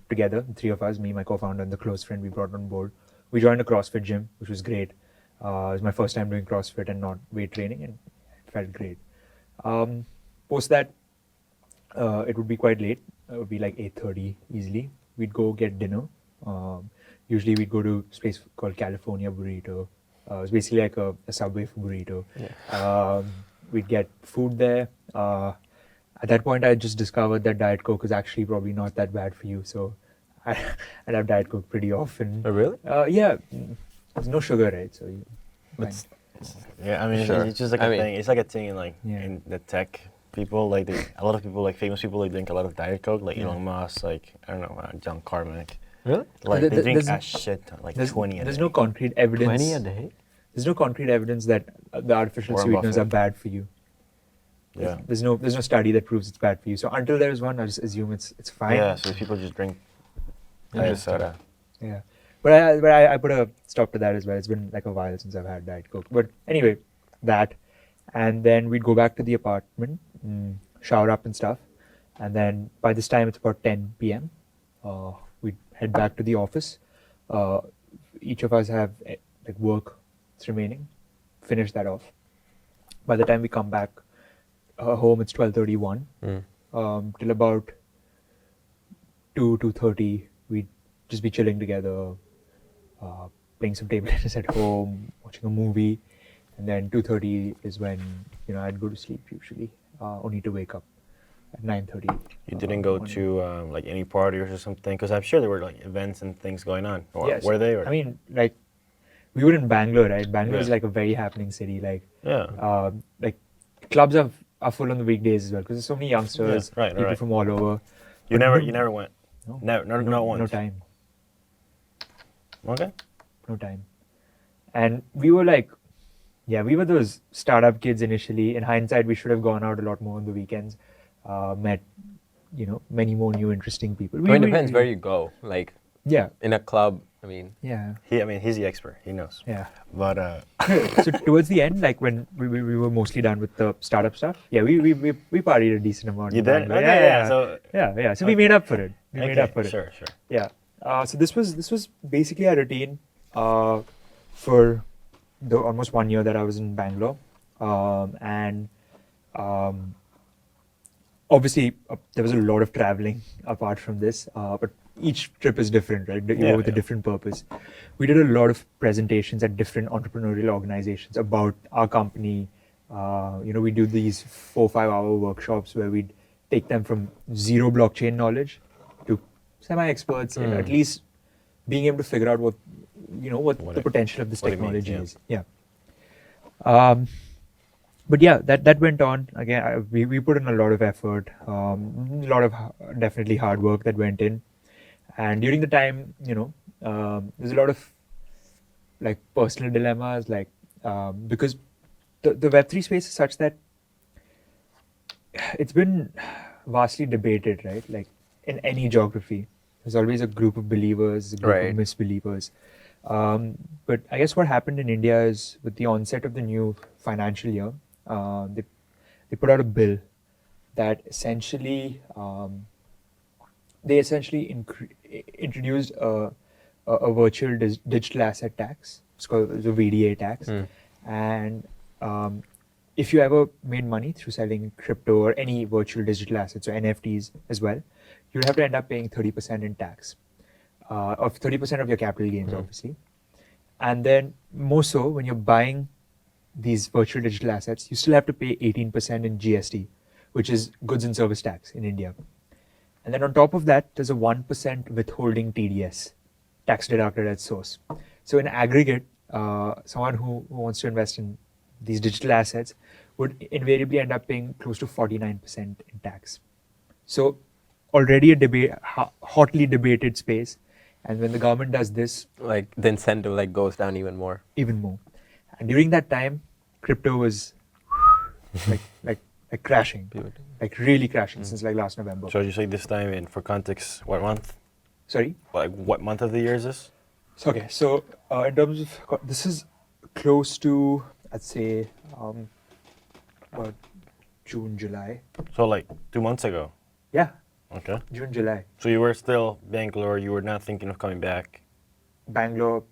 together, the three of us, me, my co-founder, and the close friend we brought on board. We joined a CrossFit gym, which was great. It was my first time doing CrossFit and not weight training, and it felt great. Post that, it would be quite late. It would be like 8:30 easily. We'd go get dinner. Usually we'd go to this place called California Burrito. It's basically like a Subway for burrito. Yeah. We'd get food there. At that point, I just discovered that Diet Coke is actually probably not that bad for you. So I'd have Diet Coke pretty often. Oh, really? Yeah. There's no sugar, right? So Yeah, I mean, Sure. it's just like a thing. It's like a thing in the tech people. Like a lot of people, like famous people, drink a lot of Diet Coke. Like Elon Musk, I don't know, John Carmack. Really? Like they drink a shit ton, like 20 a day. There's no concrete evidence. 20 a day? There's no concrete evidence that the artificial Warren sweeteners Buffett. are bad for you. Yeah. There's no study that proves it's bad for you. So until there is one, I just assume it's fine. Yeah, so people just drink diet soda. Yeah. But I put a stop to that as well. It's been like a while since I've had Diet Coke. But anyway, that. and then we'd go back to the apartment, shower up and stuff, and then by this time it's about 10 p.m. We'd head back to the office. Each of us have like work that's remaining, finish that off. By the time we come back home, it's 12:31. Till about 2:30, we'd just be chilling together, playing some table tennis at home, watching a movie, and then 2:30 is when I'd go to sleep usually, only to wake up at 9:30. You didn't go to like any parties or something? Because I'm sure there were like events and things going on. Or Yes. were they? Or? I mean, like, we were in Bangalore, right? Bangalore is Yeah. like a very happening city. Like, Yeah. like clubs are full on the weekdays as well because there's so many youngsters, Yeah, right, people right. from all over. You But never went? No, Not once? no time. Okay. No time. And we were like, we were those startup kids initially. In hindsight, we should have gone out a lot more on the weekends, met, many more new interesting people. I mean, it depends where you go. Like Yeah, in a club, I mean, yeah, He's the expert. He knows. yeah. But So towards the end, like when we were mostly done with the startup stuff, we partied a decent amount. you in did? Bangalore. Okay, Yeah. So Yeah. So we made up for it. We made up for it. Sure. Yeah. So this was basically our routine for the almost 1 year that I was in Bangalore, and obviously there was a lot of traveling apart from this, but each trip is different, right? You go with a different purpose. We did a lot of presentations at different entrepreneurial organizations about our company. We do these 4-5 hour workshops where we'd take them from zero blockchain knowledge to semi-experts in at least being able to figure out what the potential of this what it means, technology is. Yeah. But yeah, that went on. Again, we put in a lot of effort, a lot of definitely hard work that went in. And during the time, there's a lot of like personal dilemmas, like because the Web3 space is such that it's been vastly debated, right? Like in any geography, there's always a group of believers, a group Right. of misbelievers. But I guess what happened in India is with the onset of the new financial year, they put out a bill that essentially introduced a virtual digital asset tax. It's called the VDA tax. And if you ever made money through selling crypto or any virtual digital assets or NFTs as well, you'd have to end up paying 30% in tax, of 30% of your capital gains, obviously. And then more so, when you're buying these virtual digital assets, you still have to pay 18% in GST, which is goods and service tax in India. And then on top of that, there's a 1% withholding TDS, tax deducted at source. So in aggregate, someone who wants to invest in these digital assets would invariably end up paying close to 49% in tax. So already a hotly debated space. And when the government does this, like the incentive like goes down even more. even more. And during that time, crypto was like crashing, like really crashing since like last November. So you say this time, and for context, what month? Sorry? Like what month of the year is this? Okay, so in terms of, this is close to, I'd say, about June, July. So like 2 months ago. Yeah, Okay. June, July. So you were still Bangalore. You were not thinking of coming back. Bangalore,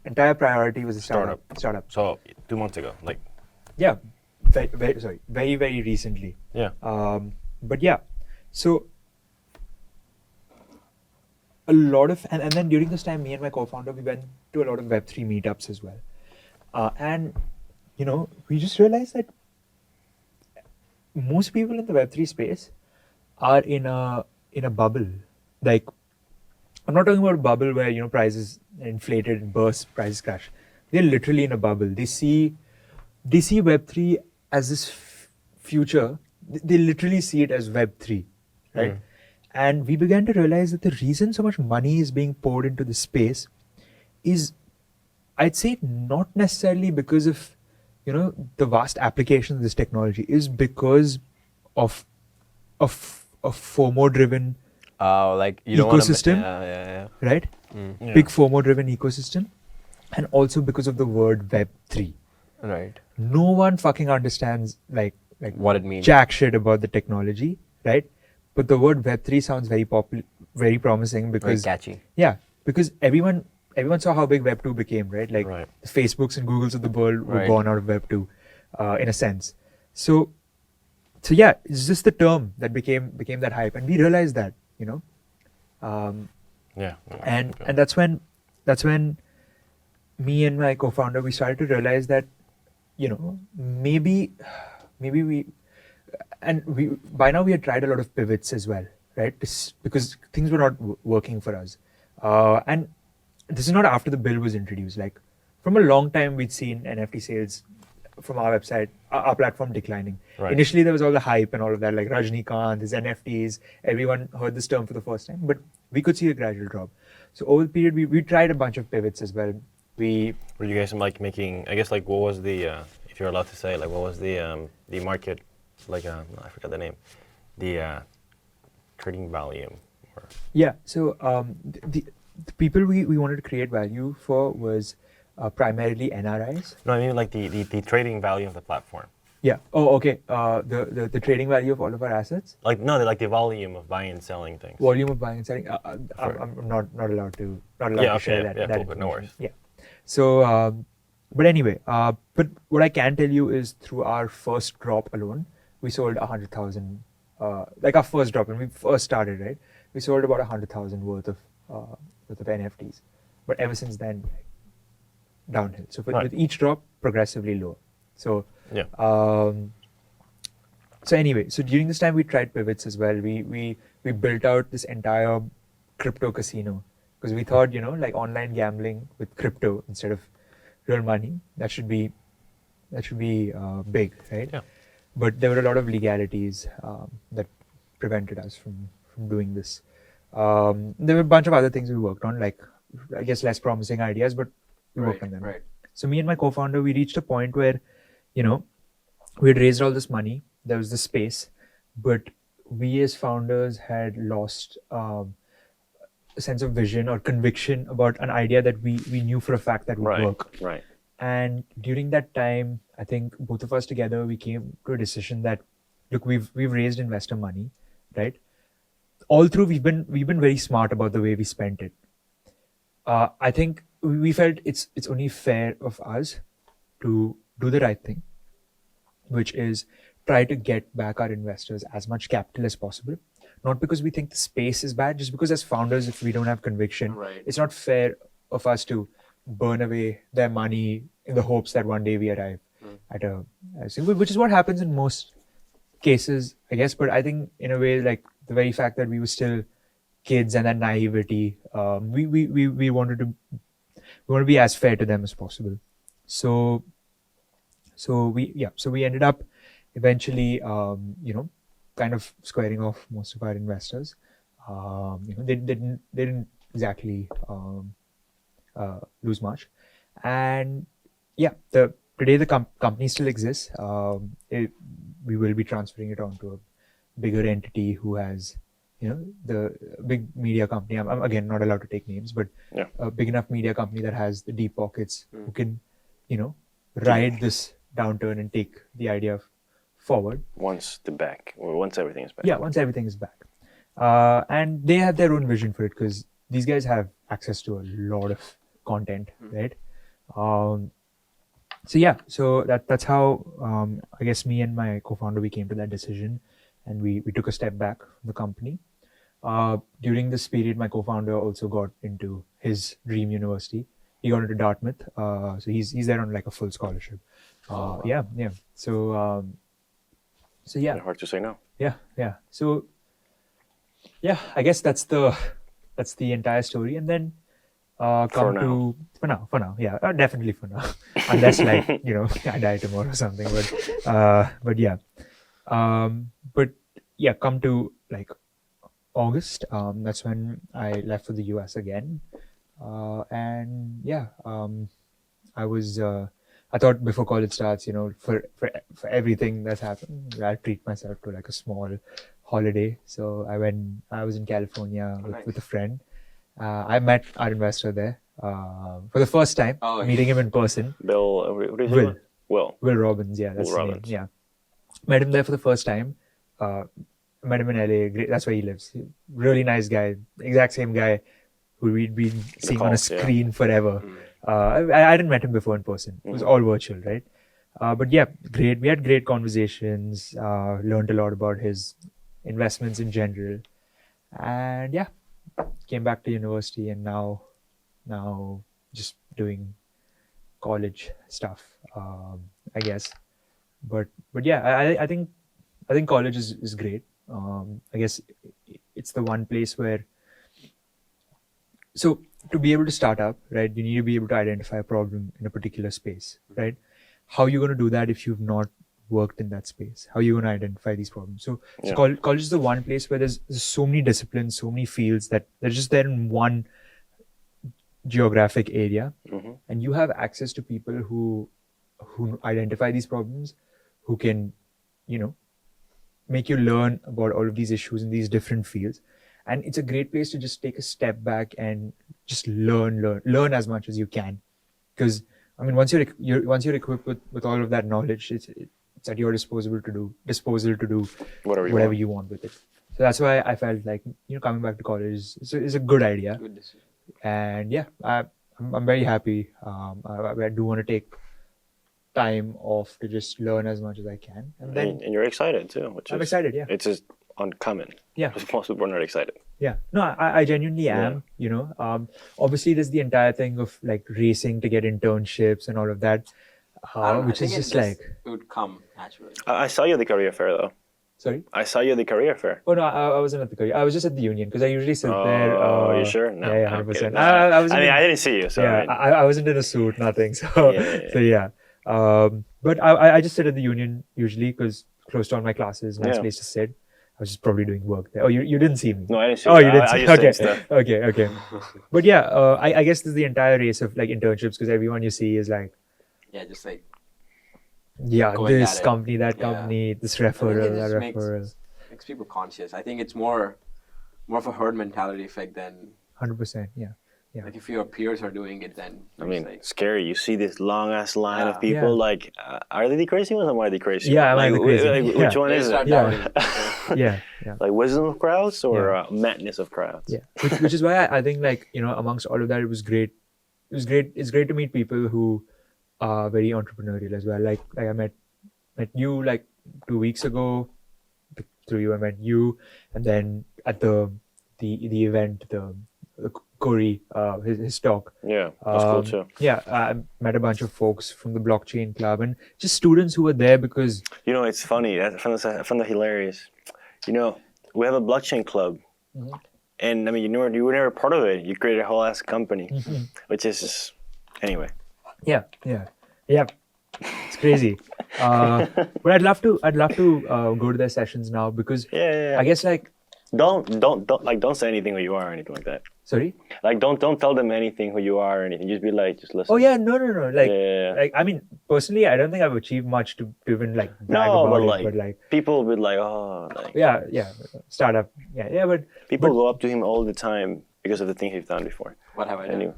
entire priority was a startup. So 2 months ago, like Yeah, very, very recently. yeah. But yeah, so a lot of, and then during this time, me and my co-founder, we went to a lot of Web3 meetups as well. And, we just realized that most people in the Web3 space are in a bubble. Like, I'm not talking about a bubble where, prices are inflated and burst, prices crash. They're literally in a bubble. They see Web3 as this future. They literally see it as Web3, right? And we began to realize that the reason so much money is being poured into this space is, I'd say, not necessarily because of, the vast application of this technology, is because of FOMO-driven Like you don't ecosystem, yeah. right? Yeah. Big FOMO-driven ecosystem, and also because of the word Web3. Right. No one fucking understands like What it means. jack shit about the technology, right? But the word Web3 sounds very very promising Very because catchy. yeah, because everyone saw how big Web 2 became, right? Like Right. the Facebooks and Googles of the world were Right. born out of Web 2, in a sense. So yeah, it's just the term that became that hype, and we realized that, you know, Yeah. and that's when me and my co-founder, we started to realize that, you know, maybe we, and we by now we had tried a lot of pivots as well, right? Because things were not working for us, and this is not after the bill was introduced. Like from a long time, we'd seen NFT sales from our website, our platform declining. Right. Initially, there was all the hype and all of that, like Rajnikant, his NFTs. Everyone heard this term for the first time, but we could see a gradual drop. So over the period, we tried a bunch of pivots as well. Were you guys like making? I guess like what was the, if you're allowed to say, like what was the market, like I forgot the name, the trading volume. Or Yeah. So the people we wanted to create value for was primarily NRIs. no, I mean like the trading value of the platform. Yeah. Oh, okay. The trading value of all of our assets, Like no, like the volume of buying and selling things. volume of buying and selling. Sure. I'm not allowed to Yeah, to share okay, that. yeah, that cool, but no information. worries. Yeah. So, but anyway, but what I can tell you is through our first drop alone, we sold 100,000. Like our first drop when we first started, right? We sold about 100,000 worth of NFTs. But ever since then, downhill. So Right. with each drop, progressively lower. So Yeah. so anyway, so during this time we tried pivots as well. We built out this entire crypto casino because we thought, you know, like online gambling with crypto instead of real money, that should be big, right? Yeah. But there were a lot of legalities that prevented us from doing this. There were a bunch of other things we worked on, like I guess less promising ideas, but we worked on them. Right. So me and my co-founder, we reached a point where, you know, we had raised all this money. There was the space, but we as founders had lost a sense of vision or conviction about an idea that we knew for a fact that would work. Right. And during that time, I think both of us together, we came to a decision that, look, we've raised investor money, right? All through, we've been very smart about the way we spent it. I think we felt it's only fair of us to do the right thing, which is try to get back our investors as much capital as possible. Not because we think the space is bad, just because as founders, if we don't have conviction, Right. it's not fair of us to burn away their money in the hopes that one day we arrive at a single, which is what happens in most cases, I guess. But I think in a way, like the very fact that we were still kids and that naivety, we wanted to be as fair to them as possible. So we ended up eventually, you know, kind of squaring off most of our investors. You know, they didn't exactly lose much, and yeah, today the company still exists. We will be transferring it on to a bigger entity who has, you know, the big media company. I'm again not allowed to take names, but Yeah. a big enough media company that has the deep pockets who can, you know, ride this downturn and take the idea forward. Once everything is back. Yeah, once everything is back. And they have their own vision for it because these guys have access to a lot of content, right? So yeah, so that's how I guess me and my co-founder, we came to that decision, and we took a step back from the company. During this period, my co-founder also got into his dream university. He got into Dartmouth, so he's there on like a full scholarship. Yeah. So yeah. Hard to say no. Yeah. So yeah, I guess that's the entire story. And then for now, yeah, definitely for now, unless like, you know, I die tomorrow or something. But yeah, come to like August. That's when I left for the US again, and yeah, I thought before college starts, you know, for everything that's happened, I'll treat myself to like a small holiday. So I was in California with a friend. I met our investor there for the first time, meeting him in person. Bill, what is Will. it? Will. Will Robbins, yeah, that's Will the name. Robbins. Yeah, met him there for the first time. Met him in LA. Great, that's where he lives. Really nice guy. Exact same guy who we'd been seeing on a calls, yeah. screen forever. I hadn't met him before in person. It was all virtual, right? But yeah, great. We had great conversations. Learned a lot about his investments in general, and yeah, came back to university and now just doing college stuff, I guess. But yeah, I think college is great. I guess it's the one place where, so to be able to start up, right, you need to be able to identify a problem in a particular space, right? How are you going to do that if you've not worked in that space? How are you going to identify these problems? So college is the one place where there's so many disciplines, so many fields that they're just there in one geographic area, and you have access to people who identify these problems, who can, make you learn about all of these issues in these different fields. And it's a great place to just take a step back and just learn as much as you can. Because I mean, once you're equipped with all of that knowledge, it's at your disposal to do whatever you want with it. So that's why I felt like coming back to college is a good idea. Good decision. And yeah, I'm very happy. I do want to take time off to just learn as much as I can. And then And you're excited too, I'm excited, yeah. It's just uncommon. Yeah. Because most people are not excited. Yeah, no, I genuinely am, obviously there's the entire thing of like racing to get internships and all of that, which is just like... It would come naturally. I saw you at the career fair though. Sorry? I saw you at the career fair. Oh no, I wasn't at the career. I was just at the union because I usually sit there. Oh, you sure? No, Yeah, I'm 100%. kidding. I I didn't see you, so yeah, I wasn't in a suit, nothing. So Yeah. But I just sit at the union usually because close to all my classes, nice Yeah. place to sit. I was just probably doing work there. Oh, you didn't see me? No, I didn't see Oh, you. you didn't I see just okay. said stuff. Okay. But yeah, I guess there's the entire race of like internships because everyone you see is like, Yeah, just like this going at it. company, that Yeah. company, this I think referral, it that just referral. makes people conscious. I think it's more of a herd mentality effect than 100%, yeah. like if your peers are doing it, then I it's mean, like, scary. You see this long ass line of Yeah. people. Yeah. Like, are they the crazy ones or am I the crazy Yeah, one? am I the crazy one? Which Yeah. one they is start it? doubting. Yeah. Like wisdom of crowds or Yeah. madness of crowds? Yeah, which is why I think like amongst all of that, it was great. It's great to meet people who are very entrepreneurial as well. Like I met you like 2 weeks ago. Through you, I met you, and then at the event, the Corey, his talk. Yeah, that's cool too. Yeah, I met a bunch of folks from the blockchain club and just students who were there because It's funny. I found that hilarious. We have a blockchain club, and I mean, you were never part of it. You created a whole ass company, which is just, anyway. yeah, it's crazy. But I'd love to go to their sessions now because Yeah. I guess like Don't say anything who you are or anything like that. sorry. Like don't tell them anything who you are or anything. Just be like, just listen. Oh yeah, no. Like, Yeah. like I mean, personally, I don't think I've achieved much to even like brag No, about but it. But like, people will be like, oh, like yeah, startup, yeah. But people go up to him all the time because of the things he's done before. what have I done? Anyway.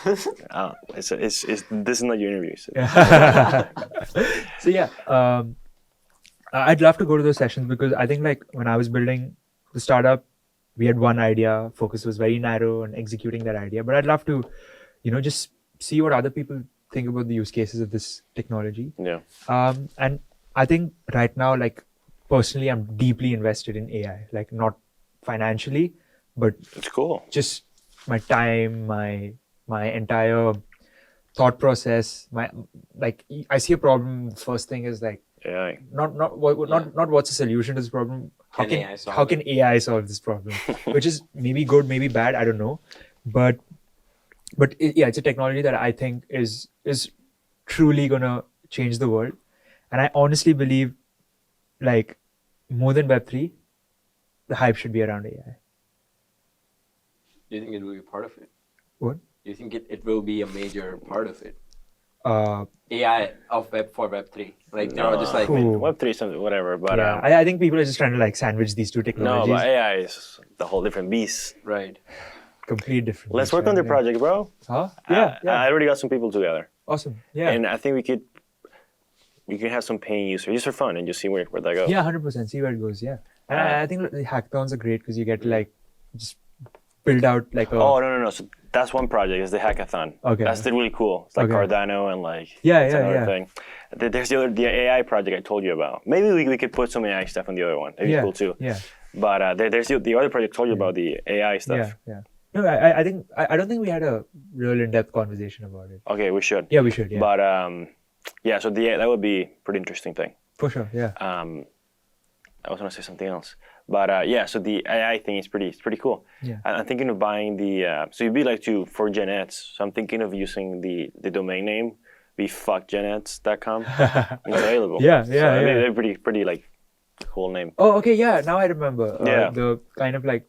It's this is not your interview. So. so yeah, I'd love to go to those sessions because I think like when I was building the startup, we had one idea. Focus was very narrow on executing that idea. But I'd love to, just see what other people think about the use cases of this technology. Yeah. And I think right now, like personally, I'm deeply invested in AI. Like not financially, but It's cool. just my time, my entire thought process. I see a problem. First thing is like Yeah. not what's the solution to this problem. How can AI solve this problem? Which is maybe good, maybe bad. I don't know, but it's a technology that I think is truly gonna change the world, and I honestly believe, like more than Web3, the hype should be around AI. Do you think it will be part of it? What? Do you think it will be a major part of it? Uh, AI of Web3. Like they're all just like, I mean, Web3 something, whatever. But yeah, I think people are just trying to like sandwich these two no, technologies. but AI is the whole different beast. right. Complete different. Let's beast, work on the right? project, bro. Huh? Yeah. I already got some people together, Awesome. Yeah. and I think we could you can have some paying users just for fun and just see where that goes. Yeah, 100%. See where it goes. Yeah, and I think the hackathons are great because you get to like just build out like a. Oh no! So that's one project. Is the hackathon. Okay. That's really cool. It's like Okay. Cardano and like Yeah, it's yeah, another yeah. thing. There's the AI project I told you about. Maybe we could put some AI stuff on the other one. That'd be Yeah, cool too. yeah. But there's the other project I told you about, the AI stuff. Yeah. No, I think I don't think we had a real in-depth conversation about it. Okay, we should. Yeah, we should. Yeah, But yeah. So that would be a pretty interesting thing. for sure. Yeah. I was gonna say something else, but yeah. So the AI thing is pretty cool. Yeah. I'm thinking of buying the. So you'd be like for Genets. So I'm thinking of using the domain name, be fuckgenets.com. It's available. Yeah, So yeah. They're pretty like cool name. Oh, okay. Yeah. Now I remember. Yeah. The kind of like.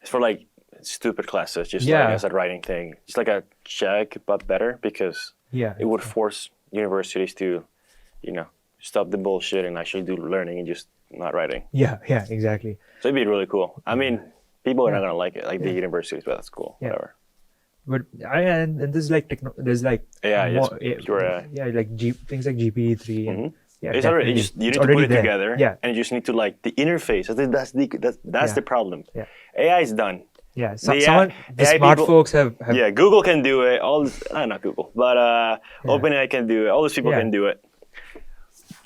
It's for like stupid classes, just Yeah. like as a writing thing. It's like a check, but better because Yeah. it would force universities to, stop the bullshit and actually do learning and just not writing. Yeah. Yeah. Exactly. So it'd be really cool. I mean, people are not gonna like it, like the universities, but that's cool. Yeah. Whatever. But and there's like there's like AI, more, just pure AI. yeah, like things like GPT-3 and yeah, It's already, definitely. you It's need to put already it there. together, Yeah. and you just need to like the interface. I think that's Yeah. the problem. Yeah. AI is done. Yeah. The The AI smart people- folks have Yeah, Google can do it. Not Google, but OpenAI can do it. All those people Yeah. can do it.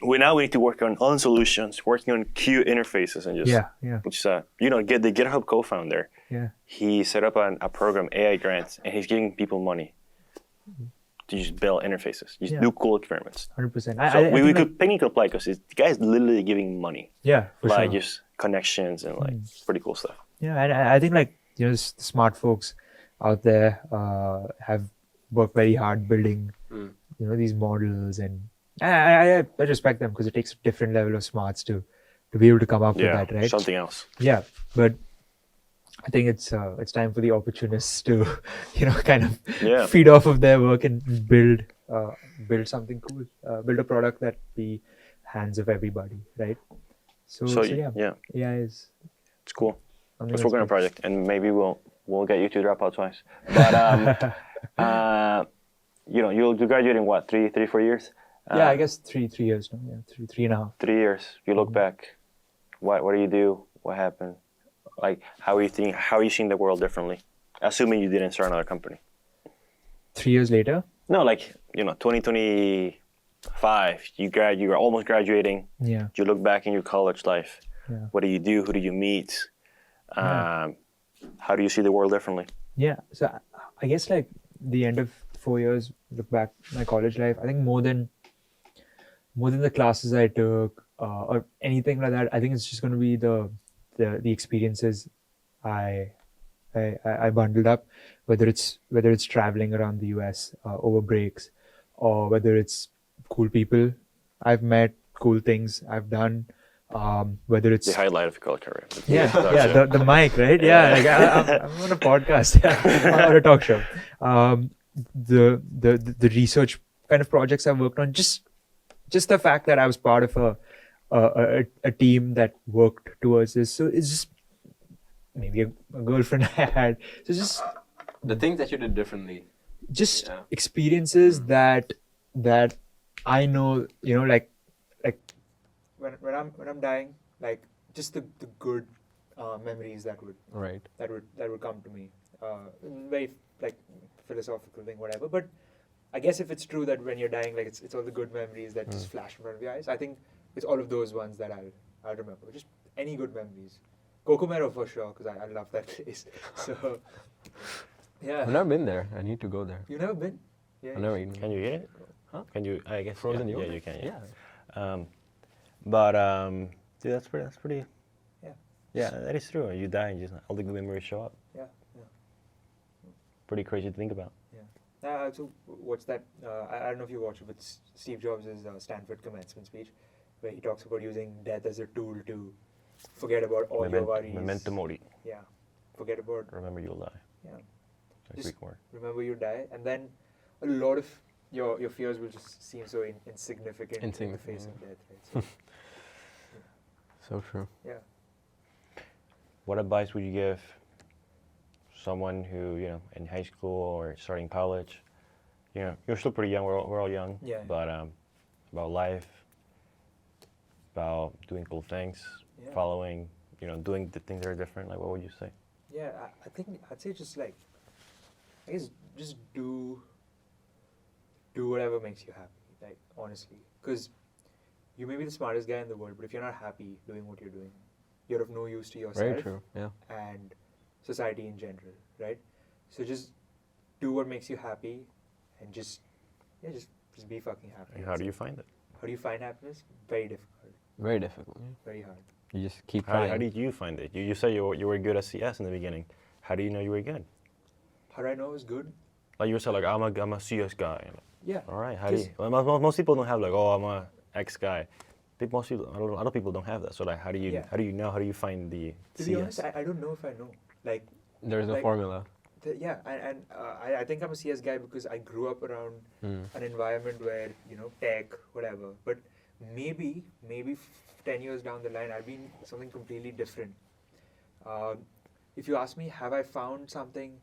We need to work on solutions, working on cute interfaces, and just yeah. which get the GitHub co-founder. Yeah. He set up a program, AI grants, and he's giving people money to just build interfaces, just Yeah. do cool experiments. 100%. So I we think, could technically apply because the guy's literally giving money, yeah, for like sure. just connections and like pretty cool stuff. Yeah, and I think like the smart folks out there have worked very hard building these models, and I respect them because it takes a different level of smarts to be able to come up with Yeah, that, right? something else. Yeah, but I think it's time for the opportunists to kind of Yeah. feed off of their work and build something cool, build a product that be hands of everybody, right? So yeah, it's cool. something Let's that's work on a good. project, and maybe we'll get you to drop out twice. But you'll graduate in what, 4 years? Yeah, I guess 3 years now. Yeah, 3.5. 3 years. You look back. What do you do? What happened? Like, how are you seeing the world differently? Assuming you didn't start another company. 3 years later. No, like 2025. You're almost graduating. Yeah. You look back in your college life. Yeah. What do you do? Who do you meet? Yeah. How do you see the world differently? Yeah. So I guess like the end of 4 years, look back my college life. I think more than the classes I took or anything like that. I think it's just going to be the experiences I bundled up, whether it's traveling around the US over breaks, or whether it's cool people I've met, cool things I've done, whether it's The highlight of your college career. the mic, right? Yeah, like I'm on a podcast, or a talk show. The research kind of projects I've worked on, just the fact that I was part of a team that worked towards this. So it's just maybe a girlfriend I had. So just The things that you did differently. Yeah. experiences that I know, like when I'm dying, like just the good memories that would come to me. Very like philosophical thing, whatever. But I guess if it's true that when you're dying, like it's all the good memories that just flash in front of your eyes, I think it's all of those ones that I'll remember. Just any good memories. Cocomero for sure, because I love that place. So yeah. I've never been there. I need to go there. You've never been? Yeah. I've never eaten. Can you eat it? Huh? Can you? I guess Frozen yeah, yogurt? Yeah, you can. Yeah. But dude, that's pretty. Yeah. Yeah, that is true. You die, and just all the good memories show up. Yeah. Pretty crazy to think about. So what's that? I don't know if you watch it, but Steve Jobs' Stanford commencement speech, where he talks about using death as a tool to forget about all your worries. Memento mori. Yeah. Forget about. Remember, you'll die. Yeah. It's a Just- Greek word. Remember you die, and then a lot of your fears will just seem so insignificant in the face of death, right? So, So true. yeah. What advice would you give someone who, in high school or starting college, you're still pretty young, we're all young, Yeah. but about life, about doing cool things, Yeah. following, doing the things that are different? Like, what would you say? Yeah, I think I'd say just like, I guess just do whatever makes you happy, like honestly. Because you may be the smartest guy in the world, but if you're not happy doing what you're doing, you're of no use to yourself Very true. Yeah. and society in general, right? So just do what makes you happy and just be fucking happy. And how do you find it? How do you find happiness? Very difficult, Very difficult. Yeah. very hard. You just keep How trying. did you find it? You say you were good at CS in the beginning. How do you know you were good? How do I know it was good? Like you said, like I'm a CS guy. Yeah. All right. How do you? Just- Well, most people don't have like, oh, I'm a X guy. Most people, a lot of people don't have that. So like, how do you Yeah. know? How do you find the To CS? be honest, I don't know if I know. Like, There's no like- formula. yeah, and I think I'm a CS guy because I grew up around Mm. an environment where, tech, whatever. But maybe 10 years down the line, I'll be in something completely different. If you ask me, have I found something,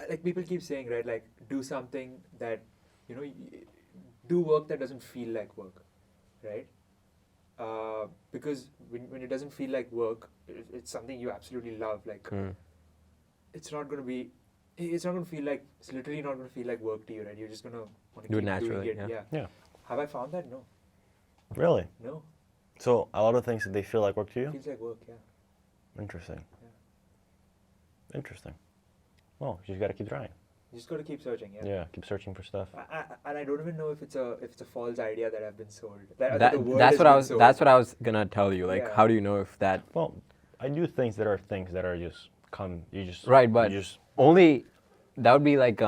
like people keep saying, right, like do something that, do work that doesn't feel like work, right? Because when it doesn't feel like work, it's something you absolutely love. Like, Mm. it's not going to feel like, it's literally not going to feel like work to you, right? You're just going to want to Do it keep naturally, doing it. yeah. Yeah. Have I found that? No. Really? No. So a lot of things that they feel like work to you. It feels like work, yeah. Interesting. Yeah. Interesting. Well, you just gotta keep trying. You just got to keep searching, yeah. Yeah. Keep searching for stuff. And I don't even know if it's a false idea that I've been sold. That That, the word that's has what I been was. sold. That's what I was gonna tell you. Like, Yeah. how do you know if that? Well, I do things that are just come. You just Right, but you just only that would be like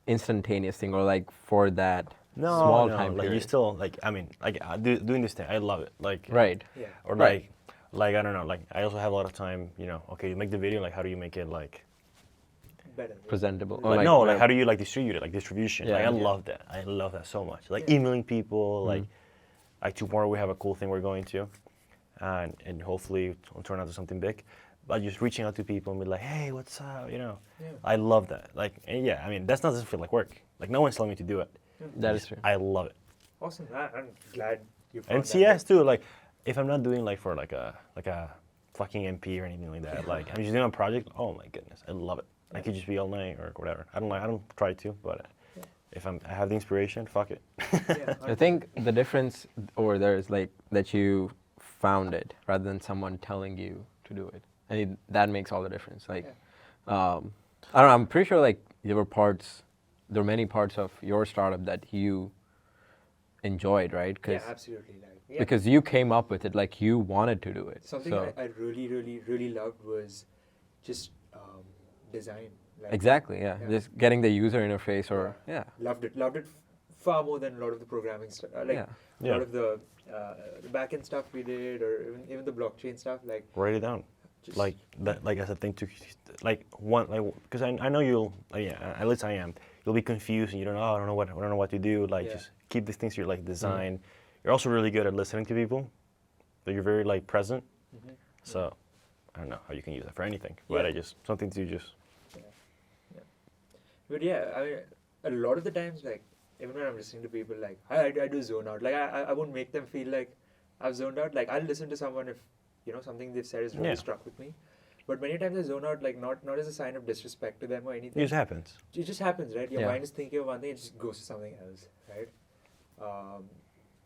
instantaneous thing, or like for that small time like period. you still like. I mean, like doing this thing, I love it. Like Right. Yeah. or Right. like I don't know. Like I also have a lot of time. Okay, you make the video. Like how do you make it like? Better. Presentable. Or Like, like, no, like whatever. how do you like distribute it? Like distribution. Yeah. Like I Yeah. love that. I love that so much. Like Yeah. emailing people. Mm. Like tomorrow we have a cool thing we're going to, and hopefully it'll turn out to something big. But just reaching out to people and be like, hey, what's up? Yeah. I love that. Like, and yeah, I mean, that doesn't feel like work. Like no one's telling me to do it. That is true. I love it. Awesome. I'm glad you found And that. CS too. Like, if I'm not doing like for like a fucking MP or anything like that, like I'm just doing a project. Oh my goodness, I love it. I could just be all night or whatever. I don't try to, but Yeah. if I have the inspiration, fuck it. Yeah, I think the difference over there is like that you found it rather than someone telling you to do it. That makes all the difference. Like, I don't know. I'm pretty sure like there were many parts of your startup that you enjoyed, right? Yeah, absolutely. Like, yeah. Because you came up with it, like you wanted to do it. Something So- I really, really, really loved was just design. Like, Exactly. Yeah. Yeah. Just getting the user interface, or yeah. Loved it. Loved it far more than a lot of the programming stuff. Like Yeah. a Yeah. lot of the backend stuff we did, or even the blockchain stuff. Like Write it down. just Like that, like as a thing to, like one, like because I know you'll, yeah, at least I am. You'll be confused and you don't know. I don't know what to do. Like Yeah. just keep these things. You're like design. You're also really good at listening to people. So you're very like present. Mhm. So I don't know how you can use that for anything, but Yeah. I just something to just. But yeah, I mean, a lot of the times, like, even when I'm listening to people, like, I do zone out. Like, I won't make them feel like I've zoned out. Like, I'll listen to someone if, something they've said is really Yeah. struck with me. But many times I zone out, like, not as a sign of disrespect to them or It anything. just happens. It just happens, right? Your Yeah. mind is thinking of one thing, it just goes to something else, right?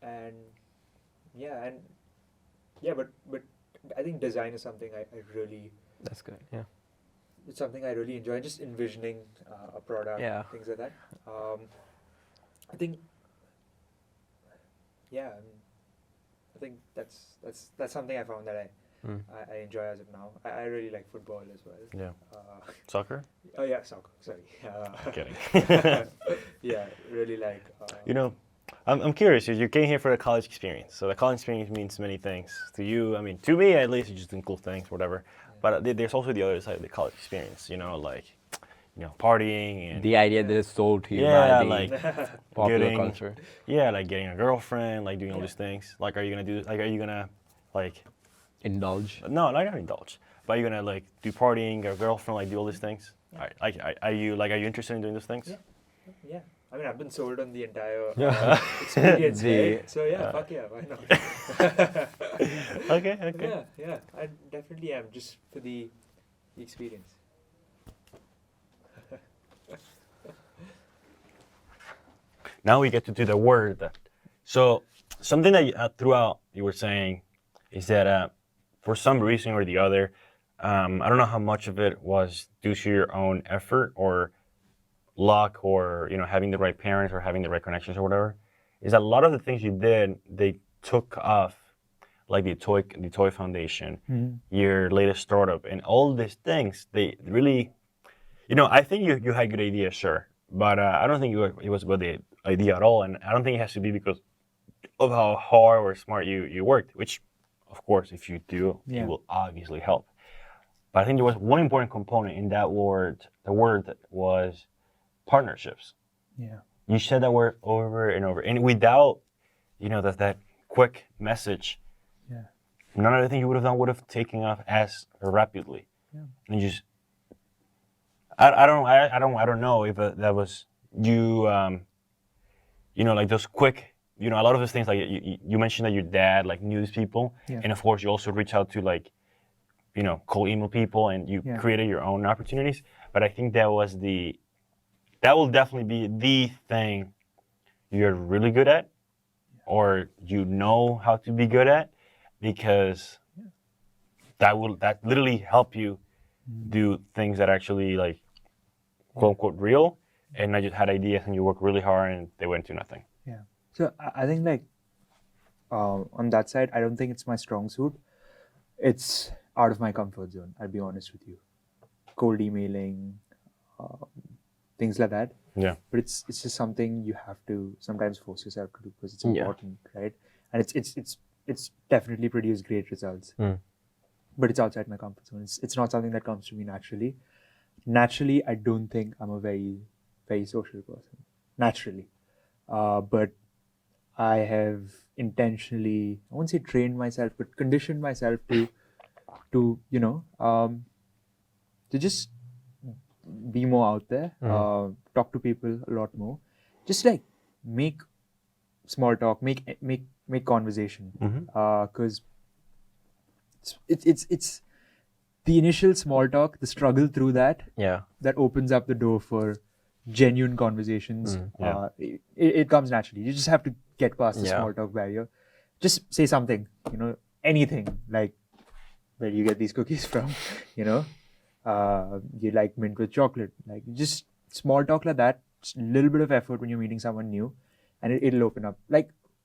And but I think design is something I really, That's good. Yeah. it's something I really enjoy. Just envisioning a product, Yeah. things like that. I think, I think that's something I found that Mm. I enjoy as of now. I really like football as well. Yeah. Uh, Soccer? oh yeah, soccer. Sorry. I'm kidding. Yeah, really like. I'm curious. You came here for the college experience. So the college experience means many things to you. I mean, to me at least, you're just doing cool things, whatever. But there's also the other side of the college experience. Like, partying and The idea that is sold to you yeah, by the like popular getting- culture. yeah, like getting a girlfriend, like doing all Yeah. these things. Like, are you gonna like Indulge. no, not indulge, but are you gonna like do partying, get a girlfriend, like do all these things? Yeah. Are you interested in doing those things? Yeah. Yeah. I mean, I've been sold on the entire Yeah. experience, The- right? So yeah, fuck yeah, why not? Okay. Okay. Yeah, I definitely am, just for the experience. Now we get to do the word. So something that throughout you were saying is that for some reason or the other, I don't know how much of it was due to your own effort or luck or having the right parents or having the right connections or whatever, is that a lot of the things you did, they took off, like the toy foundation, your latest startup, and all these things. They really, I think you had good ideas, sure, but I don't think it was about the idea at all, and I don't think it has to be because of how hard or smart you worked, which, of course, if you do, it will obviously help. But I think there was one important component in that word. The word was partnerships. Yeah. You said that word over and over, and without, that quick message, none of the things you would have done would have taken off as rapidly. Yeah. And I don't know if that was you. Like those quick. A lot of those things, like you mentioned that your dad knew these people, and of course you also reach out to cold email people, and you created your own opportunities. But I think that will definitely be the thing you're really good at, or how to be good at, because that literally help you do things that actually quote unquote real, and I just had ideas and you work really hard and they went to nothing. Yeah. So I think on that side, I don't think it's my strong suit. It's out of my comfort zone, I'll be honest with you. Cold emailing, things like that. Yeah. But it's just something you have to sometimes force yourself to do because it's important, right? And it's definitely produced great results. But it's outside my comfort zone. It's not something that comes to me naturally. Naturally, I don't think I'm a very, very social person. Naturally. But I have intentionally, I won't say trained myself, but conditioned myself to just be more out there, talk to people a lot more, just make small talk, make conversation, because it's the initial small talk, the struggle through that opens up the door for genuine conversations. It comes naturally. You just have to get past the small talk barrier. Just say something, anything, like where you get these cookies from, you like mint with chocolate, just small talk like that. Just a little bit of effort when you're meeting someone new, and it'll open up.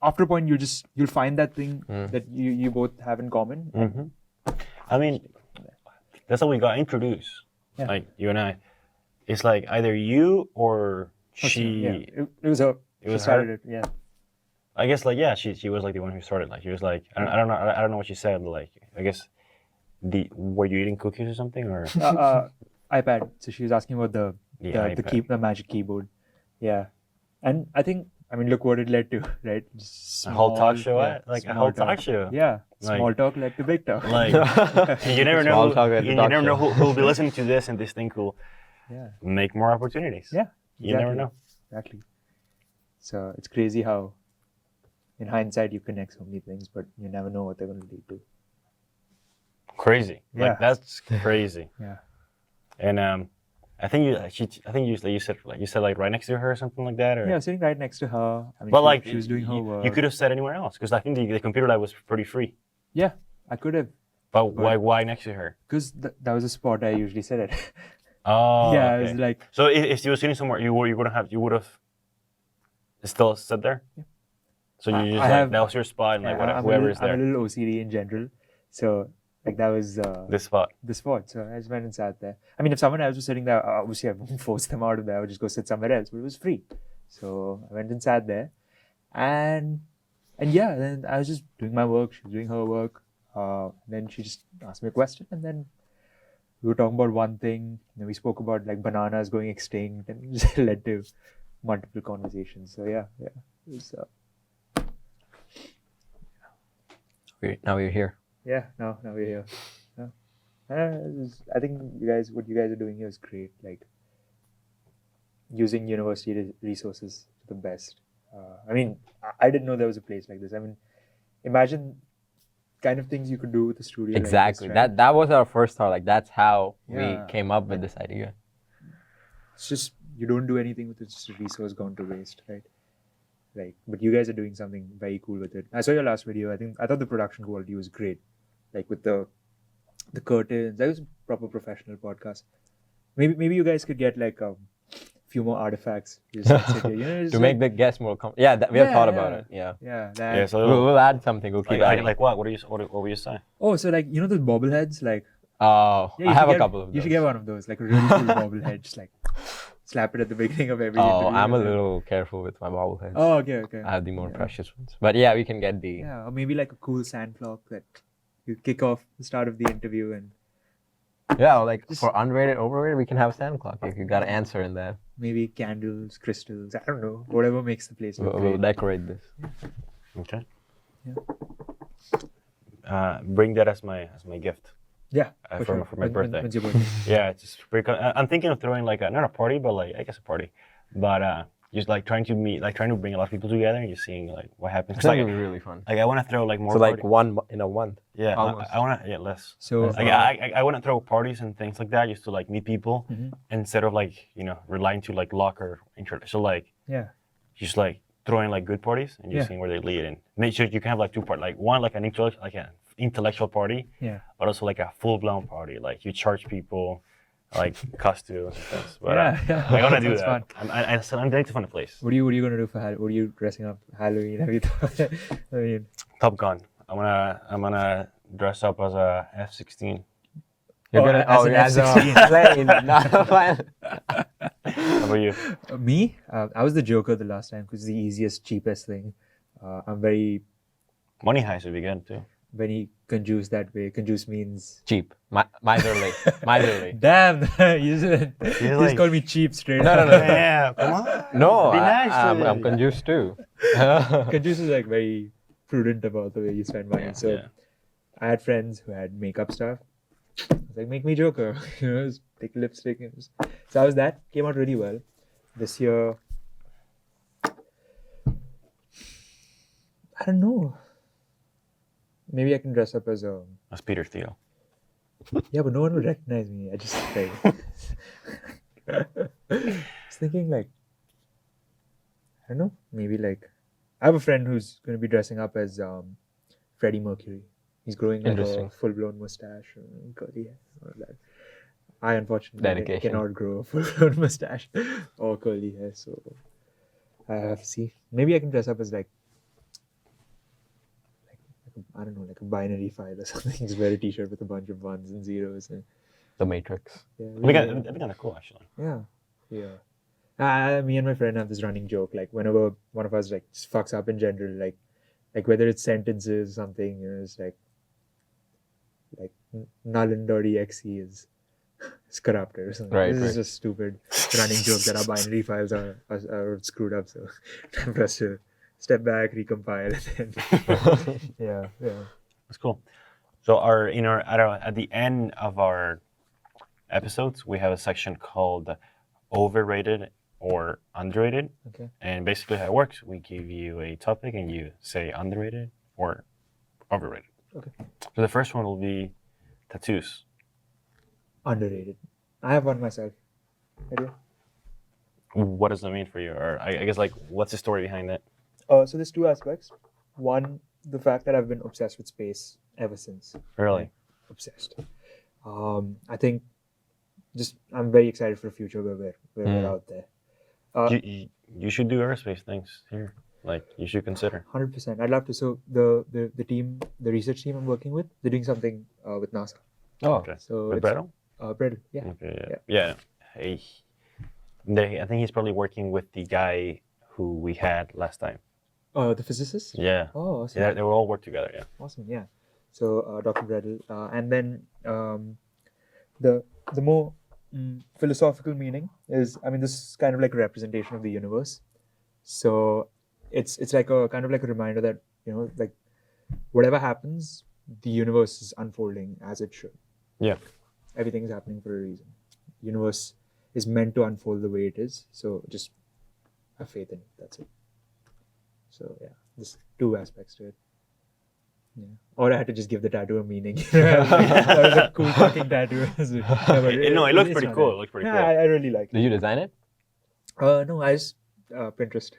After a point, you'll find that thing that you both have in common. I mean, that's how we got introduced. Like you and I. It's either you or she. Yeah, it was her. She started it. Yeah. I guess she was the one who started. She was I don't know what she said. I guess were you eating cookies or something or iPad. So she was asking about the magic keyboard. Yeah, and look what it led to, right? A whole talk show, a whole talk show. Yeah, small talk led to big talk. You never know. You never know who will be listening to this, and this thing will make more opportunities. Yeah, you never know. Exactly. So it's crazy how, in hindsight, you connect so many things, but you never know what they're going to lead to. Crazy. That's crazy. Yeah. And I think you said right next to her or something like that, or yeah, sitting right next to her. But she was doing her work. You could have said anywhere else, because I think the computer lab was pretty free. Yeah, I could have. But why next to her? Because that was a spot I usually sit at. Oh. Yeah, okay. it was So if you were sitting somewhere, you would have still sit there. Yeah. So you just that was your spot, and whoever is there. I'm a little OCD in general, so that was this spot. The spot. So I just went and sat there. If someone else was sitting there, obviously I wouldn't force them out of there. I would just go sit somewhere else, but it was free. So I went and sat there, and then I was just doing my work. She was doing her work. Then she just asked me a question, and then we were talking about one thing. Then we spoke about bananas going extinct, and it just led to multiple conversations. So yeah. It was, now we're here. Yeah, now we're here. I think what you guys are doing here is great. Using university resources to the best. I didn't know there was a place like this. Imagine kind of things you could do with a studio. Exactly. Like this, right? That was our first thought. Like that's how we Yeah. came up with this idea. It's just you don't do anything with it. It's just a resource gone to waste, right? Like, but you guys are doing something very cool with it. I saw your last video. I thought the production quality was great, like with the curtains. That was a proper professional podcast. Maybe you guys could get like a few more artifacts. Just like sit here, you know, just To like- make the guests more comfortable. Yeah, we have Yeah, thought about yeah. it. Yeah. yeah, that. Yeah, so We'll add something. We'll keep adding. like what? What were you saying? Oh, so like you know those bobbleheads, like Oh, yeah, you I have should a get- couple of those. You should get one of those, like a really cool bobblehead. Just like slap it at the beginning of every Oh, interview. I'm a and then- little careful with my bobbleheads. Oh, okay. I have the more Yeah. precious ones. But yeah, we can get the. Yeah, or maybe like a cool sand clock that you kick off the start of the interview and Yeah, or like Just- for underrated, overrated, we can have a sand clock if you got an answer in there. maybe candles, crystals. I don't know, whatever makes the place look We'll great. decorate this. Okay. Yeah. Bring that as my gift. Yeah, for sure. my birthday. When's your birthday? Yeah, it's just because I'm thinking of throwing like not a party, but like I guess a party, but just like trying to bring a lot of people together and just seeing like what happens. 'Cause, That like, would be really fun. like I want to throw like more. So like party- one in a month. yeah, almost. I want to less. So Like I want to throw parties and things like that just to like meet people Mhm. instead of like relying to like luck or internet. So like yeah, just like throwing like good parties and just Yeah. seeing where they lead and make sure you can have like two parties, like one like an intellectual party, yeah, but also like a full-blown party. Like you charge people like costumes and things. But yeah. I want to do Sounds that. fun. I'm going to find a place. What are you gonna do for Halloween? What are you dressing up Halloween? Have you thought? I mean, Top Gun. I'm gonna dress up as a F-16. You're Oh, gonna as an as a F-16. plane, not a pilot. How about you? me, I was the Joker the last time because it's the easiest, cheapest thing. I'm very Money Heist would be good too. conjuice that way. Conjuice means Cheap, miserly, miserly. damn. you just like- called me cheap straight. No, up. no. Yeah, come on. No, Be nice to I'm me. confused too. Conjuice is like very prudent about the way you spend money. Yeah, so yeah. I had friends who had makeup stuff. I was like, make me Joker, just take lipstick. And just... So I was that. Came out really well. This year, I don't know. Maybe I can dress up as a. That's Peter Thiel. Yeah, but no one would recognize me. I just like. I was thinking like. I don't know. Maybe like. I have a friend who's going to be dressing up as Freddie Mercury. He's growing like a Interesting. full-blown mustache and curly hair. All of that. I unfortunately Dedication. cannot grow a full-blown mustache or curly hair, so I have to see. Maybe I can dress up as like I don't know, like a binary file or something. Just wear a T-shirt with a bunch of ones and zeros. And, The Matrix. yeah, That'd be kind of cool actually. yeah. Me and my friend have this running joke. Like whenever one of us like just fucks up in general, like whether it's sentences or something, it's like null.exe is corrupted or something. Right, This right. is just stupid running joke that our binary files are screwed up. So time for us to step back, recompile, and then yeah. That's cool. So at the end of our episodes, we have a section called overrated or underrated. Okay. And basically how it works, we give you a topic and you say underrated or overrated. Okay. So the first one will be tattoos. Underrated. I have one myself. Idea? What does that mean for you? Or I guess like what's the story behind it? So there's two aspects. One, the fact that I've been obsessed with space ever since. Really? Obsessed. I think I'm very excited for the future where we're out there. You should do aerospace things here. Like you should consider. 100%. I'd love to. So the team, the research team I'm working with, they're doing something with NASA. Oh, Okay. So With it's- Bretto? Bredel, yeah. Okay, yeah. Hey, I think he's probably working with the guy who we had last time. The physicist? Yeah. Oh, awesome. Yeah, they will all work together, yeah. Awesome, yeah. So Dr. Bredel, and then the more philosophical meaning is, I mean, this is kind of like a representation of the universe. So it's like a kind of like a reminder that like whatever happens, the universe is unfolding as it should. Yeah. Everything is happening for a reason. Universe is meant to unfold the way it is. So just have faith in it. That's it. So yeah, there's two aspects to it. Yeah. Or I had to just give the tattoo a meaning. That was a cool fucking tattoo. No, it looks pretty cool. It looks pretty cool. I really like Did you design it? it. No, I just Pinterest.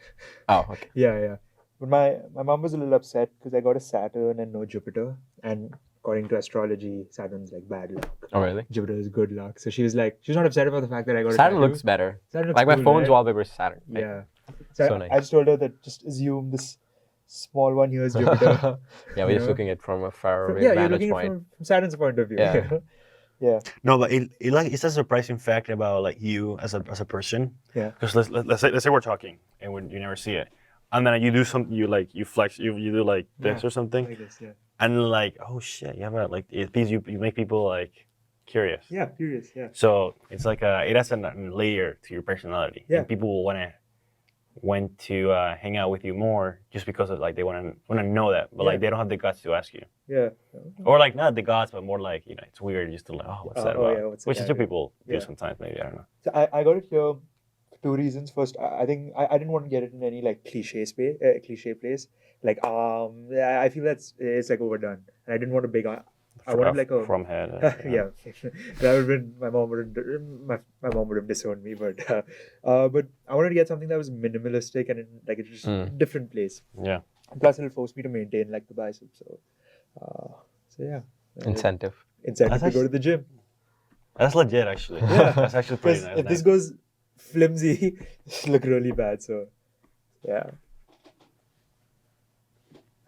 Oh, okay. Yeah. But my mom was a little upset because I got a Saturn and no Jupiter. And according to astrology, Saturn's like bad luck. Oh, really? Jupiter is good luck. So she was like, she's not upset about the fact that I got a Saturn tattoo. looks better. Saturn looks Like my cool, phone's right? wallpaper is Saturn. Like, Yeah. So so I nice. just told her that just assume this small one here is Jupiter. Yeah, we're just looking at it from a far away You're vantage looking point. from Saturn's point of view. Yeah. Yeah. No, but it's a surprising fact about like you as a person. Yeah. Because let's say we're talking and you never see it, and then you do something, you flex, you do like this Yeah. or something, Like this, yeah. and like, oh shit, you have a like you make people like curious. Yeah, curious, yeah. So it's like it has a layer to your personality. Yeah. And people will want to hang out with you more just because of like they want to know that, but Yeah. like they don't have the guts to ask you, Yeah. or like not the guts, but more like it's weird just to like, oh, what's that Oh, about? yeah, what's Which that is what about? people do Yeah. sometimes, maybe, I don't know. So I got it here for two reasons. First, I think I didn't want to get it in any like cliche place. Like yeah, I feel it's like overdone, and I didn't want a big. I wanted like a from head. yeah. That would have been my mom would have disowned me, but I wanted to get something that was minimalistic and in, like it's just a different place. Yeah. Plus, it'll force me to maintain like the bicep. So yeah. Incentive. Incentive That's to go to the gym. That's legit, actually. Yeah. That's actually pretty Because nice. if this goes flimsy, it'll look really bad. So, yeah.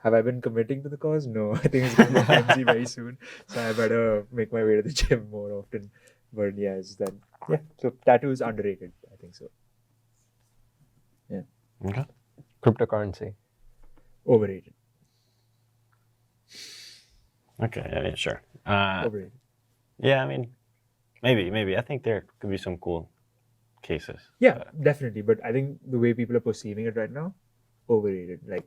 Have I been committing to the cause? No, I think it's going to be flimsy very soon. So I better make my way to the gym more often. But yeah, it's that. Yeah. So tattoo is underrated. I think so. Yeah. Okay. Cryptocurrency. Overrated. Okay. Yeah, sure. Overrated. Yeah, I mean, maybe. I think there could be some cool cases. Yeah, definitely. But I think the way people are perceiving it right now, overrated. Like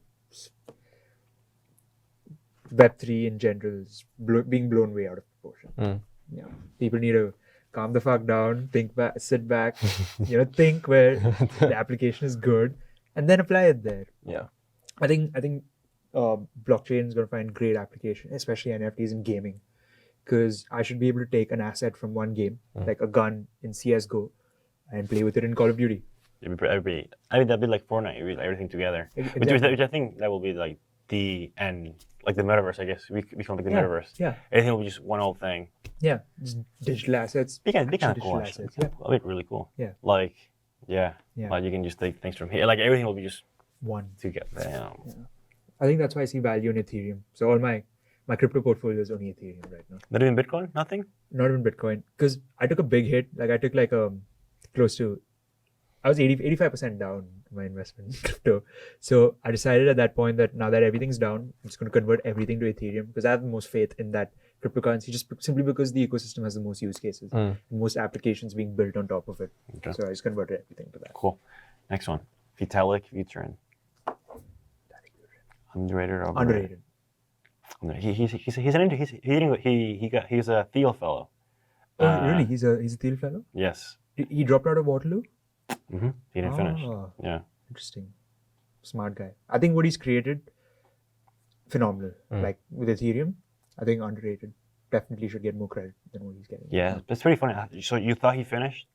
Web3 in general is being blown way out of proportion. Yeah, people need to calm the fuck down, think back, sit back, think where the application is good, and then apply it there. Yeah. I think blockchain is going to find great application, especially NFTs in gaming, because I should be able to take an asset from one game, like a gun in CS:GO, and play with it in Call of Duty. I mean, that'd be like Fortnite, it'd be like everything together. Exactly. Which I think that will be like the end, like the metaverse, I guess. We become like the metaverse. Yeah. Everything will be just one old thing. Yeah, just digital assets. Be kind of Digital cool, actually. assets, yeah. That'd be really cool. Yeah. Like, yeah. Yeah. Like you can just take things from here. Like everything will be just One. together. Yeah. I think that's why I see value in Ethereum. So all my crypto portfolio is only Ethereum right now. Not even Bitcoin? Nothing? Not even Bitcoin. Because I took a big hit. Like I took like close to, I was 85% down my investment in crypto. So I decided at that point that now that everything's down, I'm just going to convert everything to Ethereum because I have the most faith in that cryptocurrency just simply because the ecosystem has the most use cases and most applications being built on top of it. Okay. So I just converted everything to that. Cool. Next one. Vitalik Buterin. Underrated or overrated? Underrated. He's a Thiel fellow. Oh, really? He's a Thiel fellow? Yes. He dropped out of Waterloo? He didn't finish. Ah. Yeah. Interesting. Smart guy. I think what he's created, phenomenal. Like with Ethereum, I think underrated. Definitely should get more credit than what he's getting. Yeah, it's pretty funny. So you thought he finished?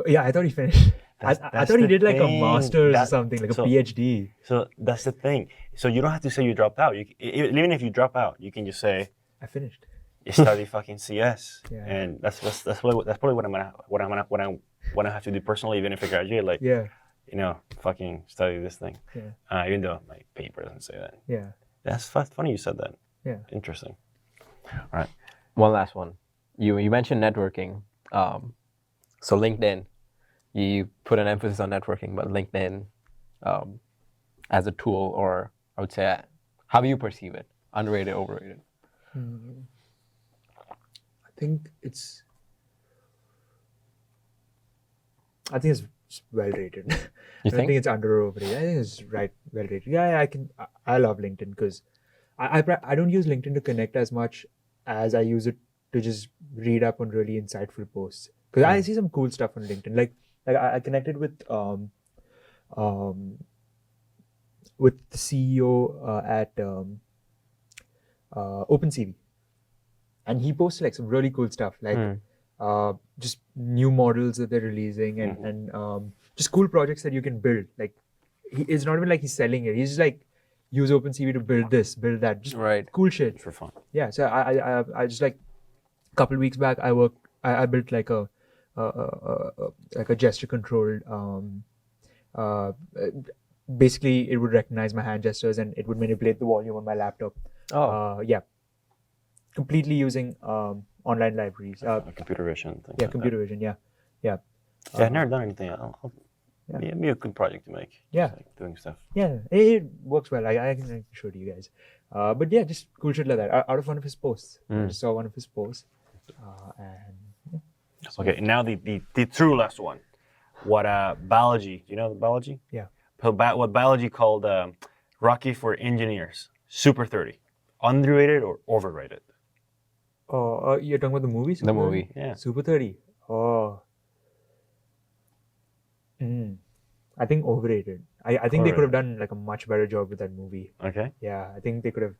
Yeah, I thought he finished. I That's thought he the did like a thing. master's or That- something, like a so- PhD. So that's the thing. So you don't have to say you dropped out. Even if you drop out, you can just say I finished. you studied fucking CS, Yeah. and that's probably what I have to do personally, even if I graduate. Like, Yeah, fucking study this thing. yeah, Even though my paper doesn't say that. yeah, That's funny you said that. yeah. Interesting. All right. One last one. You mentioned networking. So LinkedIn, you put an emphasis on networking, but LinkedIn as a tool, or I would say, how do you perceive it? Underrated, overrated? I think it's well rated. I don't think? think it's under or overrated. I think it's well rated. Yeah, I love LinkedIn because I don't use LinkedIn to connect as much as I use it to just read up on really insightful posts. Because I see some cool stuff on LinkedIn. Like I connected with the CEO at OpenCV, and he posted like some really cool stuff, like just new models that they're releasing, and just cool projects that you can build. Like, it's not even like he's selling it. He's just like, use OpenCV to build this, build that, just Right. cool shit. For fun. Yeah. So I just like a couple weeks back I built like a gesture controlled basically it would recognize my hand gestures and it would manipulate the volume on my laptop. Yeah. Completely using online libraries. Computer vision. Things Yeah, like computer vision. Yeah. Yeah. that. Yeah, I've never done anything. Yeah. Be a good project to make. Yeah. Just, like, doing stuff. Yeah, it works well. I can show it to you guys. But yeah, just cool shit like that. Out of one of his posts. I just saw one of his posts. And yeah. Okay, now the true last one. What biology? Do you know the biology? Yeah. So what biology called Rocky for engineers? Super 30. Underrated or overrated? Oh, you're talking about the movie? The movie. Yeah. Super 30. Oh. I think overrated. I think they could have done like a much better job with that movie. Okay. Yeah, I think they could have.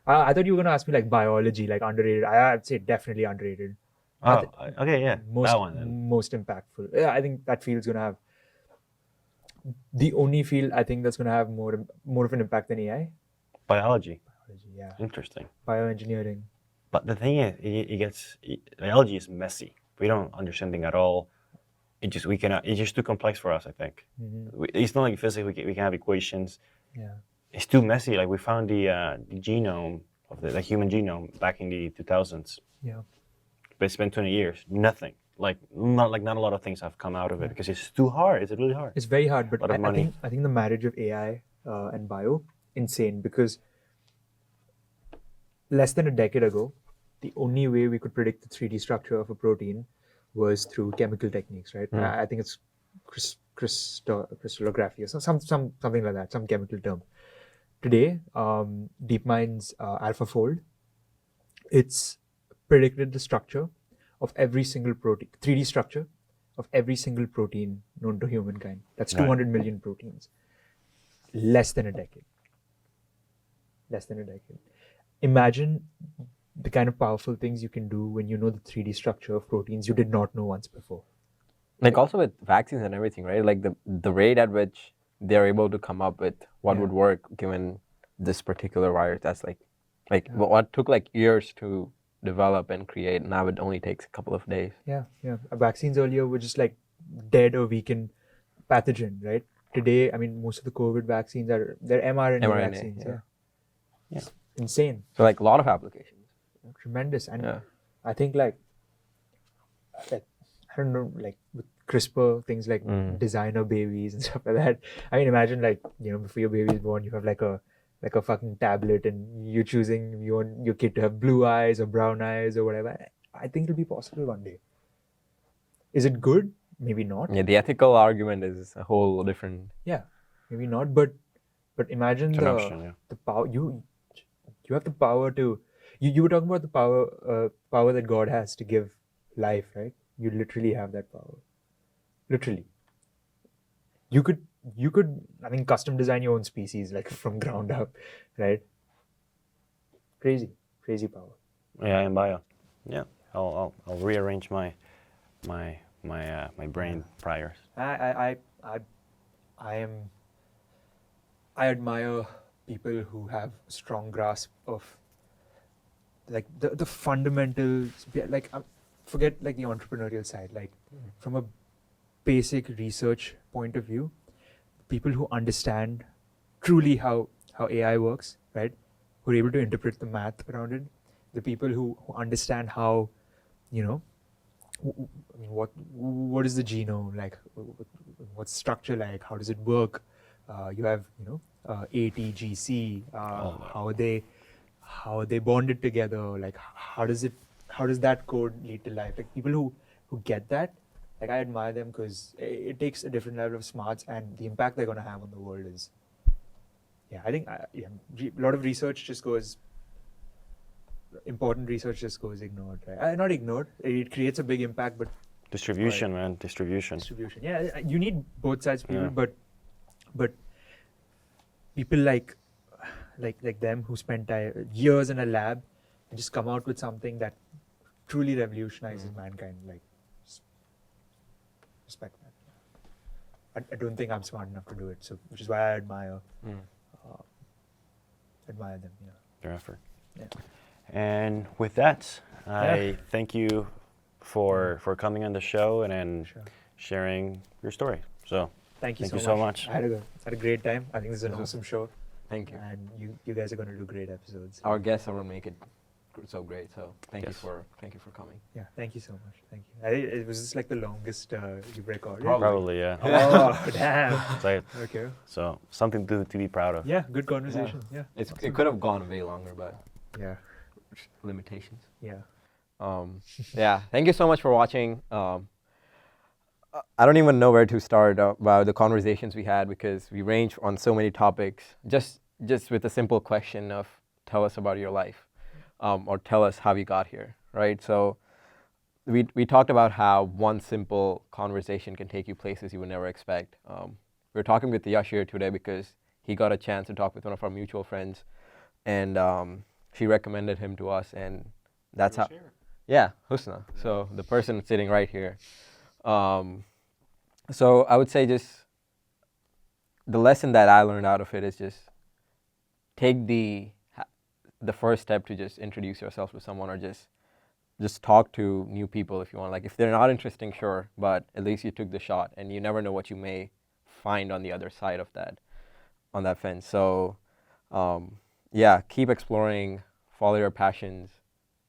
I thought you were gonna ask me like biology, like underrated. I'd say definitely underrated. Oh, okay, yeah. Most that one then. most impactful. Yeah, I think that field's gonna have the only field I think that's gonna have more of an impact than AI. Biology. Biology, yeah. Interesting. Bioengineering. But the thing is, biology is messy. We don't understand anything at all. We cannot. It's just too complex for us. I think. It's not like physics. We can have equations. Yeah. It's too messy. Like we found the genome of the human genome back in the 2000s. Yeah. But it's been 20 years. Nothing. Not a lot of things have come out of it because it's too hard. It's really hard. It's very hard, but Lot of money. I think the marriage of AI and bio insane, because less than a decade ago, the only way we could predict the 3D structure of a protein was through chemical techniques, right? I think it's crystallography or something like that, some chemical term. Today, DeepMind's AlphaFold, it's predicted the structure of every single protein, 3D structure of every single protein known to humankind. That's 200 million proteins. Less than a decade. Imagine the kind of powerful things you can do when you know the 3D structure of proteins you did not know once before. Like also with vaccines and everything, right? Like the rate at which they're able to come up with what would work given this particular virus, that's like what took like years to develop and create, now it only takes a couple of days. Yeah. Vaccines earlier were just like dead or weakened pathogen, right? Today, I mean, most of the COVID vaccines they're mRNA vaccines. Yeah. It's insane. So like a lot of applications. Tremendous. And I think like I don't know, like with CRISPR, things like designer babies and stuff like that. I mean, imagine like, before your baby is born, you have like a fucking tablet and you're choosing you want your kid to have blue eyes or brown eyes or whatever. I think it'll be possible one day. Is it good? Maybe not. Yeah, the ethical argument is a whole different. Yeah, maybe not. But imagine the power. You have the power to. You were talking about the power that God has to give life, right? You literally have that power. Literally. You could I think custom design your own species like from ground up, right? Crazy power. Yeah, in bio. Yeah, I'll rearrange my brain priors. I admire people who have a strong grasp of like the fundamentals, like forget like the entrepreneurial side, like from a basic research point of view, people who understand truly how AI works, right? Who are able to interpret the math around it, the people who understand how, what is the genome like, what's structure like, how does it work? You have ATGC, how are they bonded together, like how does that code lead to life? Like people who get that, like I admire them because it takes a different level of smarts, and the impact they're going to have on the world is, I think a lot of research just goes, important research just goes ignored, right? Not ignored, it creates a big impact, but Distribution, man. Distribution. Yeah, you need both sides, people, but people like like them who spent years in a lab and just come out with something that truly revolutionizes mankind. Like, respect that. I don't think I'm smart enough to do it, so which is why I admire them. Yeah. Their effort. Yeah. And with that, I thank you for coming on the show and Sure. sharing your story. So Thank you Thank so you so much. much. I had a great time. I think this is an awesome show, Thank you. and you guys are going to do great episodes. Our guests will make it so great. So thank Yes. you for coming. Yeah, thank you so much. Thank you. It was just like the longest you've recorded. probably, yeah. Oh, damn. It's like, Okay. so something to be proud of. Yeah, good conversation. Yeah. It could have gone way longer, but Yeah. limitations. Yeah. Yeah, thank you so much for watching. I don't even know where to start about the conversations we had because we range on so many topics. Just with a simple question of tell us about your life, or tell us how you got here, right? So we talked about how one simple conversation can take you places you would never expect. We were talking with Yash here today because he got a chance to talk with one of our mutual friends, and she recommended him to us, and that's how. Yeah, Husna. So the person sitting right here. So I would say just the lesson that I learned out of it is just take the first step to just introduce yourself to someone, or just talk to new people if you want. Like if they're not interesting, sure, but at least you took the shot, and you never know what you may find on the other side of that fence. So yeah, keep exploring, follow your passions,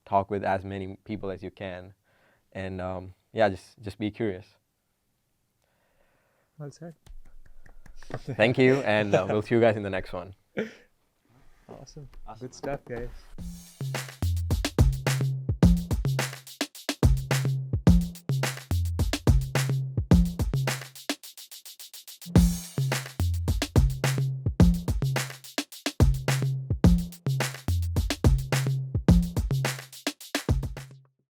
talk with as many people as you can, and yeah, just be curious. Well said. Thank you, and we'll see you guys in the next one. Awesome. Good stuff, guys.